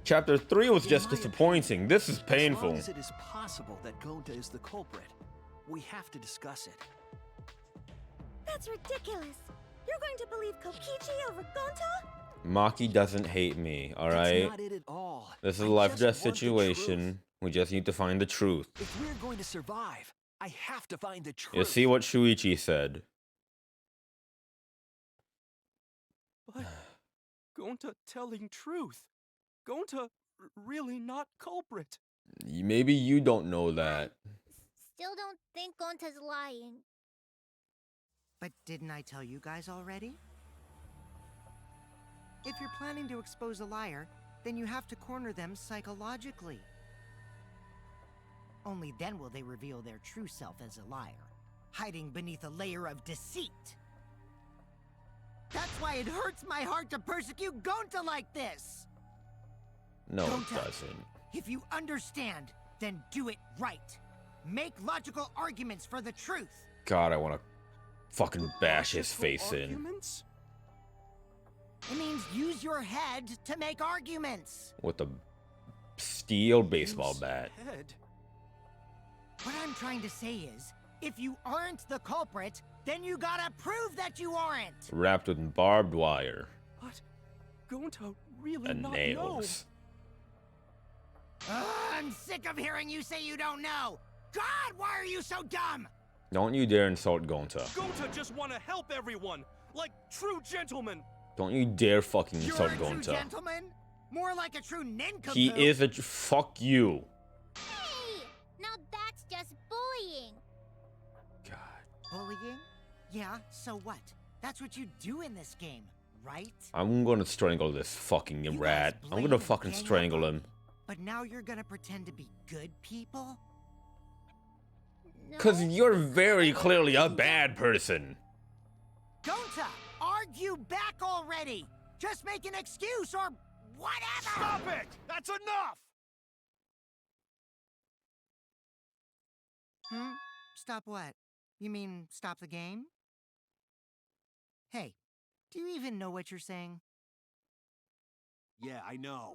Chapter 3 was just disappointing. This is As painful. long as it is possible that Gonta is the culprit, we have to discuss it. That's ridiculous. You're going to believe Kokichi over Gonta? Maki doesn't hate me, alright? That's not it at all. This is I a life or just death want the situation. We just need to find the truth. truth. If we're going to survive, I have to find the truth. You see what Shuichi said. But Gonta telling truth. Gonta really not culprit. Maybe you don't know that. Still don't think Gonta's lying. But didn't I tell you guys already? If you're planning to expose a liar, then you have to corner them psychologically. Only then will they reveal their true self as a liar, hiding beneath a layer of deceit. That's why it hurts my heart to persecute Gonta like this! No, it Gonta, doesn't. if you understand, then do it right. Make logical arguments for the truth. God, I want to fucking bash his Logical face in. arguments? It means use your head to make arguments. With a steel baseball Use bat. Head. What I'm trying to say is, if you aren't the culprit, then you gotta prove that you aren't. Wrapped with barbed wire But Gonta really and not nails. I'm sick of hearing you say you don't know. God, why are you so dumb? Don't you dare insult Gonta. know. Gonta just want to help everyone, like true gentlemen. Don't you dare fucking You're insult a true Gonta. gentleman? More like a true nincompoop. He is a fuck you. Hey! Now that's just bullying. God. Bullying? Yeah, so what? That's what you do in this game, right? I'm gonna strangle this fucking You guys rat. I'm blame gonna the fucking gang strangle up him. But now you're gonna pretend to be good people? Cause No. you're very clearly a bad person. Gonta, argue back already! Just make an excuse or whatever! Stop it! That's enough! Stop what? You mean stop the game? Hey, do you even know what you're saying? Yeah, I know.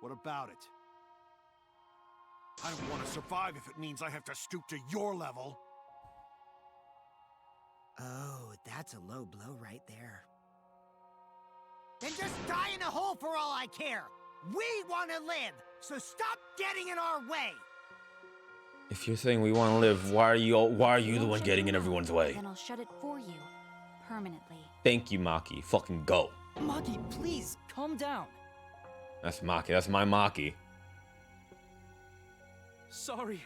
What about it? I don't want to survive if it means I have to stoop to your level. Oh, that's a low blow right there. Then just die in a hole for all I care! We want to live, so stop getting in our way! If you're saying we want to live, why are you the Won't one shut getting you in out, everyone's way? Then I'll shut it for you. Permanently. Thank you, Maki. Fucking go. Maki, please, calm down. That's Maki. That's my Maki. Sorry.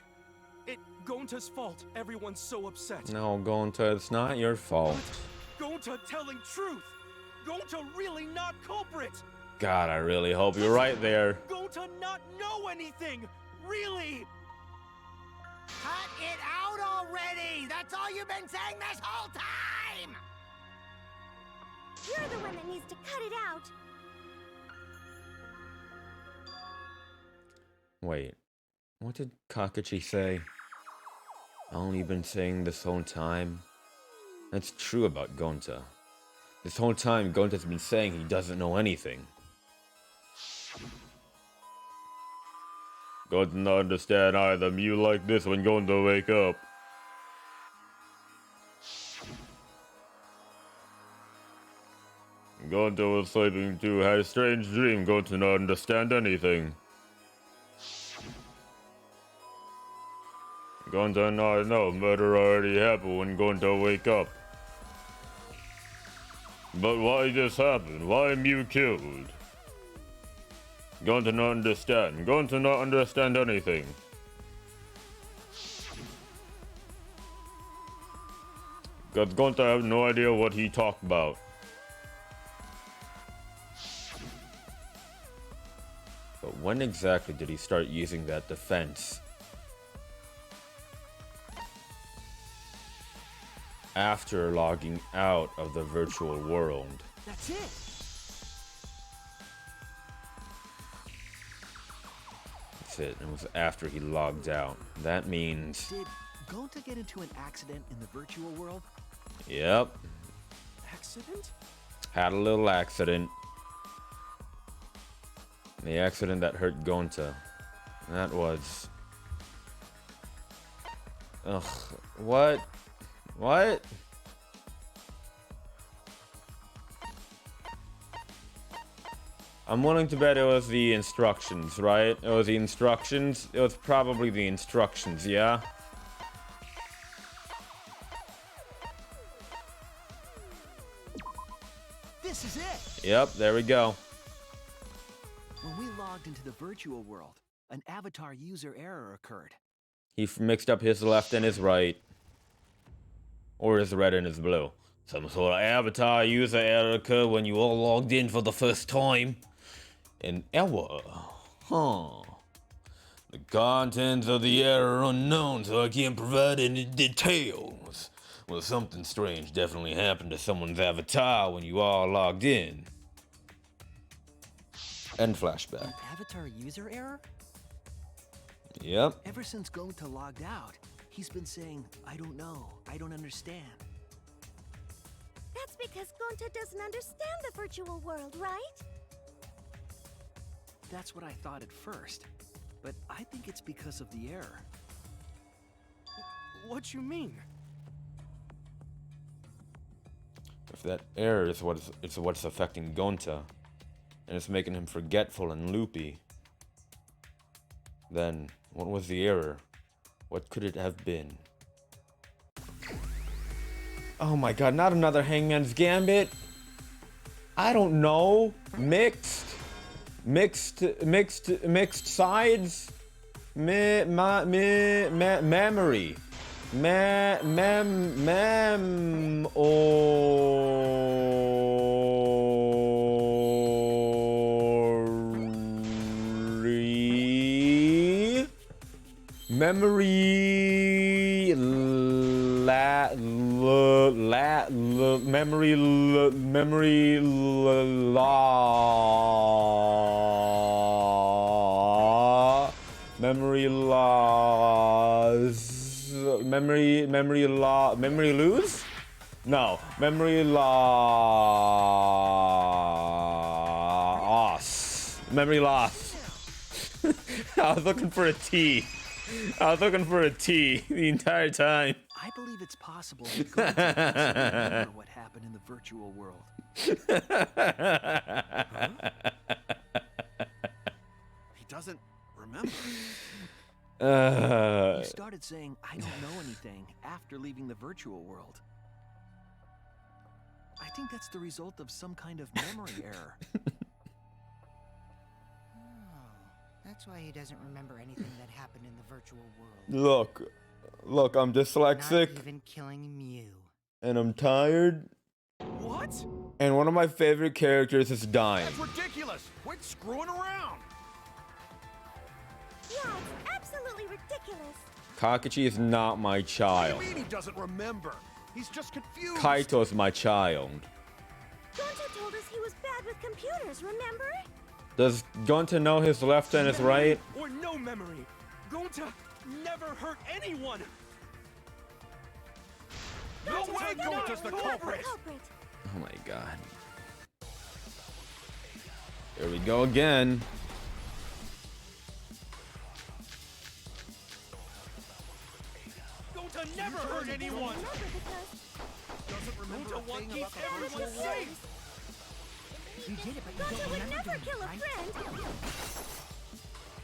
It Gonta's fault. Everyone's so upset. No, Gonta, it's not your fault. Gonta telling truth. Gonta really not culprit. God, I really hope you're right there. Gonta not know anything. Really. Cut it out already! That's all you've been saying this whole time! You're the one that needs to cut it out. Wait, what did Kakashi say? I only been saying this whole time. That's true about Gonta. This whole time, Gonta's been saying he doesn't know anything. Gonta not understand either. You like this when Gonta wake up. Gonta was sleeping too, had a strange dream. Gonta not understand anything. Gonta not know. Murder already happened when Gonta wake up. But why this happened? Why Mew killed? Gonta not understand. Gonta not understand anything. Cause Gonta have no idea what he talked about. But when exactly did he start using that defense? After logging out of the virtual world. That's it. That's it. It was after he logged out. That means... Did Gonta get into an accident in the virtual world? Yep. Accident? Had a little accident. The accident that hurt Gonta. That was... Ugh. What? What? I'm willing to bet it was the instructions, right? It was the instructions. It was probably the instructions, yeah? This is it! Yep, there we go. When we logged into the virtual world, an avatar user error occurred. He mixed up his left and his right. Or his red and his blue. Some sort of avatar user error occurred when you all logged in for the first time. An error. Huh. The contents of the error are unknown, so I can't provide any details. Well, something strange definitely happened to someone's avatar when you all logged in. End flashback. An avatar user error? Yep. Ever since Gonta logged out, he's been saying, I don't know, I don't understand. That's because Gonta doesn't understand the virtual world, right? That's what I thought at first, but I think it's because of the error. What you mean? If that error is what's affecting Gonta, and it's making him forgetful and loopy, then what was the error? What could it have been? Oh my god, not another Hangman's Gambit. I don't know. Mixed sides. Memory. Memory lose? No, memory loss. Memory loss. I was looking for a T. I was looking for a T the entire time. I believe it's possible that Gonta doesn't remember what happened in the virtual world. He doesn't remember. He started saying, I don't know anything, after leaving the virtual world. I think that's the result of some kind of memory error. That's why he doesn't remember anything that happened in the virtual world. Look, I'm dyslexic. Not even killing Mew. And I'm tired. What? And one of my favorite characters is dying. That's ridiculous. Quit screwing around. Yeah, it's absolutely ridiculous. Kakashi is not my What child. do you mean he doesn't remember? He's just confused. Kaito's my child. Gonta told us he was bad with computers, remember? Does Gonta know his left and his right? Or no memory. Gonta never hurt anyone. No way Gonta's the culprit. Oh my god. Here we go again. Gonta never hurt anyone. Doesn't remember a Gonta thing keeps about the everyone virtual world. safe. You did it, but you Gonta don't would remember never doing it, kill a right? friend.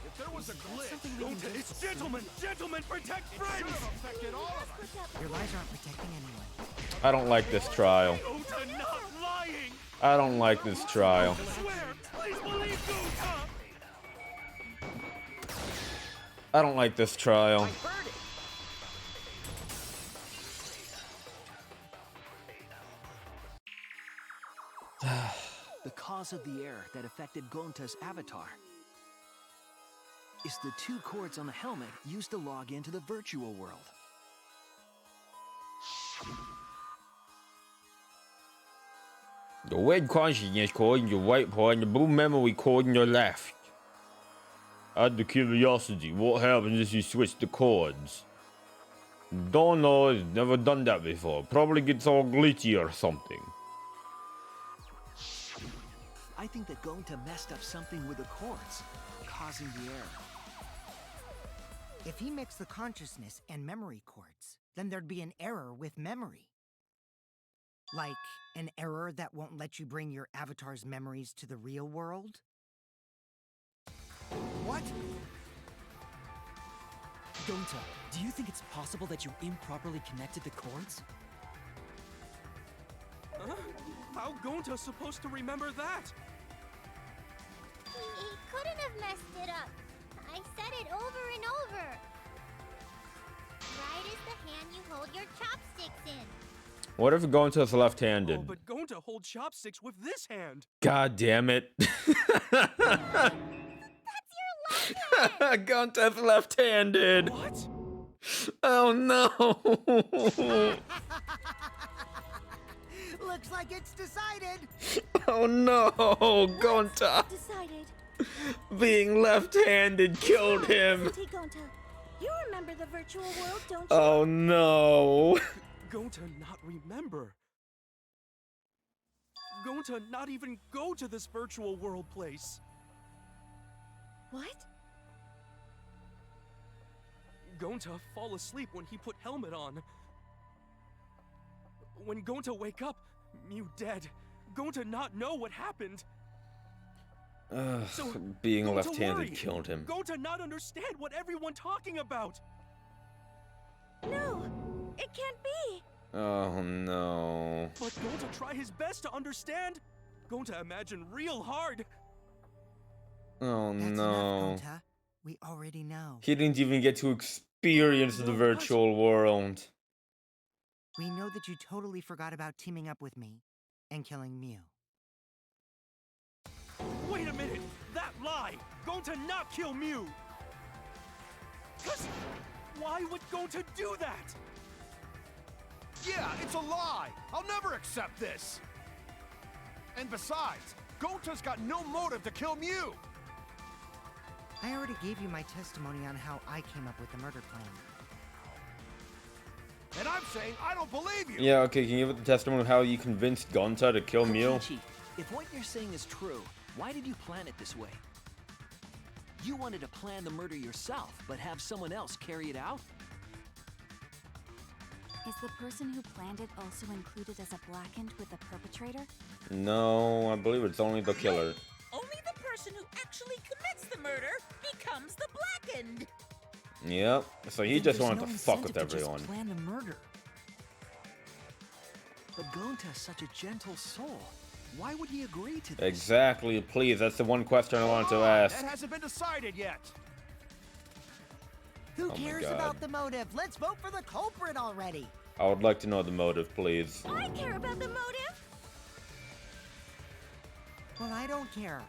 If there was a glitch, Gonta, it's gentlemen! Gentlemen, protect friends! affected all of us. Your lies aren't protecting anyone. I don't like this trial. Gonta not lying! I don't like this trial. Swear! Please believe Gonta! I don't like this trial. I heard it. The cause of the error that affected Gonta's avatar is the 2 cords on the helmet used to log into the virtual world. The red consciousness cord in your right part and the blue memory cord in your left. Out of curiosity, what happens if you switch the cords? Don't know, I've never done that before. Probably gets all glitchy or something. I think that Gonta messed up something with the cords, causing the error. If he mixed the consciousness and memory cords, then there'd be an error with memory. Like an error that won't let you bring your avatar's memories to the real world? What? Gonta, do you think it's possible that you improperly connected the cords? Huh? How Gonta supposed to remember that? He couldn't have messed it up. I said it over and over. Right is the hand you hold your chopsticks in. What if Gonta's left-handed? Oh, but Gonta holds chopsticks with this hand. God damn it. That's your left hand. Gonta's left-handed. What? Oh no. Looks like it's decided. Oh no, Gonta. Decided. Being left-handed killed him. Auntie Gonta, you remember the virtual world, don't you? Oh no. Gonta not remember. Gonta not even go to this virtual world place. What? Gonta fall asleep when he put helmet on. When Gonta wake up, Mew dead. Gonta not know what happened. So, Being Gonta left-handed worry. killed him. Gonta not understand what everyone talking about. No, it can't be. Oh no. But Gonta try his best to understand. Gonta imagine real hard. Oh That's no. enough, Gonta. We already know. He didn't even get to experience the virtual world. We know that you totally forgot about teaming up with me and killing Mew. Wait a minute! That lie! Gonta not kill Mew! 'Cause why would Gonta do that? Yeah, it's a lie. I'll never accept this. And besides, Gonta's got no motive to kill Mew. I already gave you my testimony on how I came up with the murder plan. And I'm saying I don't believe you. Yeah, okay, can you give the testimony of how you convinced Gonta to kill Mew? Kokichi, if what you're saying is true, why did you plan it this way? You wanted to plan the murder yourself, but have someone else carry it out? Is the person who planned it also included as a blackened with the perpetrator? No, I believe it's only the killer. Only the person who actually commits the murder becomes the blackened. Yep, so he Then just there's wanted no to fuck with incentive to just everyone. plan the murder. But Gonta's such a gentle soul. Why would he agree to this? Exactly, please, that's the one question I wanted to ask. That hasn't been decided yet. Who Oh my cares God. about the motive? Let's vote for the culprit already. I would like to know the motive, please. I care about the motive. Well, I don't care.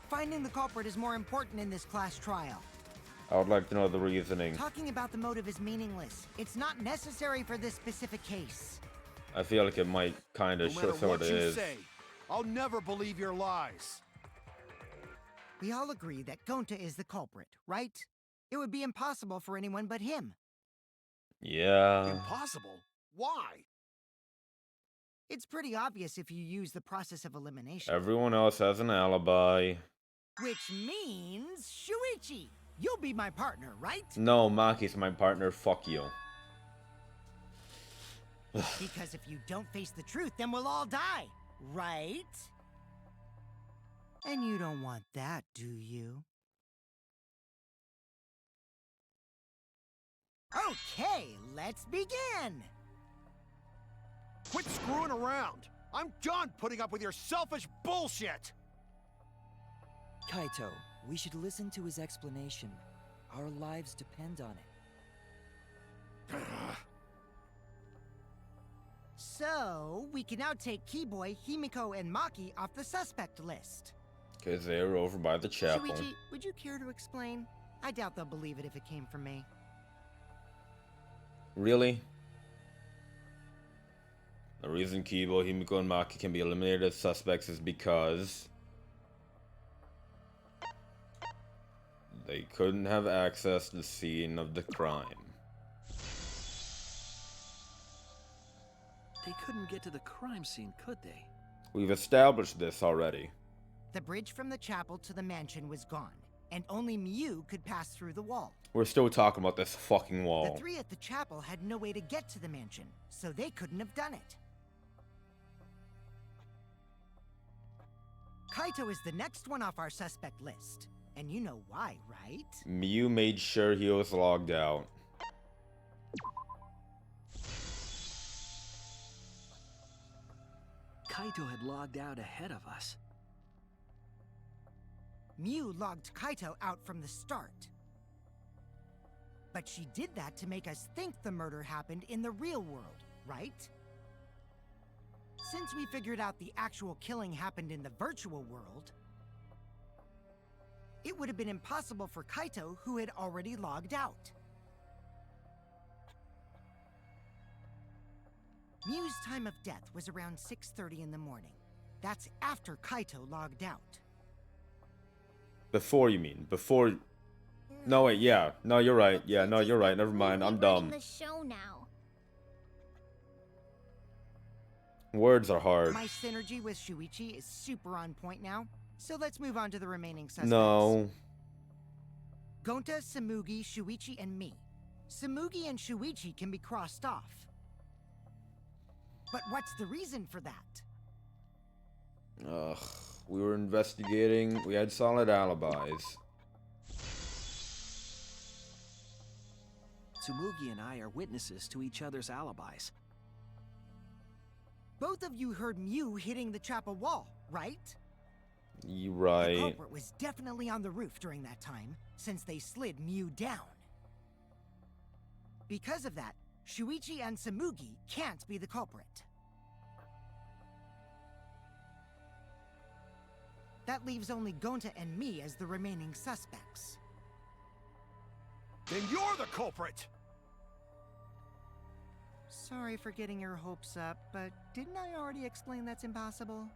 Finding the culprit is more important in this class trial. I would like to know the reasoning. Talking about the motive is meaningless. It's not necessary for this specific case. I feel like it might kind No of matter sort what of you is. say, I'll never believe your lies. We all agree that Gonta is the culprit, right? It would be impossible for anyone but him. Yeah. Impossible? Why? It's pretty obvious if you use the process of elimination. Everyone else has an alibi. Which means, Shuichi, you'll be my partner, right? No, Maki's my partner, fuck you. Because if you don't face the truth, then we'll all die, right? And you don't want that, do you? Okay, let's begin! Quit screwing around! I'm done putting up with your selfish bullshit! Kaito, we should listen to his explanation. Our lives depend on it. So, we can now take Keyboy, Himiko, and Maki off the suspect list. Because they were over by the chapel. Shuichi, would you care to explain? I doubt they'll believe it if it came from me. Really? The reason Kibo, Himiko, and Maki can be eliminated as suspects is because they couldn't have access to the scene of the crime. They couldn't get to the crime scene, could they? We've established this already. The bridge from the chapel to the mansion was gone, and only Mew could pass through the wall. We're still talking about this fucking The wall. three at the chapel had no way to get to the mansion, so they couldn't have done it. Kaito is the next one off our suspect list. And you know why, right? Mew made sure he was logged out. Kaito had logged out ahead of us. Mew logged Kaito out from the start. But she did that to make us think the murder happened in the real world, right? Since we figured out the actual killing happened in the virtual world, it would have been impossible for Kaito, who had already logged out. Mew's time of death was around 6:30 in the morning. That's after Kaito logged out. Before, you mean? Before... No, wait, yeah. No, you're right. Yeah, no, you're right. Never mind. I'm dumb. The show now. Words are hard. My synergy with Shuichi is super on point now, so let's move on to the remaining suspects. No. Gonta, Samugi, Shuichi, and me. Samugi and Shuichi can be crossed off. But what's the reason for that? Ugh. We were investigating. We had solid alibis. Tsumugi and I are witnesses to each other's alibis. Both of you heard Mew hitting the chapel wall, right? You The right. culprit was definitely on the roof during that time, since they slid Mew down. Because of that, Shuichi and Samugi can't be the culprit. That leaves only Gonta and me as the remaining suspects. Then you're the culprit! Sorry for getting your hopes up, but didn't I already explain that's impossible?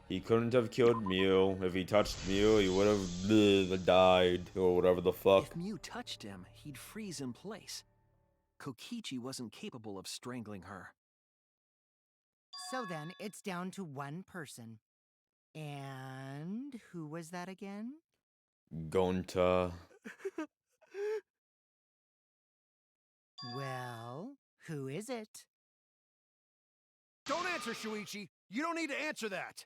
He couldn't have killed Mew. If he touched Mew, he would have died, or whatever the fuck. If Mew touched him, he'd freeze in place. Kokichi wasn't capable of strangling her. So then, it's down to one person. And who was that again? Gonta. Well, who is it? Don't answer, Shuichi! You don't need to answer that!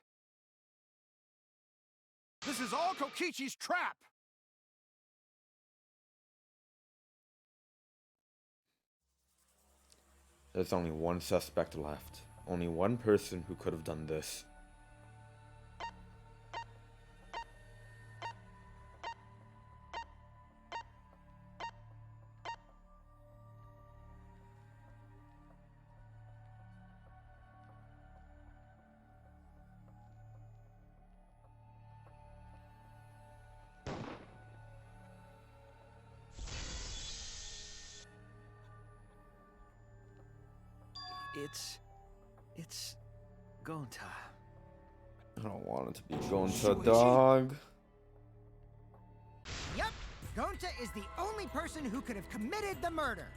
This is all Kokichi's trap! There's only one suspect left. Only one person who could have done this. It's Gonta. I don't want it to be Gonta, dog. Yep, Gonta is the only person who could have committed the murder.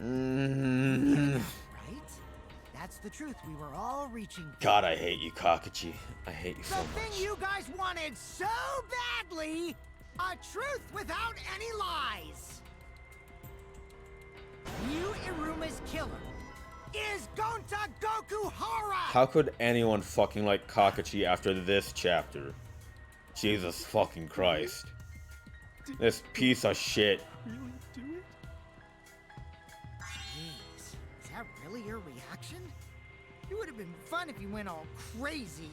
Mm. Right? That's the truth we were all reaching for. God, I hate you, Kakashi. I hate you so The much. thing you guys wanted so badly! A truth without any lies! Ryu Iruma's killer is Gonta Gokuhara! How could anyone fucking like Kakashi after this chapter? Jesus fucking Christ. This piece of shit. Really do it? Jeez, is that really your reaction? It would have been fun if you went all crazy.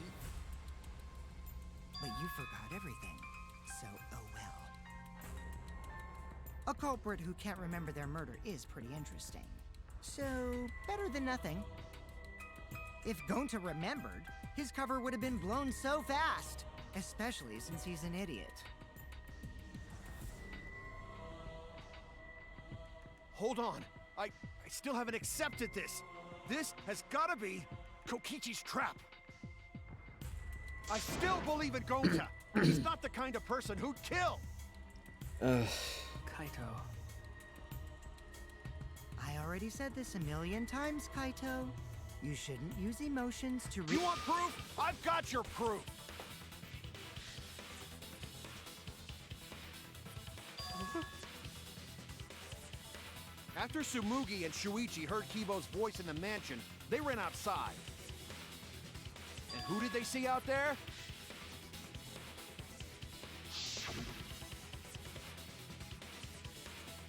But you forgot everything, so oh well. A culprit who can't remember their murder is pretty interesting. So, better than nothing. If Gonta remembered, his cover would have been blown so fast. Especially since he's an idiot. Hold on. I still haven't accepted this. This has gotta be Kokichi's trap. I still believe in Gonta. He's not the kind of person who'd kill. Kaito. I already said this a million times, Kaito. You shouldn't use emotions to You want proof? I've got your proof. After Tsumugi and Shuichi heard Kibo's voice in the mansion, they ran outside. And who did they see out there?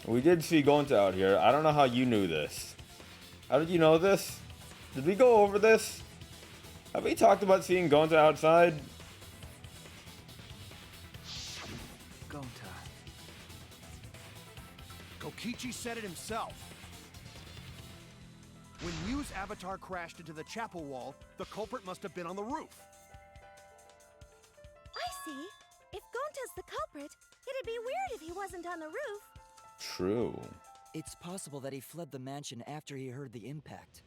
We did see Gonta out here. I don't know how you knew this. How did you know this? Did we go over this? Have we talked about seeing Gonta outside? Gonta. Kokichi said it himself. When Miu's avatar crashed into the chapel wall, the culprit must have been on the roof. I see. If Gonta's the culprit, it'd be weird if he wasn't on the roof. True. It's possible that he fled the mansion after he heard the impact.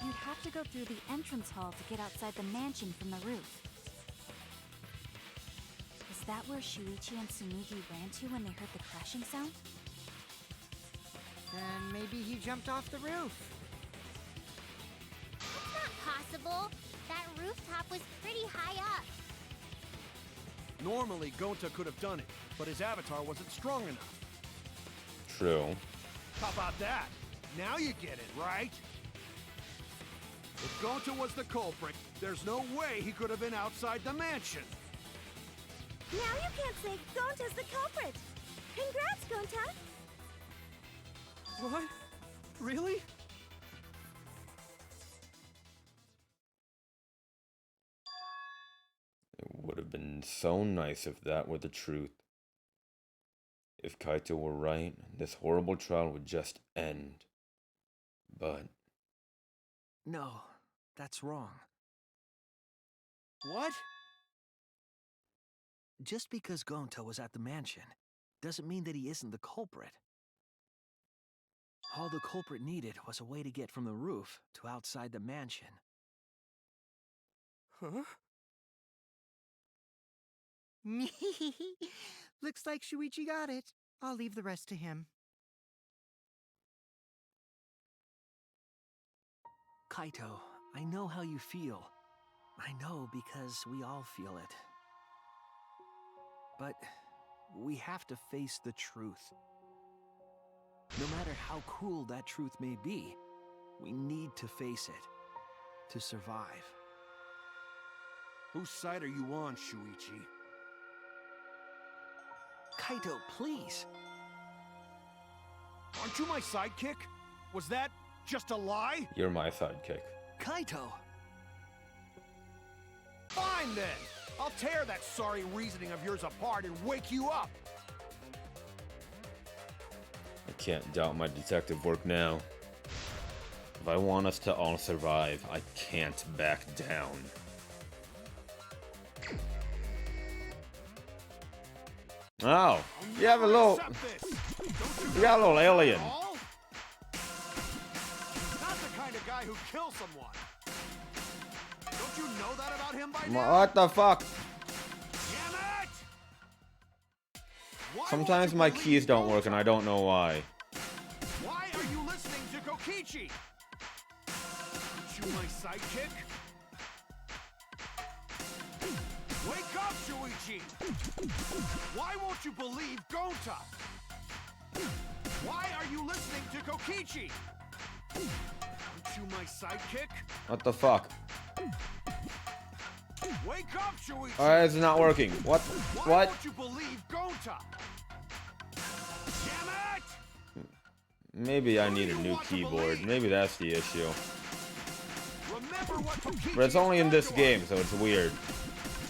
You'd have to go through the entrance hall to get outside the mansion from the roof. Is that where Shuichi and Tsumugi ran to when they heard the crashing sound? Then maybe he jumped off the roof. It's not possible. That rooftop was pretty high up. Normally, Gonta could have done it, but his avatar wasn't strong enough. True. How about that? Now you get it, right? If Gonta was the culprit, there's no way he could have been outside the mansion. Now you can't say Gonta's the culprit. Congrats, Gonta. What? Really? It would have been so nice if that were the truth. If Kaito were right, this horrible trial would just end. But No, that's wrong. What? Just because Gonta was at the mansion doesn't mean that he isn't the culprit. All the culprit needed was a way to get from the roof to outside the mansion. Huh? Looks like Shuichi got it. I'll leave the rest to him. Kaito, I know how you feel. I know because we all feel it. But we have to face the truth. No matter how cruel that truth may be, we need to face it to survive. Whose side are you on, Shuichi? Kaito, please. Aren't you my sidekick? Was that just a lie? you're my sidekick. Kaito! Fine then! I'll tear that sorry reasoning of yours apart and wake you up! I can't doubt my detective work now. If I want us to all survive, I can't back down. Oh, you have a little, you got a little alien. Not the kind of guy who kills someone. Don't you know that about him by now? What the fuck? Damn it! Why Sometimes won't my you believe keys don't work Gonta? and I don't know why. Why are you listening to Kokichi? Aren't you my sidekick? Wake up, Shuichi! Why won't you believe Gonta? Why are you listening to Kokichi? Aren't you my sidekick? What the fuck? Wake up, Shuichi! Alright, it's not working. What? Why What? won't you believe Gonta? Damn it! Maybe I need a new keyboard. Maybe that's the issue. Remember what Kokichi But it's only in has this done to game, us. so it's weird.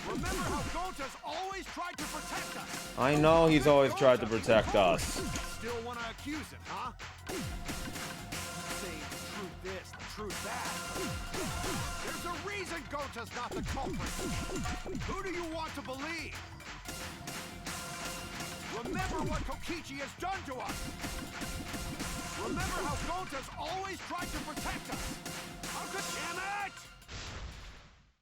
Remember how Gonta's always tried to protect us. I know he's always tried to protect us. Still want to accuse him, huh? Say the truth this, the truth that. There's a reason Gonta's not the culprit. Who do you want to believe? Remember what Kokichi has done to us. Remember how Gonta's always tried to protect us. How could... Damn it!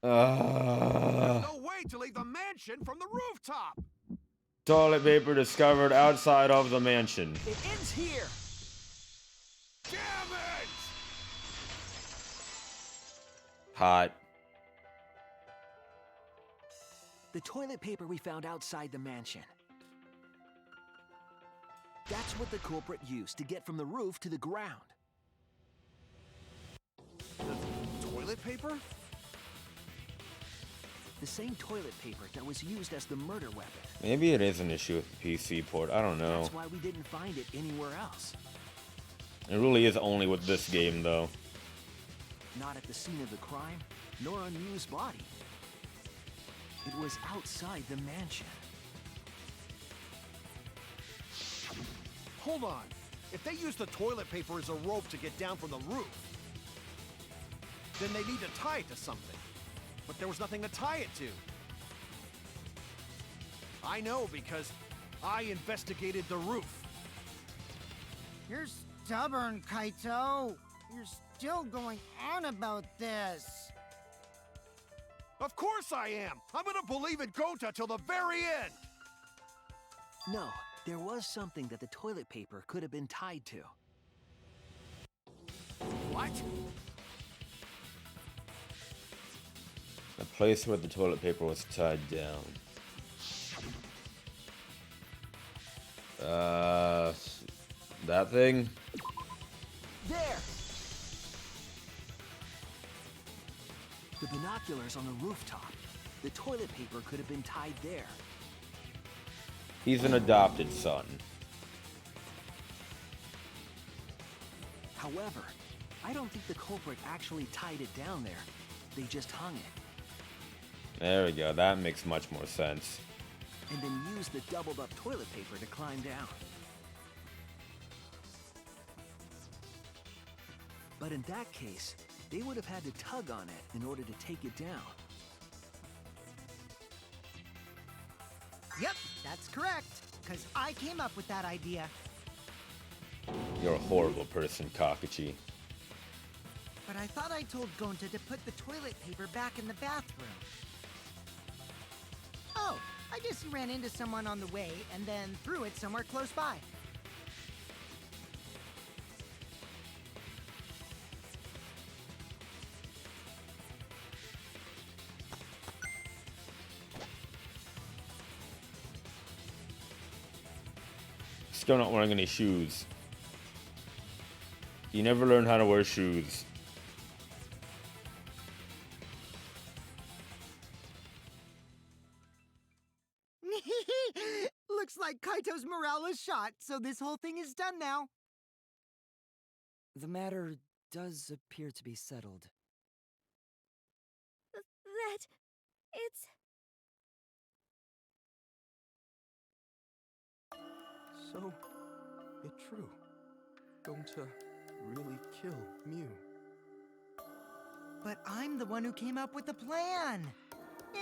There's no way to leave the mansion from the rooftop. Toilet paper discovered outside of the mansion. It ends here. Damn it! Hot. The toilet paper we found outside the mansion. That's what the culprit used to get from the roof to the ground. The toilet paper? The same toilet paper that was used as the murder weapon. Maybe it is an issue with the PC port. I don't know. That's why we didn't find it anywhere else. It really is only with this game, though. Not at the scene of the crime, nor on Miu's body. It was outside the mansion. Hold on. If they use the toilet paper as a rope to get down from the roof, then they need to tie it to something. But there was nothing to tie it to. I know because I investigated the roof. You're stubborn, Kaito. You're still going on about this. Of course I am! I'm gonna believe in Gonta till the very end! No, there was something that the toilet paper could have been tied to. What? The place where the toilet paper was tied down. That thing? There! The binoculars on the rooftop. The toilet paper could have been tied there. He's an adopted son. However, I don't think the culprit actually tied it down there. They just hung it. There we go. That makes much more sense. And then used the doubled up toilet paper to climb down. But in that case, they would have had to tug on it in order to take it down. Yep, that's correct. Because I came up with that idea. You're a horrible person, Kakashi. But I thought I told Gonta to put the toilet paper back in the bathroom. Oh, I guess he ran into someone on the way and then threw it somewhere close by. Still not wearing any shoes. You never learn how to wear shoes. Looks like Kaito's morale is shot, so this whole thing is done now. The matter does appear to be settled. That... it's... So, it's true. Gonta really kill Miu. But I'm the one who came up with the plan.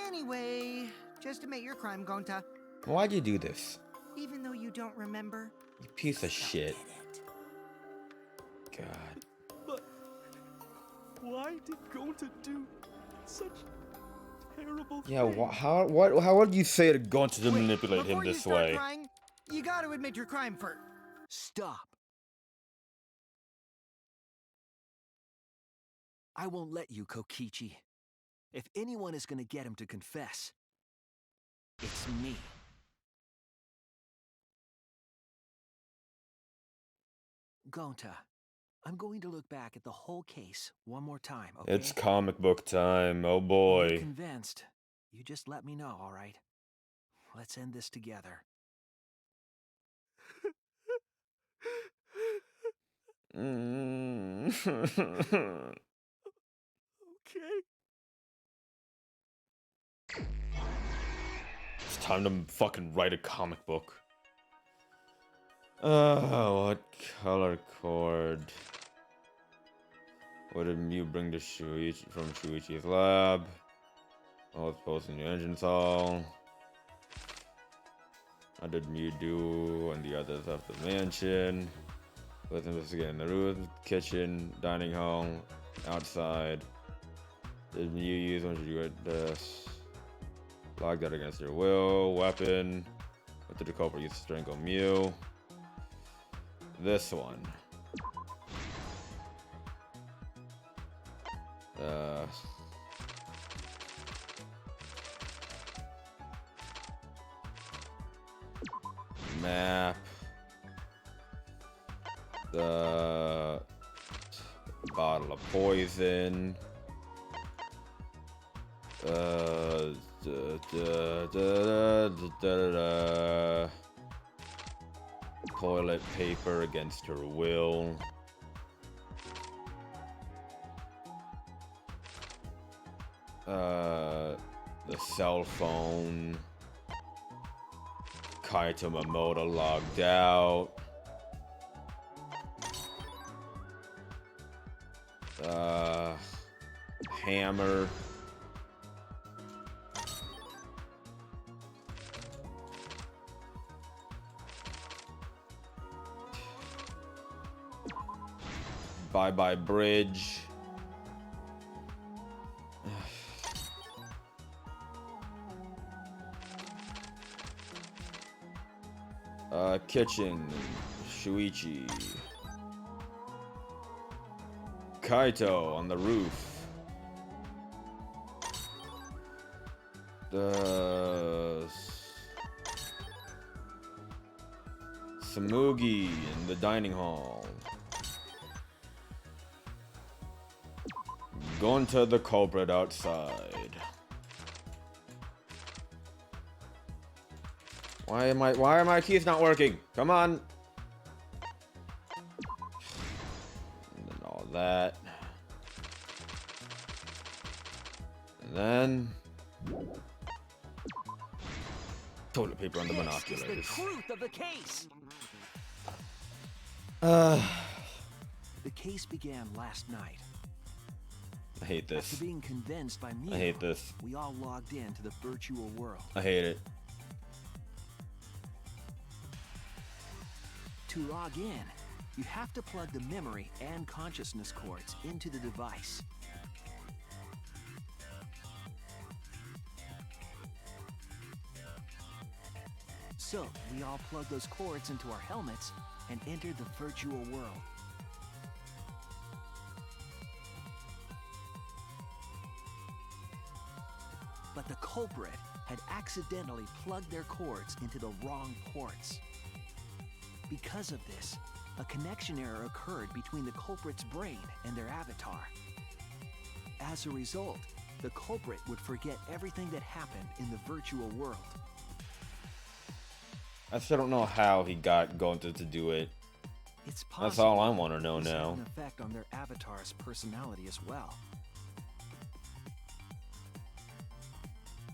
Anyway, just admit your crime, Gonta. Why'd you do this? Even though you don't remember. You piece of shit. God. But why did Gonta do such terrible Yeah, things? how would you say to go to Wait, manipulate him before you this start way? crying, you gotta admit your crime first. Stop. I won't let you, Kokichi. If anyone is gonna get him to confess, it's me. Gonta, I'm going to look back at the whole case one more time, okay? It's comic book time. Oh When you're boy. convinced, you just let me know, all right? Let's end this together. Okay. It's time to fucking write a comic book. What color cord? What did Mew bring to Shuichi from Shuichi's lab? Oh, it's posting the engine hall. How did Mew do when the others left the mansion? Let's investigate the roof, kitchen, dining hall, outside. Did Mew use when she did this? Logged out against her will. Weapon. What did the culprit use to strangle Mew? This one. Map. The bottle of poison. Toilet paper against her will. The cell phone. Kaito Momoda logged out. Hammer. Bye bye bridge. Kitchen. Shuichi. Kaito on the roof. Samugi in the dining hall. Going to the culprit outside. Why are my keys not working? Come on. And then all that. And then toilet paper on the binoculars. This is the truth of the case. The case began last night. I hate this. After being convinced by me, I hate this. we all logged into the virtual world. I hate it. To log in, you have to plug the memory and consciousness cords into the device. So, we all plugged those cords into our helmets and entered the virtual world. But the culprit had accidentally plugged their cords into the wrong ports. Because of this, a connection error occurred between the culprit's brain and their avatar. As a result, the culprit would forget everything that happened in the virtual world. I still don't know how he got Gonta to do it. It's possible That's all I want to know this had now. an effect on their avatar's personality as well.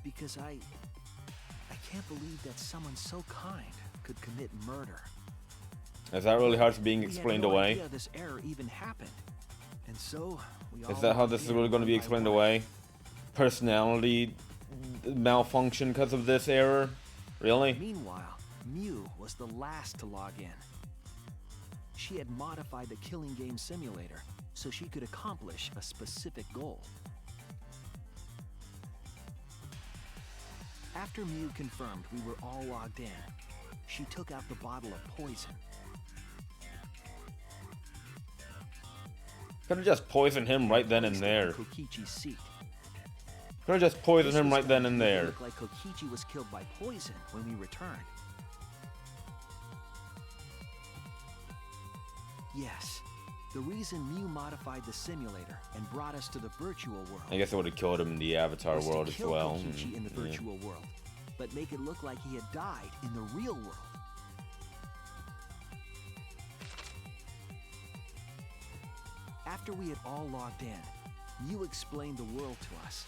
Because I can't believe that someone so kind could commit murder. Is that really how it's being We had explained no away? idea this error even happened. And so we all Is that how logged this is in really going to be one by explained one. away? Personality malfunction because of this error? Really? Meanwhile, Mew was the last to log in. She had modified the killing game simulator so she could accomplish a specific goal. After Mew confirmed we were all logged in, she took out the bottle of poison. Could have just poisoned him right then and placed it on there. Kokichi's seat. Could have just poisoned This him was right then done and to make it there. look like Kokichi was killed by poison when we returned. Yes. The reason Mew modified the simulator and brought us to the virtual world I guess it would have killed him in the Avatar was world to as kill well. Kokichi in the Yeah. virtual world, but make it look like he had died in the real world. After we had all logged in, Mew explained the world to us.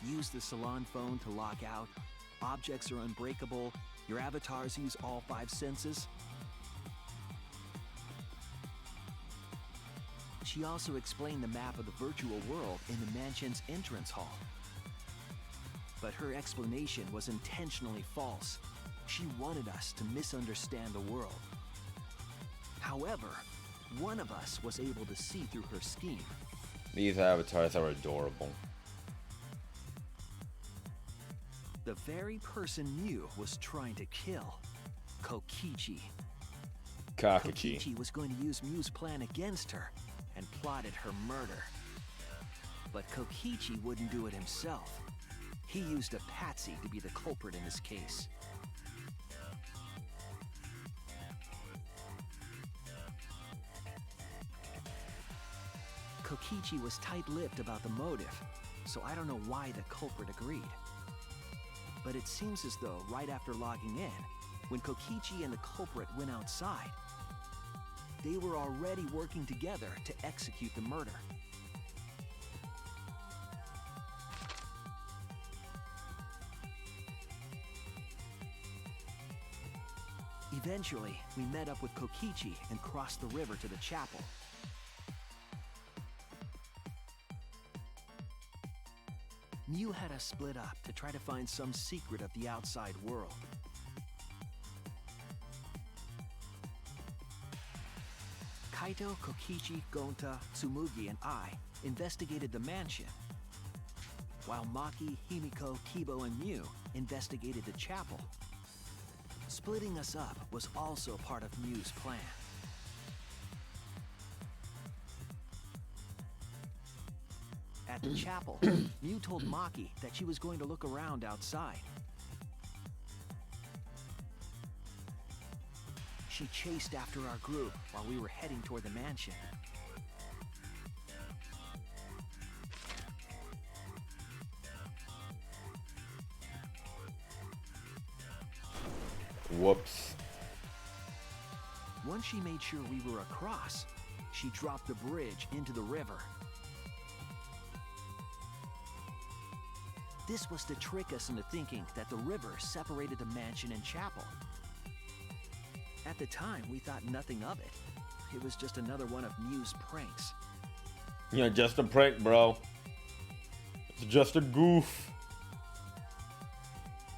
Use the salon phone to log out. Objects are unbreakable. Your avatars use all 5 senses. She also explained the map of the virtual world in the mansion's entrance hall. But her explanation was intentionally false. She wanted us to misunderstand the world. However, one of us was able to see through her scheme. These avatars are adorable. The very person Mew was trying to kill, Kokichi. Kakashi. Kokichi was going to use Mew's plan against her and plotted her murder. But Kokichi wouldn't do it himself. He used a patsy to be the culprit in this case. Kokichi was tight-lipped about the motive, so I don't know why the culprit agreed. But it seems as though right after logging in, when Kokichi and the culprit went outside, they were already working together to execute the murder. Eventually, we met up with Kokichi and crossed the river to the chapel. Mew had us split up to try to find some secret of the outside world. Kaito, Kokichi, Gonta, Tsumugi, and I investigated the mansion, while Maki, Himiko, Kibo, and Mew investigated the chapel. Splitting us up was also part of Mew's plan. At the chapel, Mew told Maki that she was going to look around outside. She chased after our group while we were heading toward the mansion. Whoops. Once she made sure we were across, she dropped the bridge into the river. This was to trick us into thinking that the river separated the mansion and chapel. At the time, we thought nothing of it. It was just another one of Mew's pranks. Yeah, just a prank, bro. It's just a goof.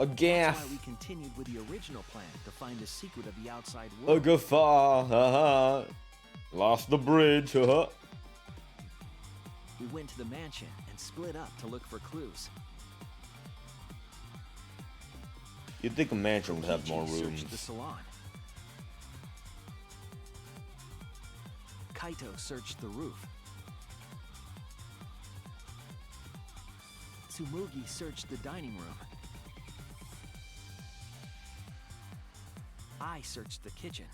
A That's gaff. why we continued with the original plan to find the secret of the outside A world. guffaw. Haha. Lost the bridge. Haha. We went to the mansion and split up to look for clues. You'd think a mansion would have more Kokichi rooms. searched the salon. Kaito searched the roof. Tsumugi searched the dining room. I searched the kitchen.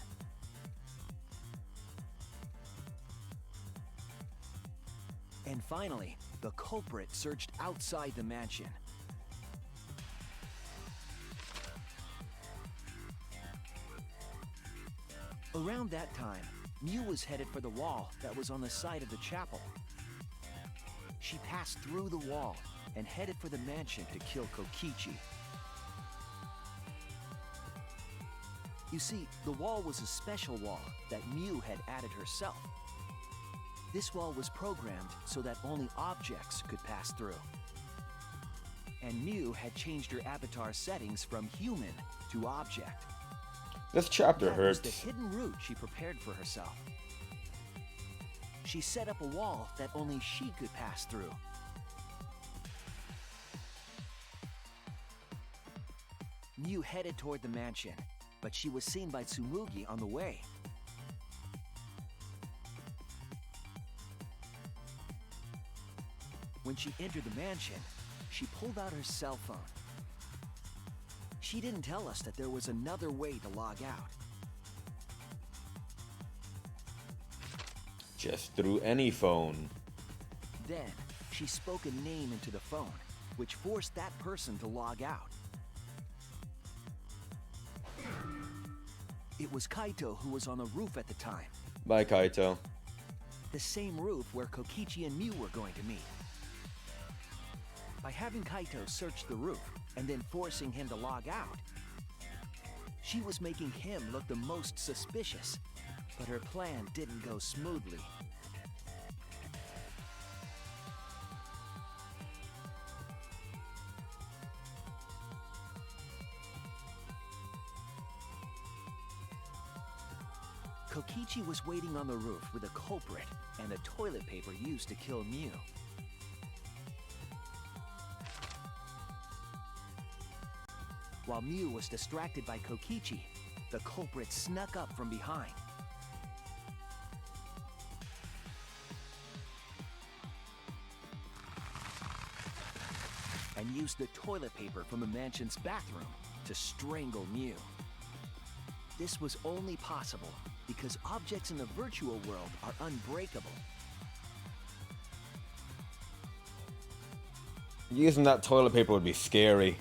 And finally, the culprit searched outside the mansion. Around that time, Mew was headed for the wall that was on the side of the chapel. She passed through the wall and headed for the mansion to kill Kokichi. You see, the wall was a special wall that Mew had added herself. This wall was programmed so that only objects could pass through. And Mew had changed her avatar settings from human to object. This chapter That was hurts. the hidden route she prepared for herself. She set up a wall that only she could pass through. Mew headed toward the mansion, but she was seen by Tsumugi on the way. When she entered the mansion, she pulled out her cell phone. She didn't tell us that there was another way to log out. Just through any phone. Then, she spoke a name into the phone, which forced that person to log out. It was Kaito who was on the roof at the time. Bye, Kaito. The same roof where Kokichi and Mew were going to meet. By having Kaito search the roof and then forcing him to log out, she was making him look the most suspicious, but her plan didn't go smoothly. Kokichi was waiting on the roof with a culprit and the toilet paper used to kill Mew. While Mew was distracted by Kokichi, the culprit snuck up from behind. And used the toilet paper from the mansion's bathroom to strangle Mew. This was only possible because objects in the virtual world are unbreakable. Using that toilet paper would be scary.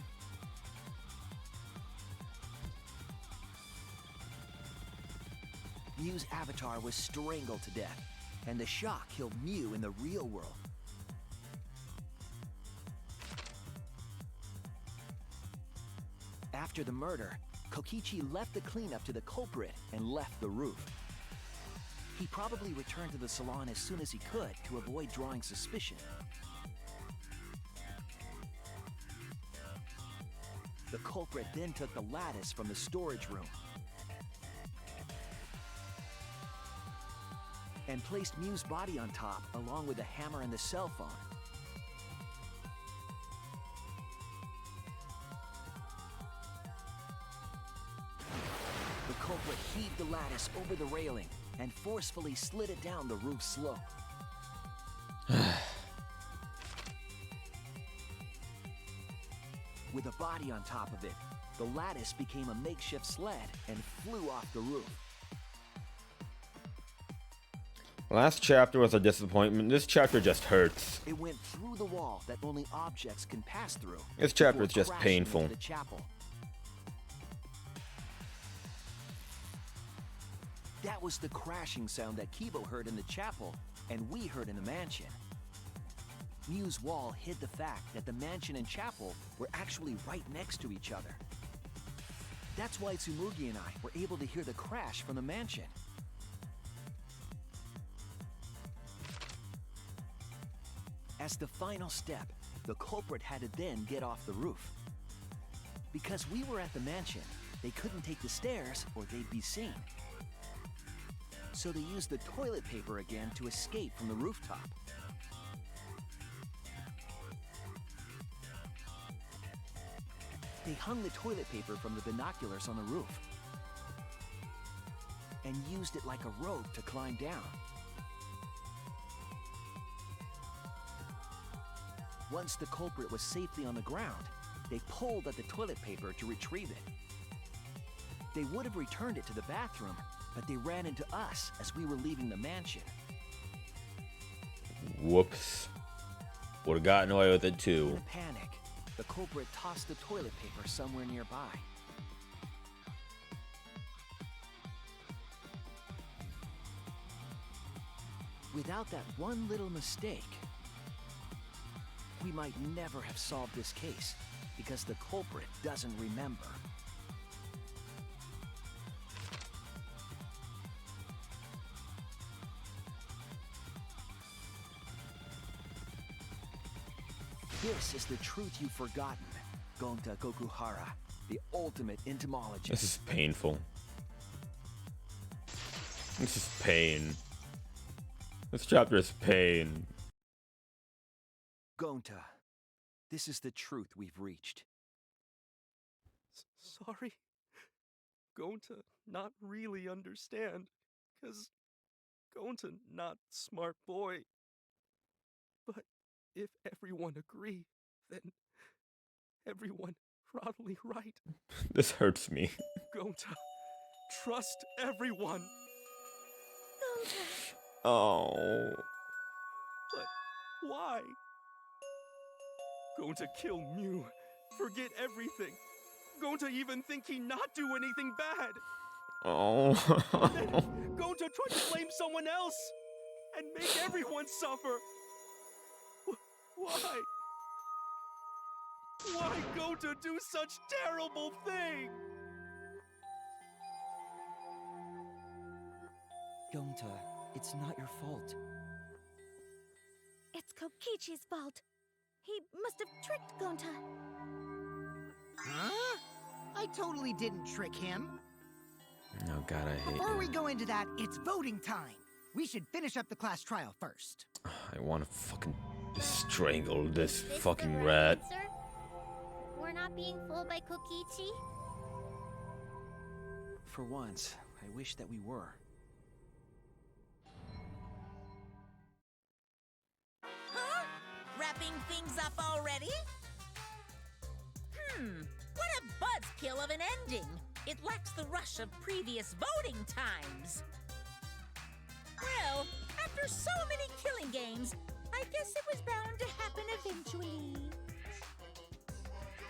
Mew's avatar was strangled to death, and the shock killed Mew in the real world. After the murder, Kokichi left the cleanup to the culprit and left the roof. He probably returned to the salon as soon as he could to avoid drawing suspicion. The culprit then took the lattice from the storage room and placed Mew's body on top along with the hammer and the cell phone. The culprit heaved the lattice over the railing and forcefully slid it down the roof slope. With a body on top of it, the lattice became a makeshift sled and flew off the roof. Last chapter was a disappointment. This chapter just hurts. It went through the wall that only objects can pass through. This chapter is before just crashing painful. into the chapel. That was the crashing sound that Kibo heard in the chapel and we heard in the mansion. Mew's wall hid the fact that the mansion and chapel were actually right next to each other. That's why Tsumugi and I were able to hear the crash from the mansion. As the final step, the culprit had to then get off the roof. Because we were at the mansion, they couldn't take the stairs or they'd be seen. So they used the toilet paper again to escape from the rooftop. They hung the toilet paper from the binoculars on the roof and used it like a rope to climb down. Once the culprit was safely on the ground, they pulled at the toilet paper to retrieve it. They would have returned it to the bathroom, but they ran into us as we were leaving the mansion. Whoops. Would have gotten away with it In too. a panic, the culprit tossed the toilet paper somewhere nearby. Without that one little mistake, we might never have solved this case because the culprit doesn't remember. This is the truth you've forgotten, Gonta Gokuhara, the ultimate entomologist. This is painful. This is pain. This chapter is pain. Gonta, this is the truth we've reached. Sorry. Going to not really understand, 'cause going to not smart boy. But if everyone agree, then everyone probably right. This hurts me. Going to trust everyone. Gonta, Oh. But why? Going to kill Mew, forget everything. Going to even think he not do anything bad. Oh. Then going to try to blame someone else and make everyone suffer. Why? Why go to do such terrible thing? Gonta, it's not your fault. It's Kokichi's fault. He must have tricked Gonta. Huh? I totally didn't trick him. Oh god, I hate Before you. we go into that, it's voting time. We should finish up the class trial first. I want to fucking strangle this Is this fucking the right rat. answer? We're not being fooled by Kokichi? For once, I wish that we were. Huh? Wrapping things up already? What a buzzkill of an ending! It lacks the rush of previous voting times. Well, after so many killing games, I guess it was bound to happen eventually.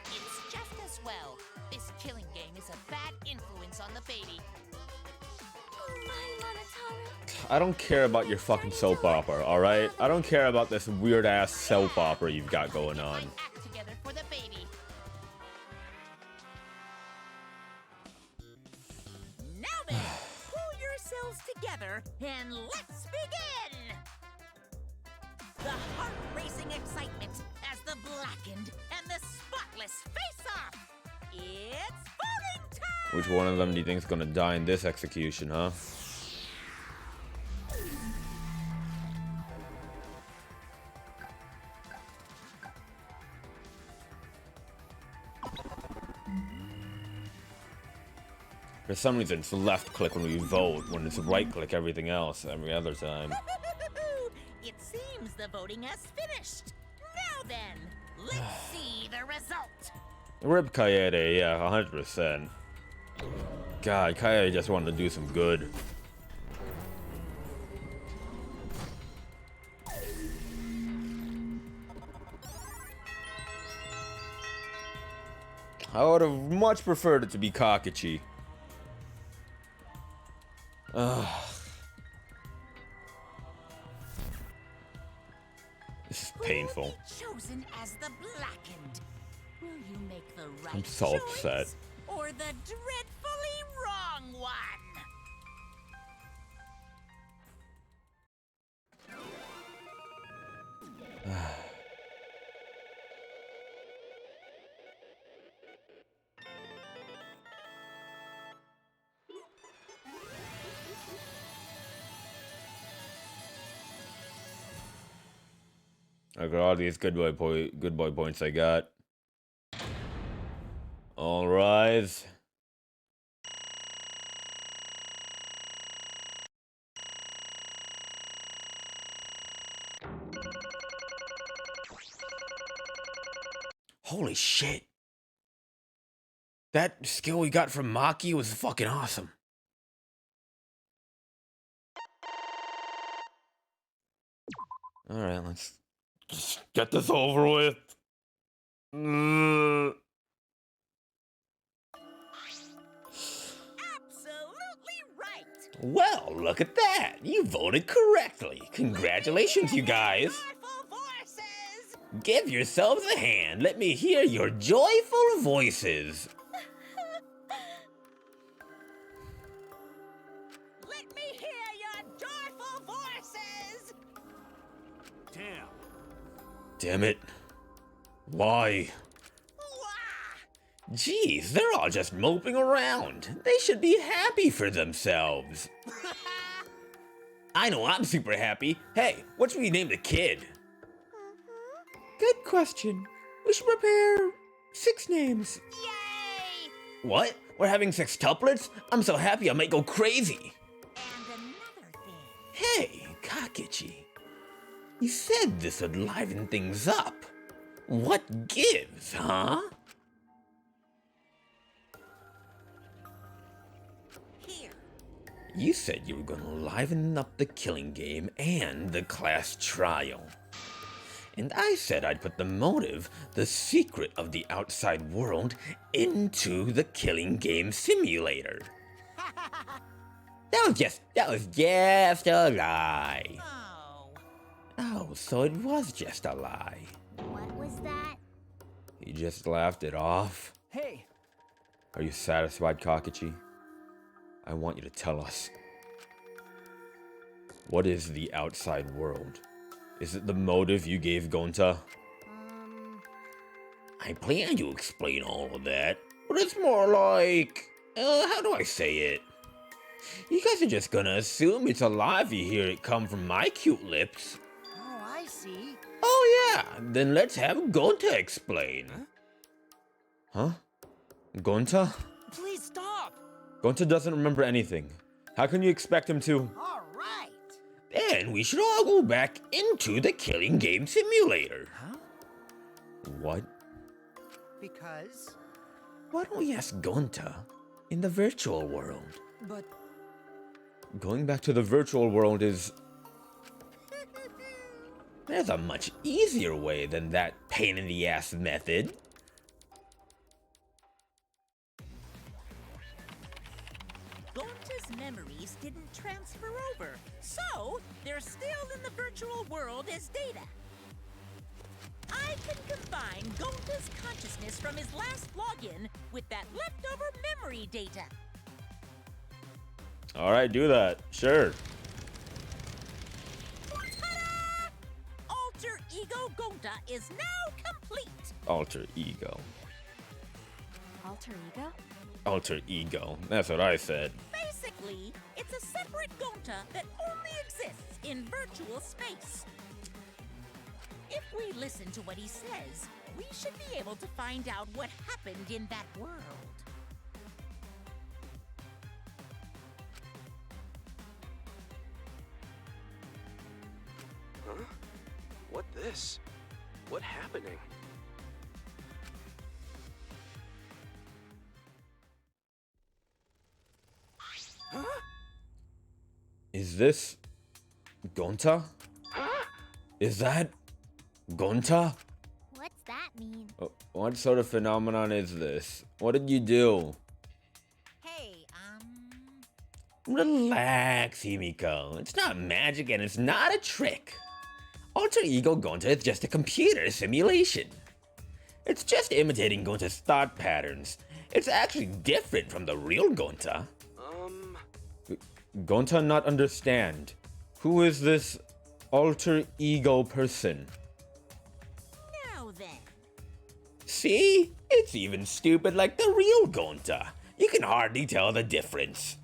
It's just as well. This killing game is a bad influence on the baby. Oh my, Monotaro. I don't care about your fucking soap opera, alright? I don't care about this weird ass soap opera you've got going on. Act together for the baby. Now then, pull yourselves together and let's begin! The heart-racing excitement as the blackened and the spotless face off! It's voting time! Which one of them do you think is gonna die in this execution, huh? For some reason, it's left click when we vote, when it's right click everything else every other time. It seems the voting has finished. Now then, let's see the result. Rip Kaede, yeah, 100%. God, Kaede just wanted to do some good. I would have much preferred it to be Kakashi. Ugh. This is painful. Will be chosen as the blackened. Will you make the right I'm so upset. choice or the dreadfully wrong one? I got all these good boy points I got. All rise. Holy shit. That skill we got from Maki was fucking awesome. Alright, let's just get this over with. Absolutely right. Well, look at that. You voted correctly. Congratulations, you guys. Joyful voices. Give yourselves a hand. Let me hear your joyful voices. Let me hear your joyful voices. Damn. Damn it. Why? Wah! Jeez, they're all just moping around. They should be happy for themselves. I know I'm super happy. Hey, what should we name the kid? Good question. We should prepare 6 names. Yay! What? We're having sextuplets? I'm so happy I might go crazy. And another thing. Hey, Kakashi. You said this would liven things up. What gives, huh? Here. You said you were gonna liven up the killing game and the class trial. And I said I'd put the motive, the secret of the outside world, into the killing game simulator. That was just a lie. Oh. Oh, so it was just a lie. What was that? He just laughed it off. Hey, Are you satisfied, Kakichi? I want you to tell us. What is the outside world? Is it the motive you gave Gonta? I plan to explain all of that, but it's more like... how do I say it? You guys are just gonna assume it's a lie if you hear it come from my cute lips. Oh, I see. Oh yeah, then let's have Gonta explain. Huh? Gonta? please stop! Gonta doesn't remember anything. How can you expect him to? All right. Then we should all go back into the killing game simulator. Huh? What? Because... Why don't we ask Gonta in the virtual world? But Going back to the virtual world is... There's a much easier way than that pain-in-the-ass method. Gonta's memories didn't transfer over, so they're still in the virtual world as data. I can combine Gonta's consciousness from his last login with that leftover memory data. Alright, do that. Sure. Ta-da! Alter Ego Gonta is now complete. Alter ego. Alter ego? Alter ego. That's what I said. Basically, it's a separate Gonta that only exists in virtual space. If we listen to what he says, we should be able to find out what happened in that world. Huh? What this? What happening? Huh? Is this... Gonta? Huh? Is that... Gonta? What's that mean? What sort of phenomenon is this? What did you do? Hey, Relax, Himiko. It's not magic and it's not a trick. Alter Ego Gonta is just a computer simulation. It's just imitating Gonta's thought patterns. It's actually different from the real Gonta. Gonta not understand. Who is this Alter Ego person? now then. See? It's even stupid like the real Gonta. You can hardly tell the difference.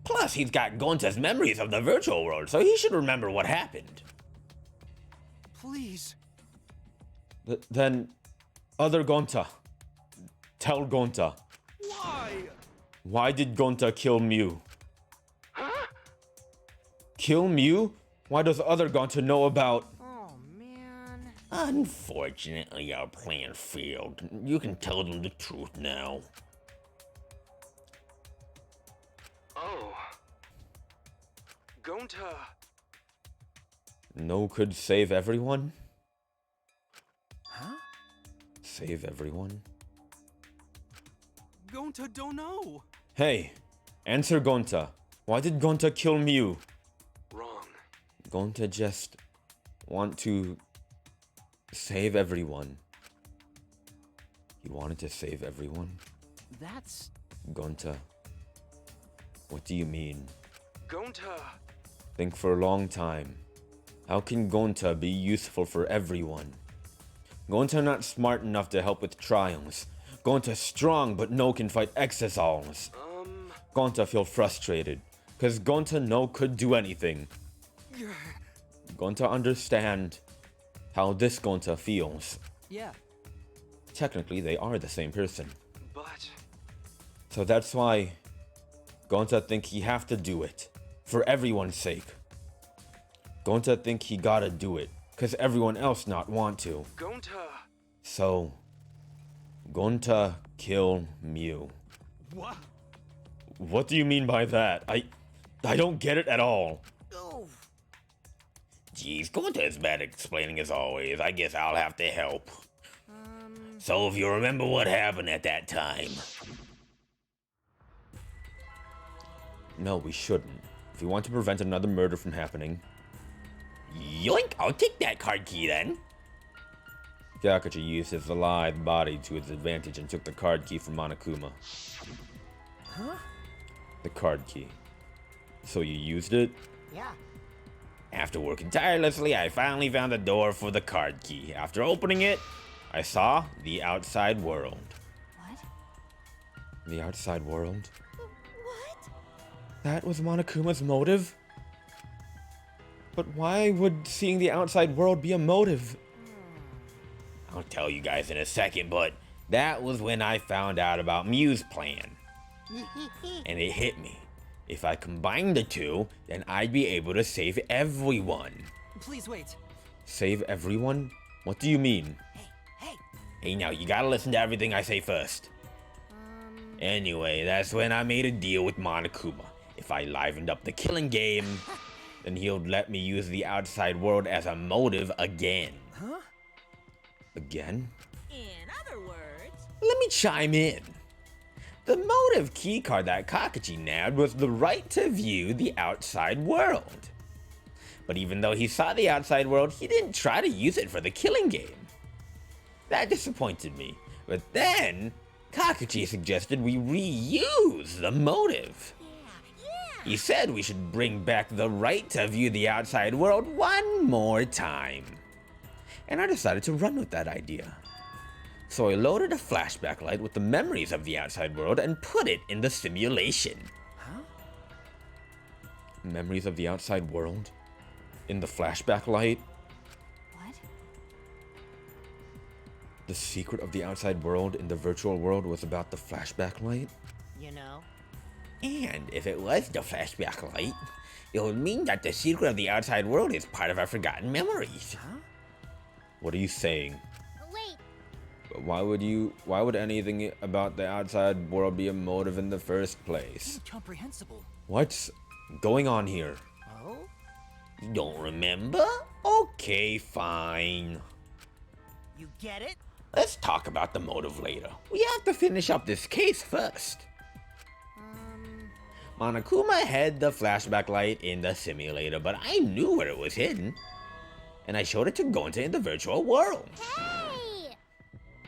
Plus, he's got Gonta's memories of the virtual world, so he should remember what happened. Please. Then, other Gonta. Tell Gonta. Why? Why did Gonta kill Mew? Huh? Kill Mew? Why does other Gonta know about... Oh, man. Unfortunately, our plan failed. You can tell them the truth now. Oh. Gonta. No could save everyone? Huh? Save everyone? Gonta don't know. Hey, answer Gonta. Why did Gonta kill Mew? Wrong. Gonta just want to save everyone. He wanted to save everyone? That's... Gonta, what do you mean? Gonta. Think for a long time. How can Gonta be useful for everyone? Gonta not smart enough to help with trials. Gonta strong but no can fight exisals. Gonta feel frustrated. Cause Gonta no could do anything. Gonta understand how this Gonta feels. Yeah. Technically they are the same person. But... So that's why Gonta think he have to do it. For everyone's sake. Gonta think he gotta do it. Cause everyone else not want to. Gonta. So, Gonta kill Mew. What? What do you mean by that? I don't get it at all. Oh, Geez, Gonta is bad at explaining as always. I guess I'll have to help. um... So if you remember what happened at that time. No, we shouldn't. If we want to prevent another murder from happening... Yoink, I'll take that card key then. Kakashi used his alive body to his advantage and took the card key from Monokuma. Huh? The card key. So you used it? Yeah. After working tirelessly, I finally found the door for the card key. After opening it, I saw the outside world. What? The outside world? What? That was Monokuma's motive? But why would seeing the outside world be a motive? I'll tell you guys in a second, but that was when I found out about Mew's plan. And it hit me. If I combined the two, then I'd be able to save everyone. Please wait. Save everyone? What do you mean? Hey, now you gotta listen to everything I say first. Anyway, that's when I made a deal with Monokuma. If I livened up the killing game, then he'll let me use the outside world as a motive again. Huh? Again? In other words, Let me chime in. The motive keycard that Kakashi nabbed was the right to view the outside world. But even though he saw the outside world, he didn't try to use it for the killing game. That disappointed me. But then, Kakashi suggested we reuse the motive. He said we should bring back the right to view the outside world one more time. And I decided to run with that idea. So I loaded a flashback light with the memories of the outside world and put it in the simulation. Huh? Memories of the outside world? In the flashback light? What? The secret of the outside world in the virtual world was about the flashback light? You know? And if it was the flashback light, it would mean that the secret of the outside world is part of our forgotten memories. Huh? What are you saying? Wait, But why would anything about the outside world be a motive in the first place? Incomprehensible. What's going on here? Oh? You don't remember? Okay, fine. You get it? Let's talk about the motive later. We have to finish up this case first. Monokuma had the flashback light in the simulator, but I knew where it was hidden. And I showed it to Gonta in the virtual world. hey!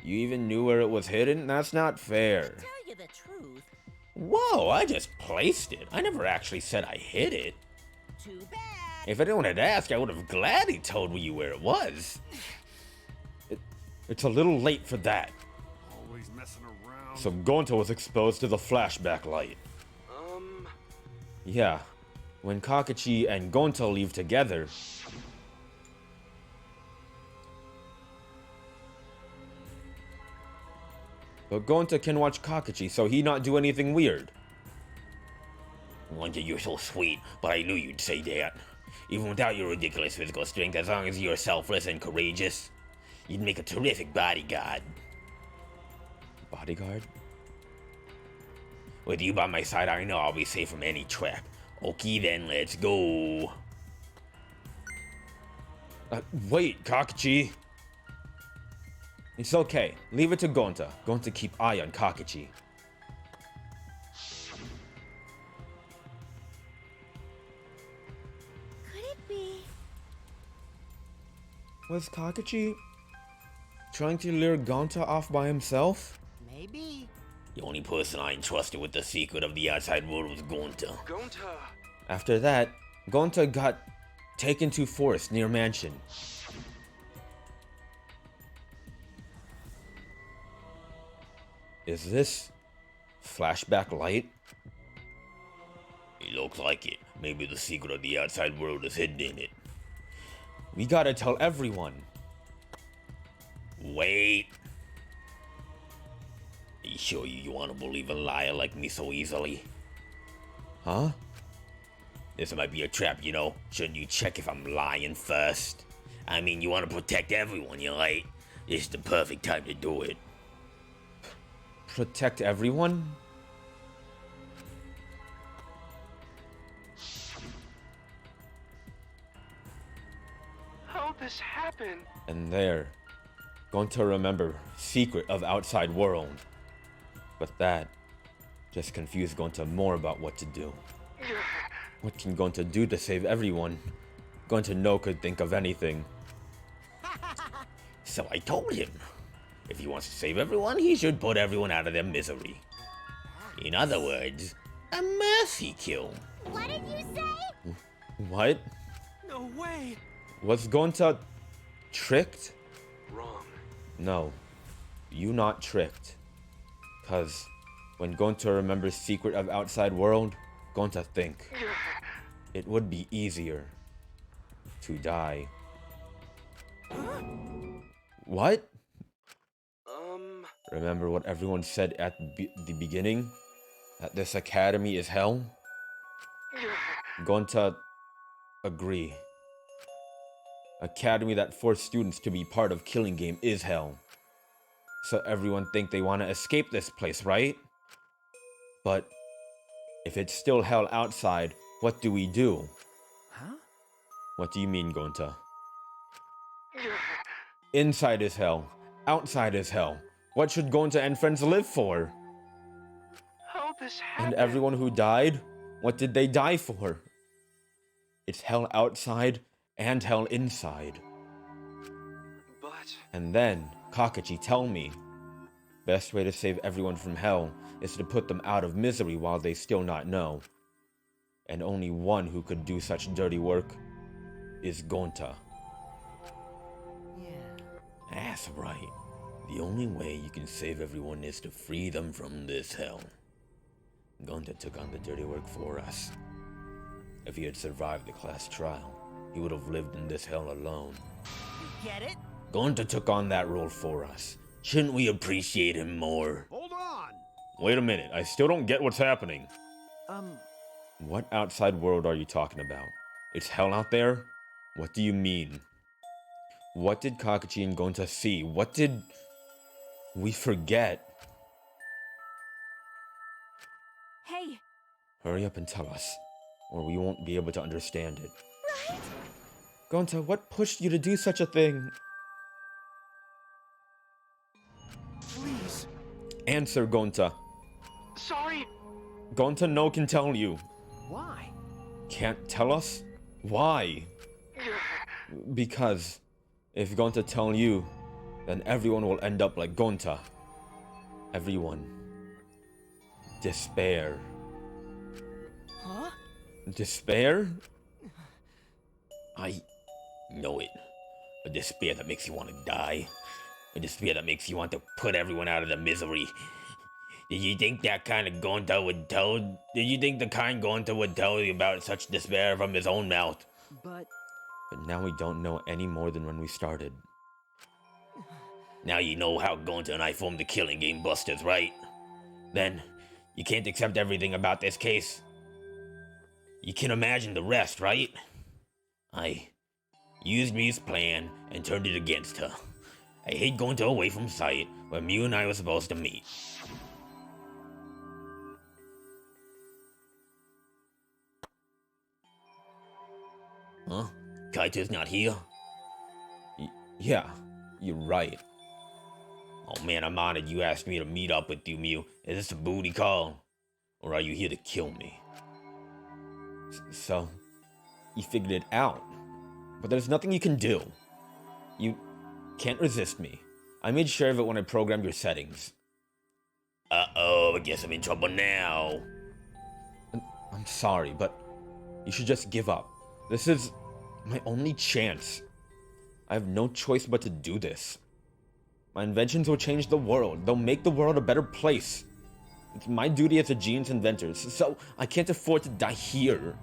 You even knew where it was hidden? That's not fair. tell you the truth, Whoa, I just placed it. I never actually said I hid it. too bad. If anyone had asked, I would have gladly told you where it was. It's a little late for that. Always messing around. So Gonta was exposed to the flashback light. Yeah, when Kakashi and Gonta leave together... But Gonta can watch Kakashi, so he not do anything weird. Wonder you're so sweet, but I knew you'd say that. Even without your ridiculous physical strength, as long as you're selfless and courageous, you'd make a terrific bodyguard. Bodyguard? With you by my side, I know I'll be safe from any trap. Okay then, let's go. Wait, Kakashi! It's okay. Leave it to Gonta. Gonta keep eye on Kakashi. Could it be? Was Kakashi trying to lure Gonta off by himself? Maybe. The only person I entrusted with the secret of the outside world was Gonta. After that, Gonta got taken to forest near mansion. Is this flashback light? It looks like it. Maybe the secret of the outside world is hidden in it. We gotta tell everyone. Wait. Are you sure you want to believe a liar like me so easily? Huh? This might be a trap, you know. Shouldn't you check if I'm lying first? I mean, you want to protect everyone, you're right. This is the perfect time to do it. Protect everyone? this happen? And there, going to remember secret of outside world. But that just confused Gonta more about what to do. What can Gonta do to save everyone? Gonta no could think of anything. So I told him, if he wants to save everyone, he should put everyone out of their misery. In other words, a mercy kill. What did you say? What? No way! Was Gonta tricked? Wrong. No, you not tricked. Cause when Gonta remembers secret of outside world, Gonta think it would be easier to die. What? Remember what everyone said at the beginning? That this academy is hell? Gonta agree. Academy that forced students to be part of Killing Game is hell. So everyone think they want to escape this place, right? But if it's still hell outside, what do we do? Huh? What do you mean, Gonta? Inside is hell. Outside is hell. What should Gonta and friends live for? How this And happened? everyone who died? What did they die for? It's hell outside and hell inside. But And then, Kakashi, tell me. Best way to save everyone from hell is to put them out of misery while they still not know. And only one who could do such dirty work is Gonta. Yeah. That's right. The only way you can save everyone is to free them from this hell. Gonta took on the dirty work for us. If he had survived the class trial, he would have lived in this hell alone. You get it? Gonta took on that role for us. Shouldn't we appreciate him more? Hold on! Wait a minute, I still don't get what's happening. Um, What outside world are you talking about? It's hell out there? What do you mean? What did Kakashi and Gonta see? What did we forget? Hey, Hurry up and tell us, or we won't be able to understand it. Right? Gonta, what pushed you to do such a thing? please. Answer, Gonta. Sorry. Gonta no can tell you. why? Can't tell us? Why? Because if Gonta tell you, then everyone will end up like Gonta. Everyone. Despair. Huh? Despair? I know it. A despair that makes you want to die. A despair that makes you want to put everyone out of their misery. Did you think that kind of Gonta would tell? Did you think the kind Gonta would tell you about such despair from his own mouth? But But now we don't know any more than when we started. Now you know how Gonta and I formed the Killing Game Busters, right? Then, you can't accept everything about this case. You can imagine the rest, right? I used Miu's plan and turned it against her. I hid Gonta away from sight where Miu and I were supposed to meet. Huh? Kaito's not here? Yeah, you're right. Oh man, I'm honored you asked me to meet up with you, Miu. Is this a booty call? Or are you here to kill me? So, you figured it out. But there's nothing you can do. You can't resist me. I made sure of it when I programmed your settings. Uh-oh, I guess I'm in trouble now. I'm sorry, but you should just give up. This is my only chance. I have no choice but to do this. My inventions will change the world. They'll make the world a better place. It's my duty as a genius inventor, so I can't afford to die here.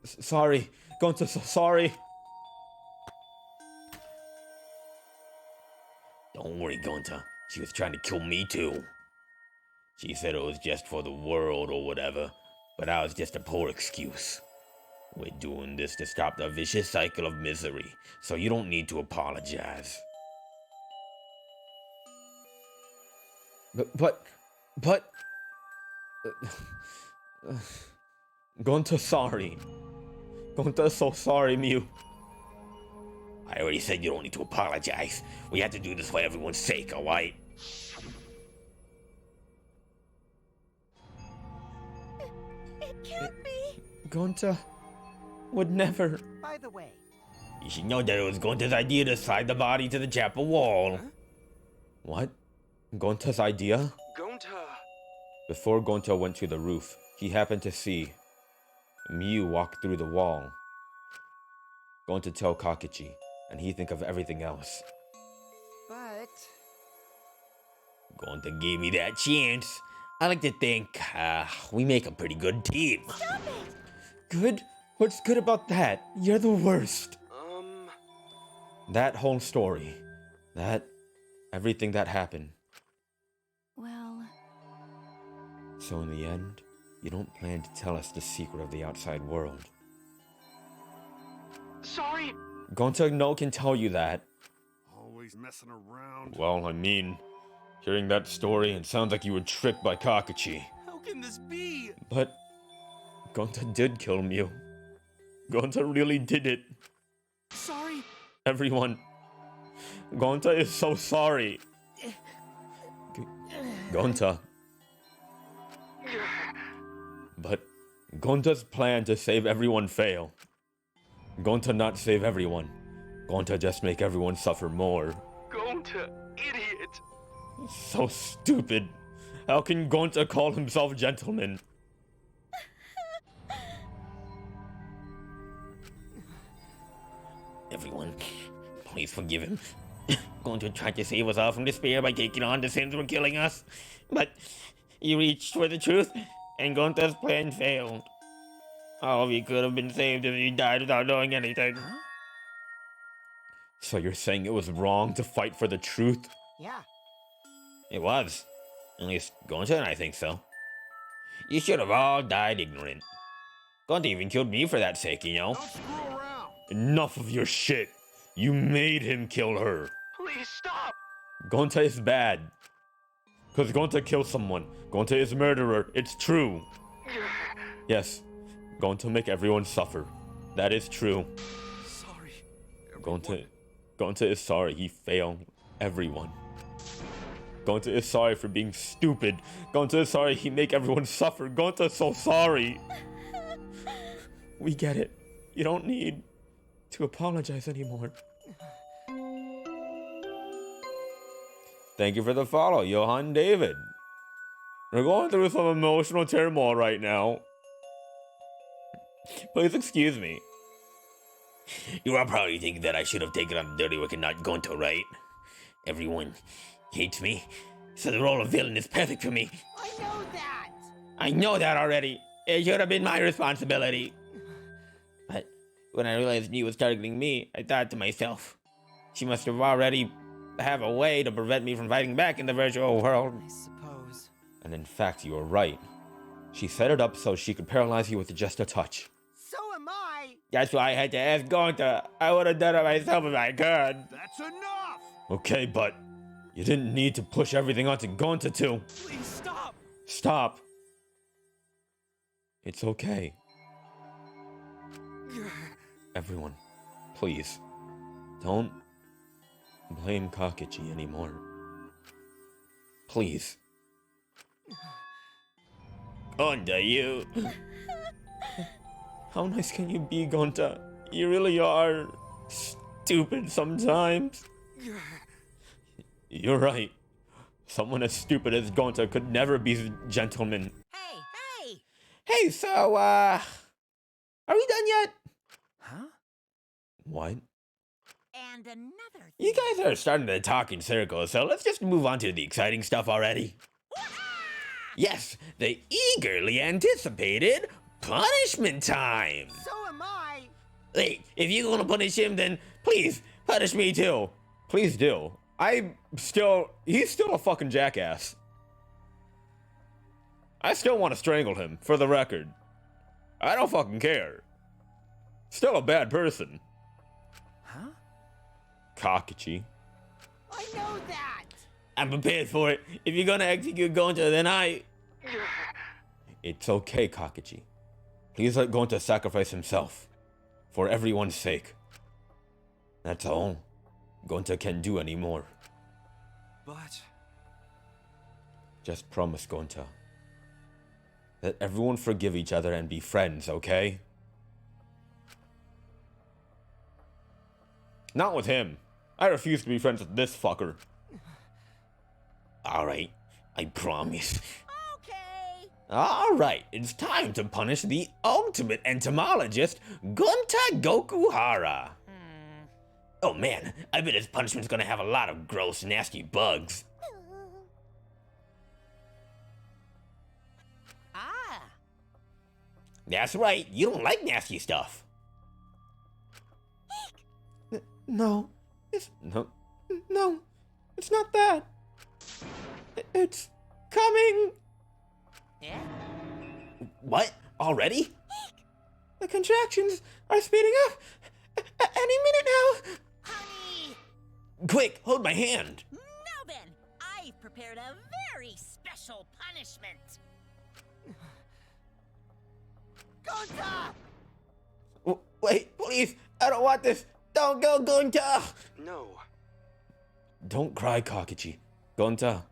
Sorry, Gonta, so sorry. Don't worry, Gonta. She was trying to kill me too. She said it was just for the world or whatever, but I was just a poor excuse. We're doing this to stop the vicious cycle of misery, so you don't need to apologize. But... Gonta, sorry. Gonta's so sorry, Mew. I already said you don't need to apologize. We have to do this for everyone's sake, alright? It can't be. Gonta would never. By the way, You should know that it was Gonta's idea to slide the body to the chapel wall. Huh? What? Gonta's idea? Gonta. Before Gonta went to the roof, he happened to see Mew walk through the wall. Gonta tell Kakichi, and he think of everything else. but Gonta gave me that chance. I like to think we make a pretty good team. Stop it! Good? What's good about that? You're the worst. That whole story. Everything that happened. Well, So in the end, you don't plan to tell us the secret of the outside world. Sorry. Gonta no can tell you that. Always messing around. Well, I mean, hearing that story, it sounds like you were tricked by Kakichi. How can this be? But Gonta did kill Mew. Gonta really did it. Sorry. Everyone, Gonta is so sorry. Gonta. But Gonta's plan to save everyone fail. Gonta not save everyone. Gonta just make everyone suffer more. Gonta, idiot. So stupid. How can Gonta call himself gentleman? Everyone, please forgive him. Gonta tried to save us all from despair by taking on the sins for killing us. But he reached for the truth, and Gonta's plan failed. All of you could have been saved if you died without knowing anything. So you're saying it was wrong to fight for the truth? yeah. It was. At least Gonta and I think so. You should have all died ignorant. Gonta even killed me for that sake, you know? Don't screw around. Enough of your shit. You made him kill her. Please stop. Gonta is bad. Cause Gonta killed someone. Gonta is murderer. It's true. Yes. Gonta make everyone suffer. That is true. Sorry. Gonta is sorry he failed everyone. Gonta is sorry for being stupid. Gonta is sorry he make everyone suffer. Gonta's so sorry. We get it. You don't need to apologize anymore. Thank you for the follow, Johan David. We're going through some emotional turmoil right now. Please excuse me. You are probably thinking that I should have taken on the dirty work and not Gonta, right? Everyone hates me, so the role of villain is perfect for me. I know that. I know that already. It should have been my responsibility. But when I realized Mew was targeting me, I thought to myself, she must have already have a way to prevent me from fighting back in the virtual world. I suppose. And in fact, you were right. She set it up so she could paralyze you with just a touch. So am I. That's why I had to ask Gonta. I would have done it myself if I could. That's enough. Okay, but you didn't need to push everything onto Gonta too. Please stop. Stop. It's okay. Everyone, please, don't blame Kakichi anymore. Please. Gonta, you. How nice can you be, Gonta? You really are stupid sometimes. You're right. Someone as stupid as Gonta could never be a gentleman. Hey, hey! Hey, so, are we done yet? Huh? What? And another You guys are starting to talk in circles, so let's just move on to the exciting stuff already. Yes, the eagerly anticipated punishment time. So am I. Hey, if you're gonna punish him, then please punish me too. Please do. He's still a fucking jackass. I still want to strangle him, for the record. I don't fucking care. Still a bad person. Huh? Kakichi. I know that. I'm prepared for it. If you're gonna execute Gonta, then I... It's okay, Kakichi. Please let Gonta sacrifice himself. For everyone's sake. That's all Gonta can do anymore. But... Just promise, Gonta. That everyone forgive each other and be friends, okay? Not with him. I refuse to be friends with this fucker. Alright, I promise. Okay. Alright, it's time to punish the ultimate entomologist, Gonta Gokuhara. Oh man, I bet his punishment's gonna have a lot of gross, nasty bugs. Ah. That's right, you don't like nasty stuff. No, no, it's not that. It's coming. Yeah? What? Already? The contractions are speeding up. Any minute now. Honey! Quick, hold my hand. Now then, I've prepared a very special punishment. Gonta! Wait, please, I don't want this. Don't go, Gonta. No. Don't cry, Kakichi. Gonta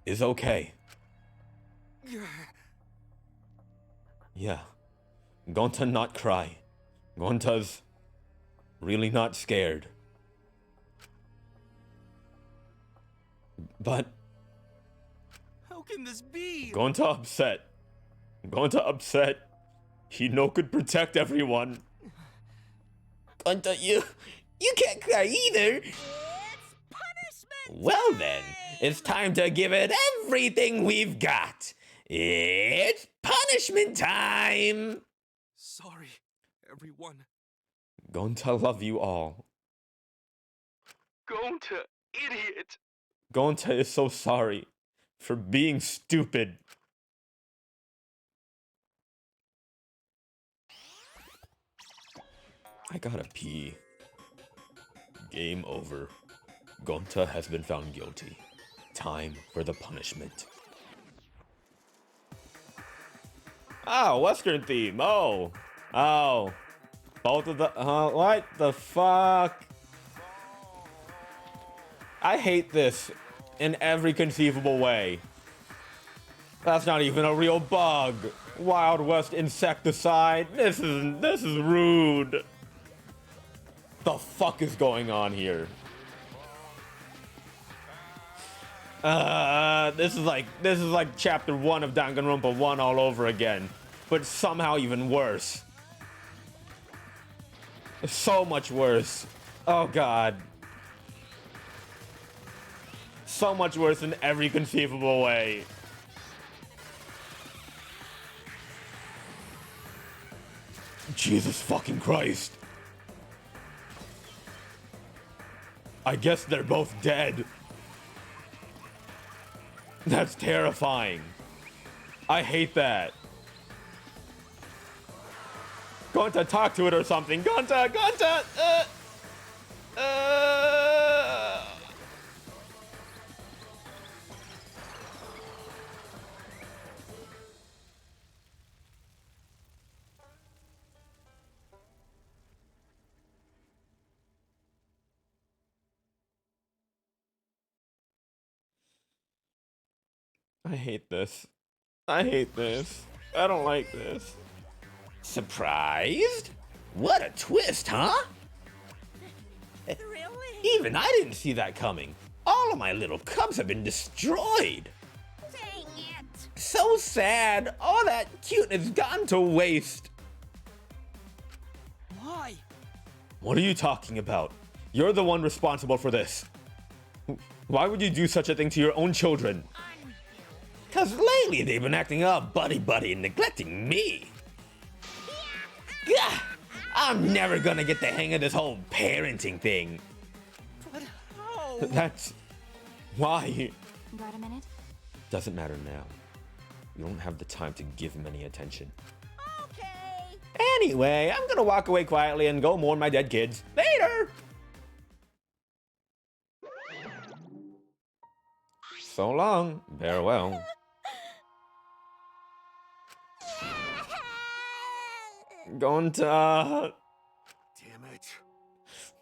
is okay. Yeah, Gonta not cry. Gonta's really not scared. But How can this be? Gonta upset. Gonta upset. He no could protect everyone. Gonta, you can't cry either. It's punishment! Well then, it's time to give it everything we've got. It's punishment time. Sorry, everyone. Gonta love you all. Gonta, idiot! Gonta is so sorry for being stupid. I gotta pee. Game over. Gonta has been found guilty. Time for the punishment. Oh, Western theme. Oh. Both of the... what the fuck? I hate this in every conceivable way. That's not even a real bug. Wild West insecticide. This is rude. The fuck is going on here? This is like chapter 1 of Danganronpa 1 all over again, but somehow even worse. So much worse. Oh god. So much worse in every conceivable way. Jesus fucking Christ. I guess they're both dead. That's terrifying. I hate that. Gonta, talk to it or something. Gonta! I hate this. I hate this. I don't like this. Surprised? What a twist, huh? Really? Even I didn't see that coming. All of my little cubs have been destroyed. Dang it! So sad. All that cuteness gone to waste. Why? What are you talking about? You're the one responsible for this. Why would you do such a thing to your own children? Cause lately they've been acting all buddy-buddy and neglecting me. Gah! I'm never gonna get the hang of this whole parenting thing. But how? That's... why? Got a minute? Doesn't matter now. You don't have the time to give him any attention. Okay. Anyway, I'm gonna walk away quietly and go mourn my dead kids. Later! So long. Farewell. Gonta.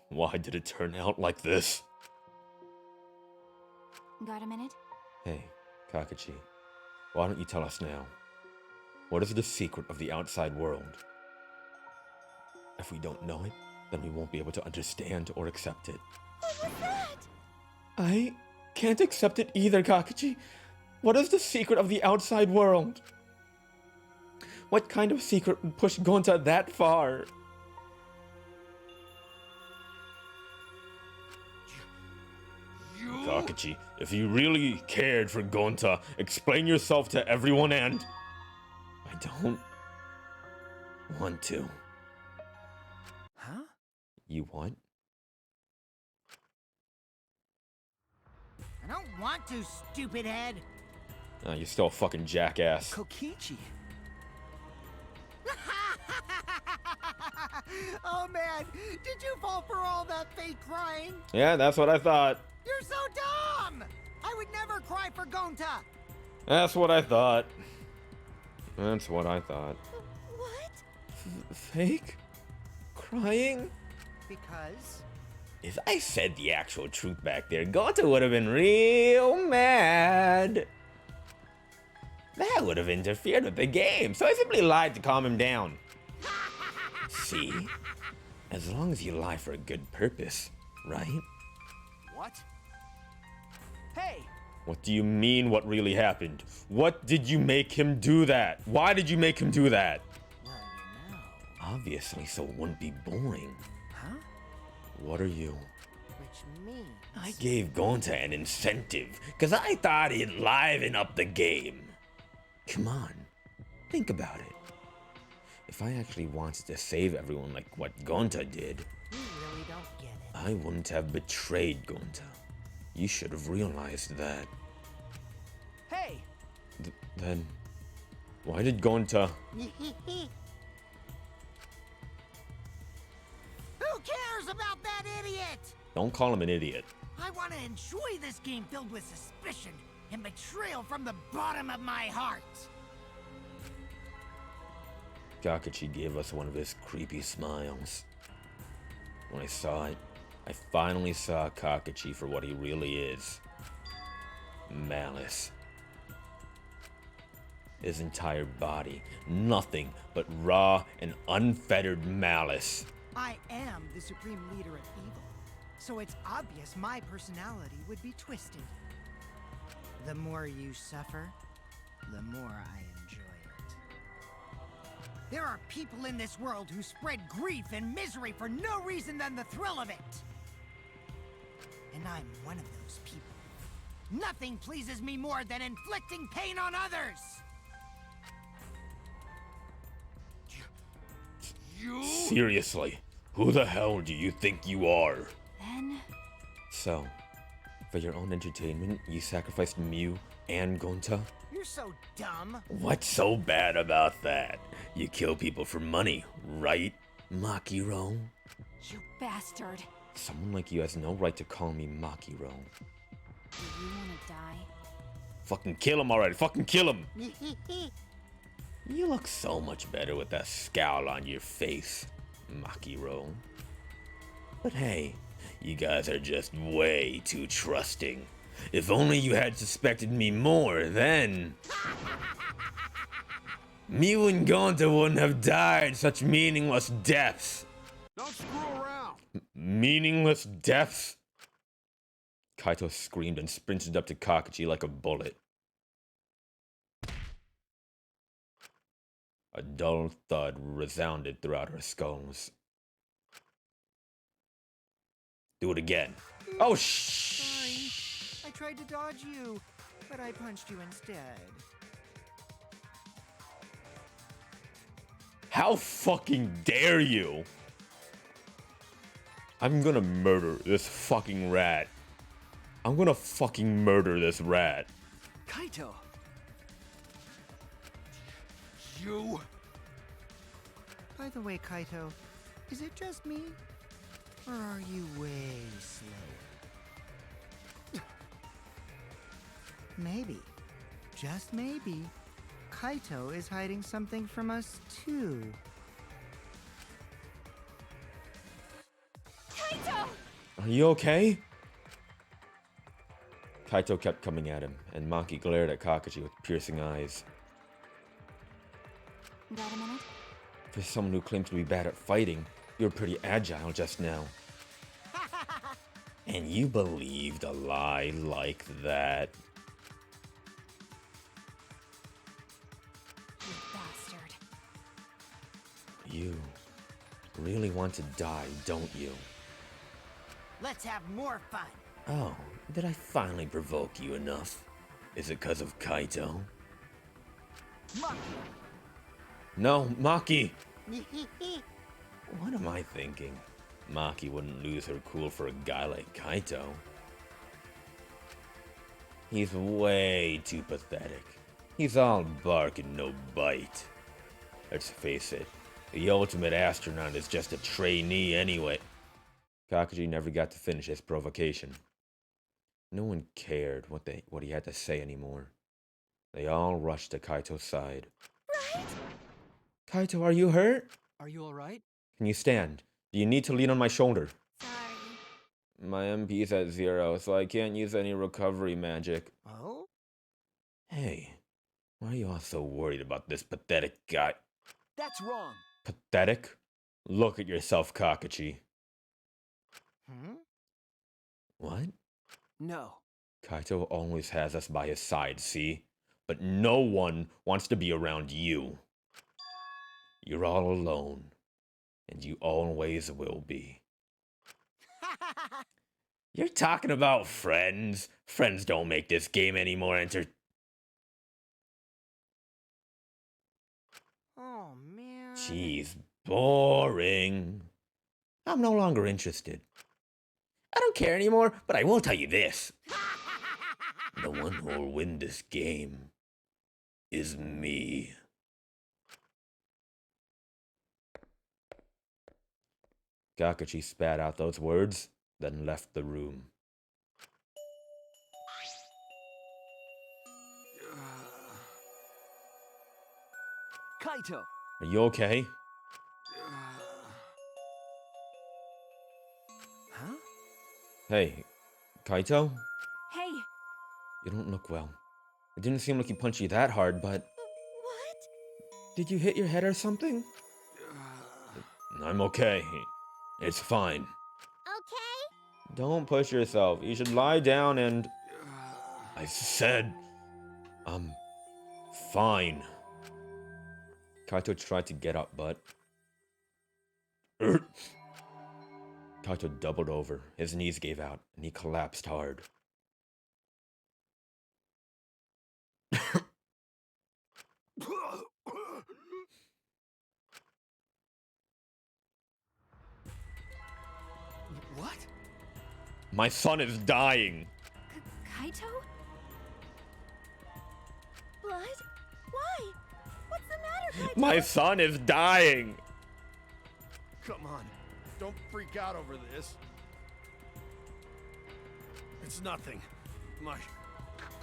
Why did it turn out like this? Got a minute? Hey, Kakashi, why don't you tell us now? What is the secret of the outside world? If we don't know it, then we won't be able to understand or accept it. What was that? I can't accept it either, Kakashi. What is the secret of the outside world? What kind of secret would push Gonta that far? Kakashi, if you really cared for Gonta, explain yourself to everyone and... I don't want to. Huh? You want? I don't want to, stupid head. You're still a fucking jackass. Kokichi. Oh man, did you fall for all that fake crying? Yeah, that's what I thought. You're so dumb! I would never cry for Gonta. That's what I thought. That's what I thought. What? Fake? Crying? Because? If I said the actual truth back there, Gonta would have been real mad. That would have interfered with the game, so I simply lied to calm him down. See? As long as you lie for a good purpose, right? What? Hey! What do you mean what really happened? What did you make him do that? Why did you make him do that? Well, you know. Obviously, so it wouldn't be boring. Huh? What are you? Which means... I gave Gonta an incentive, because I thought it'd liven up the game. Come on, think about it. If I actually wanted to save everyone like what Gonta did, You really don't get it. I wouldn't have betrayed Gonta. You should have realized that. Hey! Then, why did Gonta... Who cares about that idiot? Don't call him an idiot. I want to enjoy this game filled with suspicion and betrayal from the bottom of my heart. Kakashi gave us one of his creepy smiles. When I saw it, I finally saw Kakashi for what he really is. Malice. His entire body, nothing but raw and unfettered malice. I am the supreme leader of evil, so it's obvious my personality would be twisted. The more you suffer, the more I enjoy it. There are people in this world who spread grief and misery for no reason than the thrill of it. And I'm one of those people. Nothing pleases me more than inflicting pain on others! Seriously, who the hell do you think you are? Then... So, for your own entertainment, you sacrificed Mew and Gonta? You're so dumb. What's so bad about that? You kill people for money, right, Makiro? You bastard. Someone like you has no right to call me Makiro. Do you want to die? Fucking kill him already, fucking kill him! You look so much better with that scowl on your face, Makiro. But hey, you guys are just way too trusting. If only you had suspected me more, then... Mew and Gonta wouldn't have died such meaningless deaths. Don't screw around. Meaningless deaths? Kaito screamed and sprinted up to Kakashi like a bullet. A dull thud resounded throughout her skulls. Do it again. Oh, Sorry. I tried to dodge you, but I punched you instead. How fucking dare you? I'm gonna murder this fucking rat. I'm gonna fucking murder this rat. Kaito! You... By the way, Kaito, is it just me? Or are you way slower? Maybe, just maybe, Kaito is hiding something from us too. Kaito! Are you okay? Kaito kept coming at him, and Maki glared at Kakashi with piercing eyes. Got a minute? For someone who claims to be bad at fighting, you were pretty agile just now. And you believed a lie like that. You bastard. You really want to die, don't you? Let's have more fun. Oh, did I finally provoke you enough? Is it because of Kaito? No, Maki! What am I thinking? Maki wouldn't lose her cool for a guy like Kaito. He's way too pathetic. He's all bark and no bite. Let's face it, the ultimate astronaut is just a trainee anyway. Kakashi never got to finish his provocation. No one cared what he had to say anymore. They all rushed to Kaito's side. Right? Kaito, are you hurt? Are you alright? Can you stand? Do you need to lean on my shoulder? Sorry. My MP's at 0, so I can't use any recovery magic. Oh? Hey, why are you all so worried about this pathetic guy? That's wrong. Pathetic? Look at yourself, Kakashi. What? No. Kaito always has us by his side, see? But no one wants to be around you. You're all alone, and you always will be. You're talking about friends? Friends don't make this game any more Oh, man. Jeez, boring. I'm no longer interested. I don't care anymore, but I will tell you this. The one who will win this game is me. Kakashi spat out those words, then left the room. Kaito! Are you okay? Huh? Hey, Kaito? Hey! You don't look well. It didn't seem like you punched you that hard, but... What? Did you hit your head or something? I'm okay. It's fine. Okay? Don't push yourself. You should lie down and... I said... I'm... fine. Kaito tried to get up, but... Kaito doubled over. His knees gave out, and he collapsed hard. What? My son is dying. Kaito? Blood? Why? What's the matter, Kaito? My son is dying. Come on. Don't freak out over this. It's nothing. My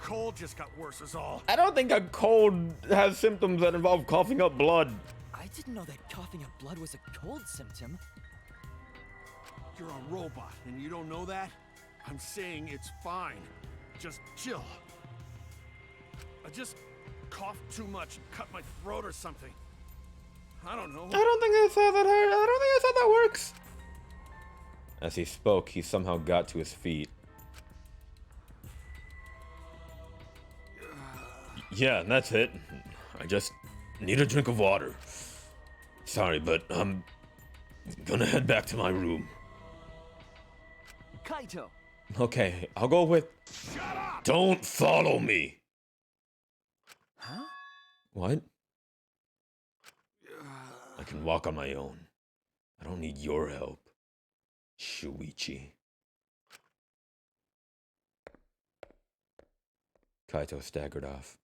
cold just got worse is all. I don't think a cold has symptoms that involve coughing up blood. I didn't know that coughing up blood was a cold symptom. You're a robot and you don't know that? I'm saying it's fine. Just chill. I just coughed too much and cut my throat or something. I don't know. I don't think that's how that hurt. I don't think that's how that works. As he spoke, he somehow got to his feet. Yeah, that's it. I just need a drink of water. Sorry, but I'm gonna head back to my room. Kaito! Okay, I'll go with... Shut up! Don't follow me! Huh? What? I can walk on my own. I don't need your help, Shuichi. Kaito staggered off.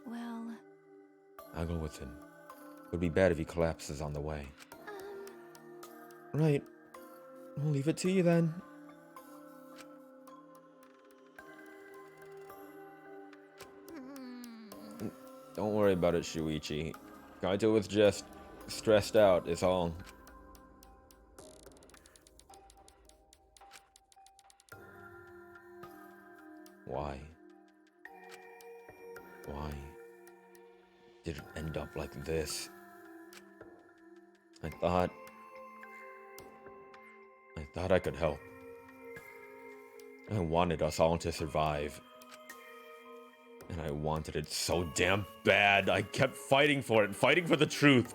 Well, I'll go with him. It would be bad if he collapses on the way. Right. I'll leave it to you then. Don't worry about it, Shuichi. Kaito was just stressed out, is all. Why? Why did it end up like this? I thought I could help. I wanted us all to survive. And I wanted it so damn bad. I kept fighting for it, fighting for the truth.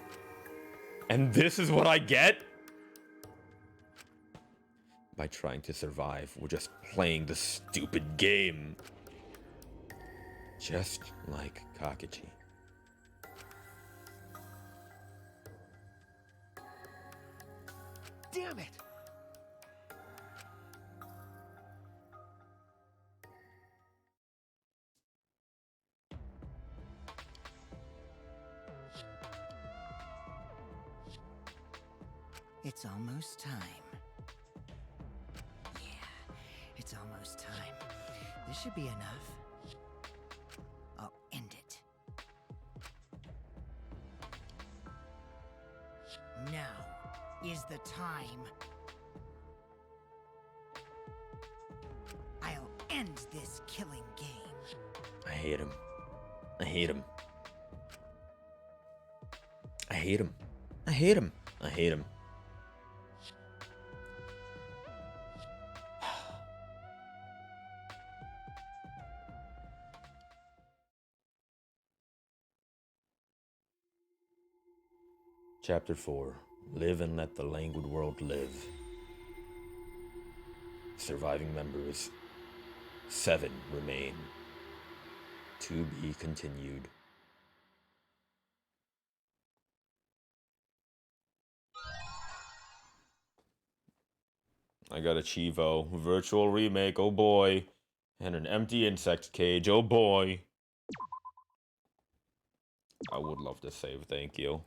And this is what I get? By trying to survive, we're just playing the stupid game. Just like Kakechi. Damn it! It's almost time. Yeah, it's almost time. This should be enough. I'll end it. Now is the time. I'll end this killing game. I hate him. I hate him. I hate him. I hate him. I hate him. Chapter 4. Live and let the languid world live. Surviving members. 7 remain. To be continued. I got a Chivo. Virtual remake, oh boy. And an empty insect cage, oh boy. I would love to save, thank you.